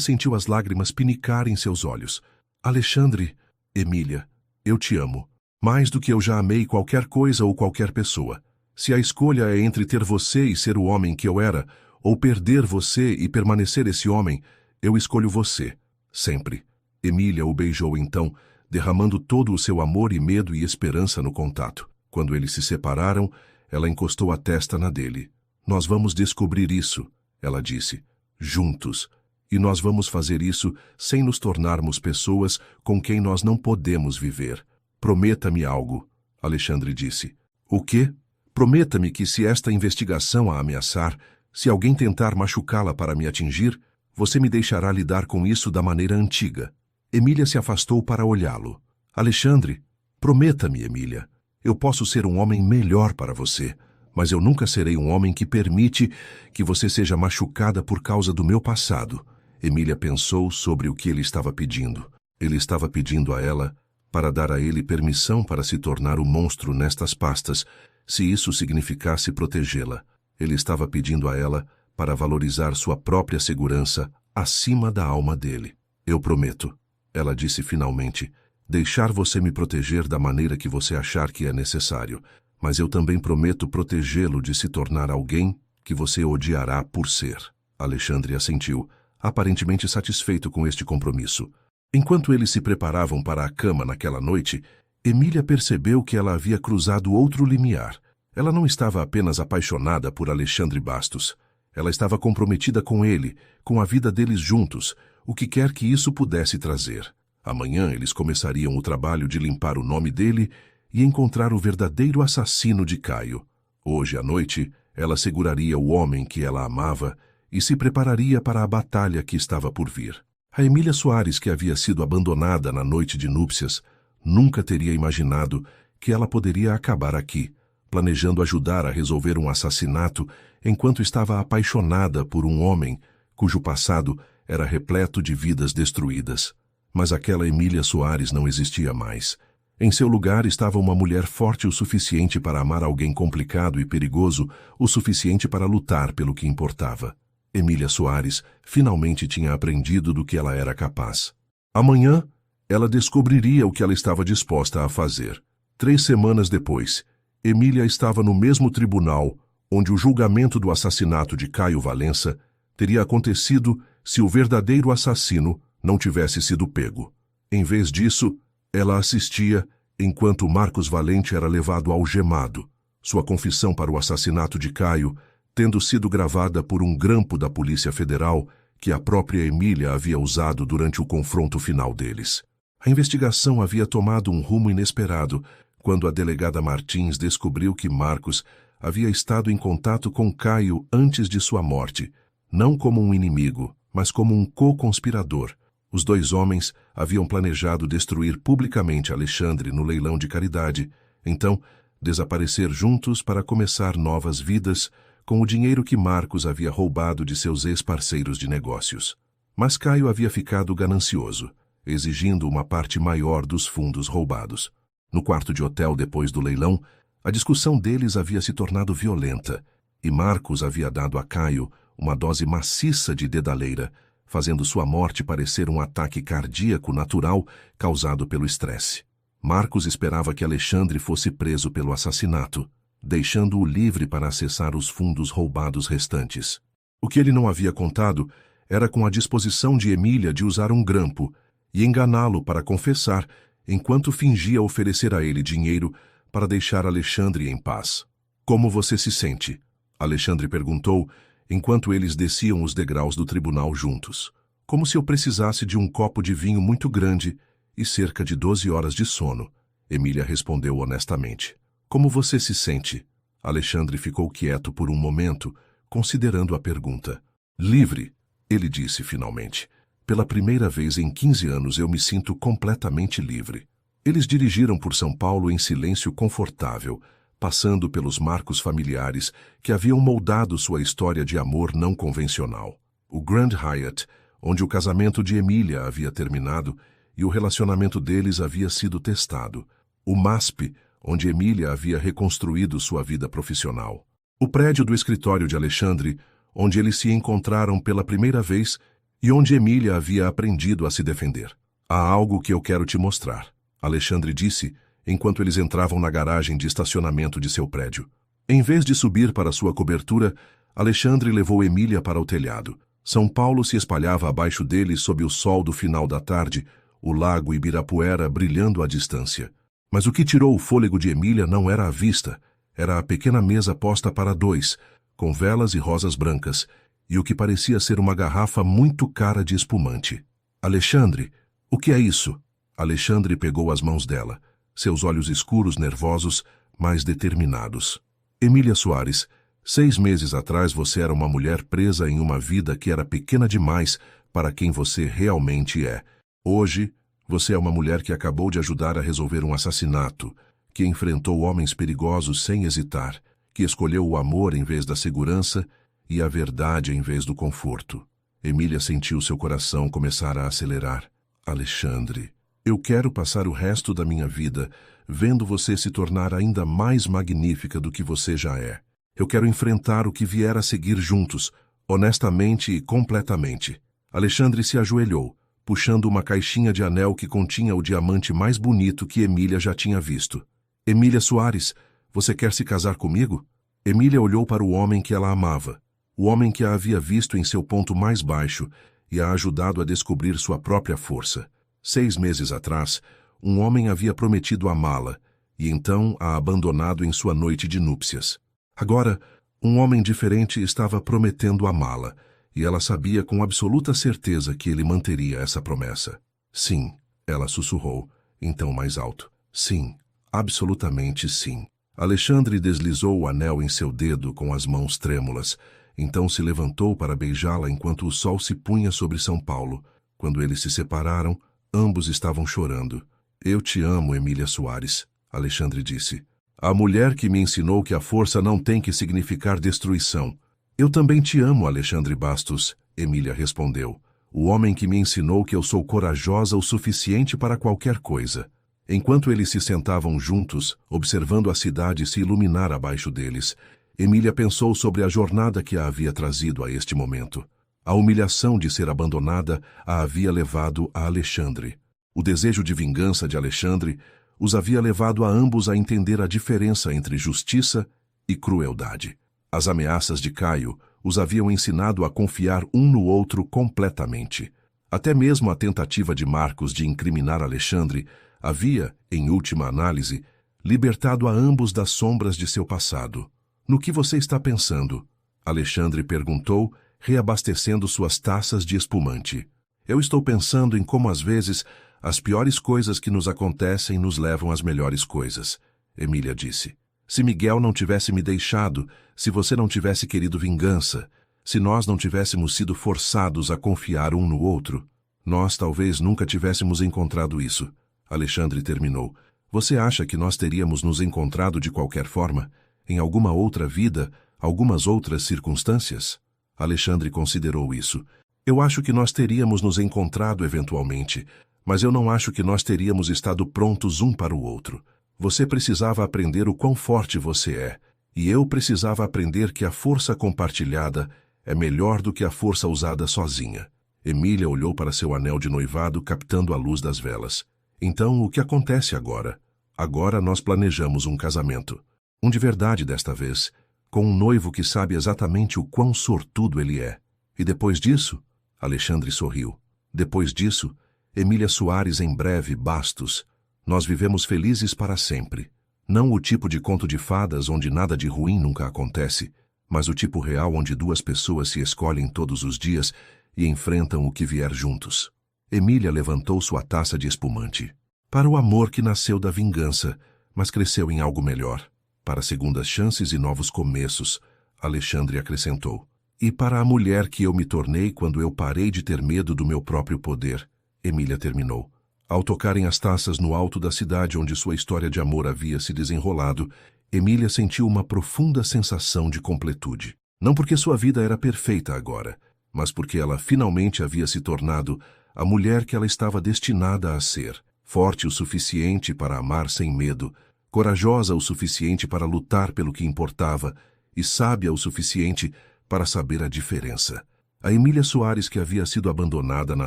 sentiu as lágrimas pinicar em seus olhos. Alexandre, Emília, eu te amo. Mais do que eu já amei qualquer coisa ou qualquer pessoa. Se a escolha é entre ter você e ser o homem que eu era, ou perder você e permanecer esse homem, eu escolho você. Sempre. Emília o beijou então, derramando todo o seu amor e medo e esperança no contato. Quando eles se separaram, ela encostou a testa na dele. Nós vamos descobrir isso, ela disse, juntos. E nós vamos fazer isso sem nos tornarmos pessoas com quem nós não podemos viver. Prometa-me algo, Alexandre disse. O quê? Prometa-me que se esta investigação a ameaçar, se alguém tentar machucá-la para me atingir, você me deixará lidar com isso da maneira antiga. Emília se afastou para olhá-lo. Alexandre, prometa-me, Emília. Eu posso ser um homem melhor para você, mas eu nunca serei um homem que permite que você seja machucada por causa do meu passado. Emília pensou sobre o que ele estava pedindo. Ele estava pedindo a ela para dar a ele permissão para se tornar o monstro nestas pastas, se isso significasse protegê-la. Ele estava pedindo a ela para valorizar sua própria segurança acima da alma dele. Eu prometo, ela disse finalmente, deixar você me proteger da maneira que você achar que é necessário, mas eu também prometo protegê-lo de se tornar alguém que você odiará por ser. Alexandre assentiu, aparentemente satisfeito com este compromisso. Enquanto eles se preparavam para a cama naquela noite, Emília percebeu que ela havia cruzado outro limiar. Ela não estava apenas apaixonada por Alexandre Bastos. Ela estava comprometida com ele, com a vida deles juntos, o que quer que isso pudesse trazer. Amanhã eles começariam o trabalho de limpar o nome dele e encontrar o verdadeiro assassino de Caio. Hoje à noite, ela seguraria o homem que ela amava e se prepararia para a batalha que estava por vir. A Emília Soares, que havia sido abandonada na noite de núpcias, nunca teria imaginado que ela poderia acabar aqui, planejando ajudar a resolver um assassinato enquanto estava apaixonada por um homem cujo passado era repleto de vidas destruídas. Mas aquela Emília Soares não existia mais. Em seu lugar estava uma mulher forte o suficiente para amar alguém complicado e perigoso o suficiente para lutar pelo que importava. Emília Soares finalmente tinha aprendido do que ela era capaz. Amanhã, ela descobriria o que ela estava disposta a fazer. 3 semanas depois, Emília estava no mesmo tribunal onde o julgamento do assassinato de Caio Valença teria acontecido se o verdadeiro assassino não tivesse sido pego. Em vez disso, ela assistia enquanto Marcos Valente era levado algemado, sua confissão para o assassinato de Caio tendo sido gravada por um grampo da Polícia Federal que a própria Emília havia usado durante o confronto final deles. A investigação havia tomado um rumo inesperado quando a delegada Martins descobriu que Marcos havia estado em contato com Caio antes de sua morte, não como um inimigo, mas como um co-conspirador. Os 2 homens haviam planejado destruir publicamente Alexandre no leilão de caridade, então desaparecer juntos para começar novas vidas com o dinheiro que Marcos havia roubado de seus ex-parceiros de negócios. Mas Caio havia ficado ganancioso. exigindo uma parte maior dos fundos roubados. No quarto de hotel depois do leilão, a discussão deles havia se tornado violenta, e Marcos havia dado a Caio uma dose maciça de dedaleira, fazendo sua morte parecer um ataque cardíaco natural causado pelo estresse. Marcos esperava que Alexandre fosse preso pelo assassinato, deixando-o livre para acessar os fundos roubados restantes. O que ele não havia contado era com a disposição de Emília de usar um grampo e enganá-lo para confessar, enquanto fingia oferecer a ele dinheiro para deixar Alexandre em paz. "Como você se sente?" Alexandre perguntou, enquanto eles desciam os degraus do tribunal juntos. "Como se eu precisasse de um copo de vinho muito grande e cerca de 12 horas de sono", Emília respondeu honestamente. "Como você se sente?" Alexandre ficou quieto por um momento, considerando a pergunta. "Livre", ele disse finalmente. "Pela primeira vez em 15 anos eu me sinto completamente livre." Eles dirigiram por São Paulo em silêncio confortável, passando pelos marcos familiares que haviam moldado sua história de amor não convencional. O Grand Hyatt, onde o casamento de Emília havia terminado e o relacionamento deles havia sido testado. O MASP, onde Emília havia reconstruído sua vida profissional. O prédio do escritório de Alexandre, onde eles se encontraram pela primeira vez e onde Emília havia aprendido a se defender. "Há algo que eu quero te mostrar", Alexandre disse, enquanto eles entravam na garagem de estacionamento de seu prédio. Em vez de subir para sua cobertura, Alexandre levou Emília para o telhado. São Paulo se espalhava abaixo deles sob o sol do final da tarde, o lago Ibirapuera brilhando à distância. Mas o que tirou o fôlego de Emília não era a vista, era a pequena mesa posta para dois, com velas e rosas brancas, e o que parecia ser uma garrafa muito cara de espumante. "Alexandre, o que é isso?" Alexandre pegou as mãos dela, seus olhos escuros, nervosos, mas determinados. "Emília Soares, 6 meses atrás você era uma mulher presa em uma vida que era pequena demais para quem você realmente é. Hoje, você é uma mulher que acabou de ajudar a resolver um assassinato, que enfrentou homens perigosos sem hesitar, que escolheu o amor em vez da segurança e a verdade em vez do conforto." Emília sentiu seu coração começar a acelerar. "Alexandre, eu quero passar o resto da minha vida vendo você se tornar ainda mais magnífica do que você já é. Eu quero enfrentar o que vier a seguir juntos, honestamente e completamente." Alexandre se ajoelhou, puxando uma caixinha de anel que continha o diamante mais bonito que Emília já tinha visto. "Emília Soares, você quer se casar comigo?" Emília olhou para o homem que ela amava, o homem que a havia visto em seu ponto mais baixo e a ajudado a descobrir sua própria força. 6 meses atrás, um homem havia prometido amá-la e então a abandonado em sua noite de núpcias. Agora, um homem diferente estava prometendo amá-la, e ela sabia com absoluta certeza que ele manteria essa promessa. "Sim", ela sussurrou, então mais alto. "Sim, absolutamente sim." Alexandre deslizou o anel em seu dedo com as mãos trêmulas, então se levantou para beijá-la enquanto o sol se punha sobre São Paulo. Quando eles se separaram, ambos estavam chorando. "Eu te amo, Emília Soares", Alexandre disse. "A mulher que me ensinou que a força não tem que significar destruição." "Eu também te amo, Alexandre Bastos", Emília respondeu. "O homem que me ensinou que eu sou corajosa o suficiente para qualquer coisa." Enquanto eles se sentavam juntos, observando a cidade se iluminar abaixo deles, Emília pensou sobre a jornada que a havia trazido a este momento. A humilhação de ser abandonada a havia levado a Alexandre. O desejo de vingança de Alexandre os havia levado a ambos a entender a diferença entre justiça e crueldade. As ameaças de Caio os haviam ensinado a confiar um no outro completamente. Até mesmo a tentativa de Marcos de incriminar Alexandre havia, em última análise, libertado a ambos das sombras de seu passado. "No que você está pensando?" Alexandre perguntou, reabastecendo suas taças de espumante. "Eu estou pensando em como às vezes as piores coisas que nos acontecem nos levam às melhores coisas", Emília disse. "Se Miguel não tivesse me deixado, se você não tivesse querido vingança, se nós não tivéssemos sido forçados a confiar um no outro, nós talvez nunca tivéssemos encontrado isso." Alexandre terminou. "Você acha que nós teríamos nos encontrado de qualquer forma? Em alguma outra vida, algumas outras circunstâncias?" Alexandre considerou isso. "Eu acho que nós teríamos nos encontrado eventualmente, Mas eu não acho que nós teríamos estado prontos um para o outro. Você precisava aprender o quão forte você é, e eu precisava aprender que a força compartilhada é melhor do que a força usada sozinha. Emília olhou para seu anel de noivado, captando a luz das velas. Então, o que acontece agora? Agora nós planejamos um casamento. Um de verdade desta vez, com um noivo que sabe exatamente o quão sortudo ele é. E depois disso? Alexandre sorriu. Depois disso, Emília Soares em breve, Bastos. Nós vivemos felizes para sempre. Não o tipo de conto de fadas onde nada de ruim nunca acontece, mas o tipo real onde duas pessoas se escolhem todos os dias e enfrentam o que vier juntos. Emília levantou sua taça de espumante. Para o amor que nasceu da vingança, mas cresceu em algo melhor. Para segundas chances e novos começos, Alexandre acrescentou. E para a mulher que eu me tornei quando eu parei de ter medo do meu próprio poder, Emília terminou. Ao tocarem as taças no alto da cidade onde sua história de amor havia se desenrolado, Emília sentiu uma profunda sensação de completude. Não porque sua vida era perfeita agora, mas porque ela finalmente havia se tornado a mulher que ela estava destinada a ser, forte o suficiente para amar sem medo, corajosa o suficiente para lutar pelo que importava e sábia o suficiente para saber a diferença. A Emília Soares que havia sido abandonada na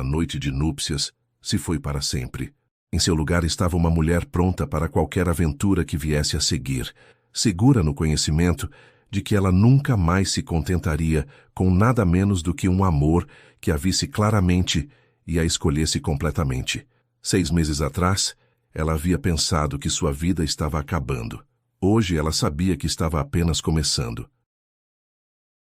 noite de núpcias se foi para sempre. Em seu lugar estava uma mulher pronta para qualquer aventura que viesse a seguir, segura no conhecimento de que ela nunca mais se contentaria com nada menos do que um amor que a visse claramente e a escolhesse completamente. 6 meses atrás, ela havia pensado que sua vida estava acabando. Hoje ela sabia que estava apenas começando.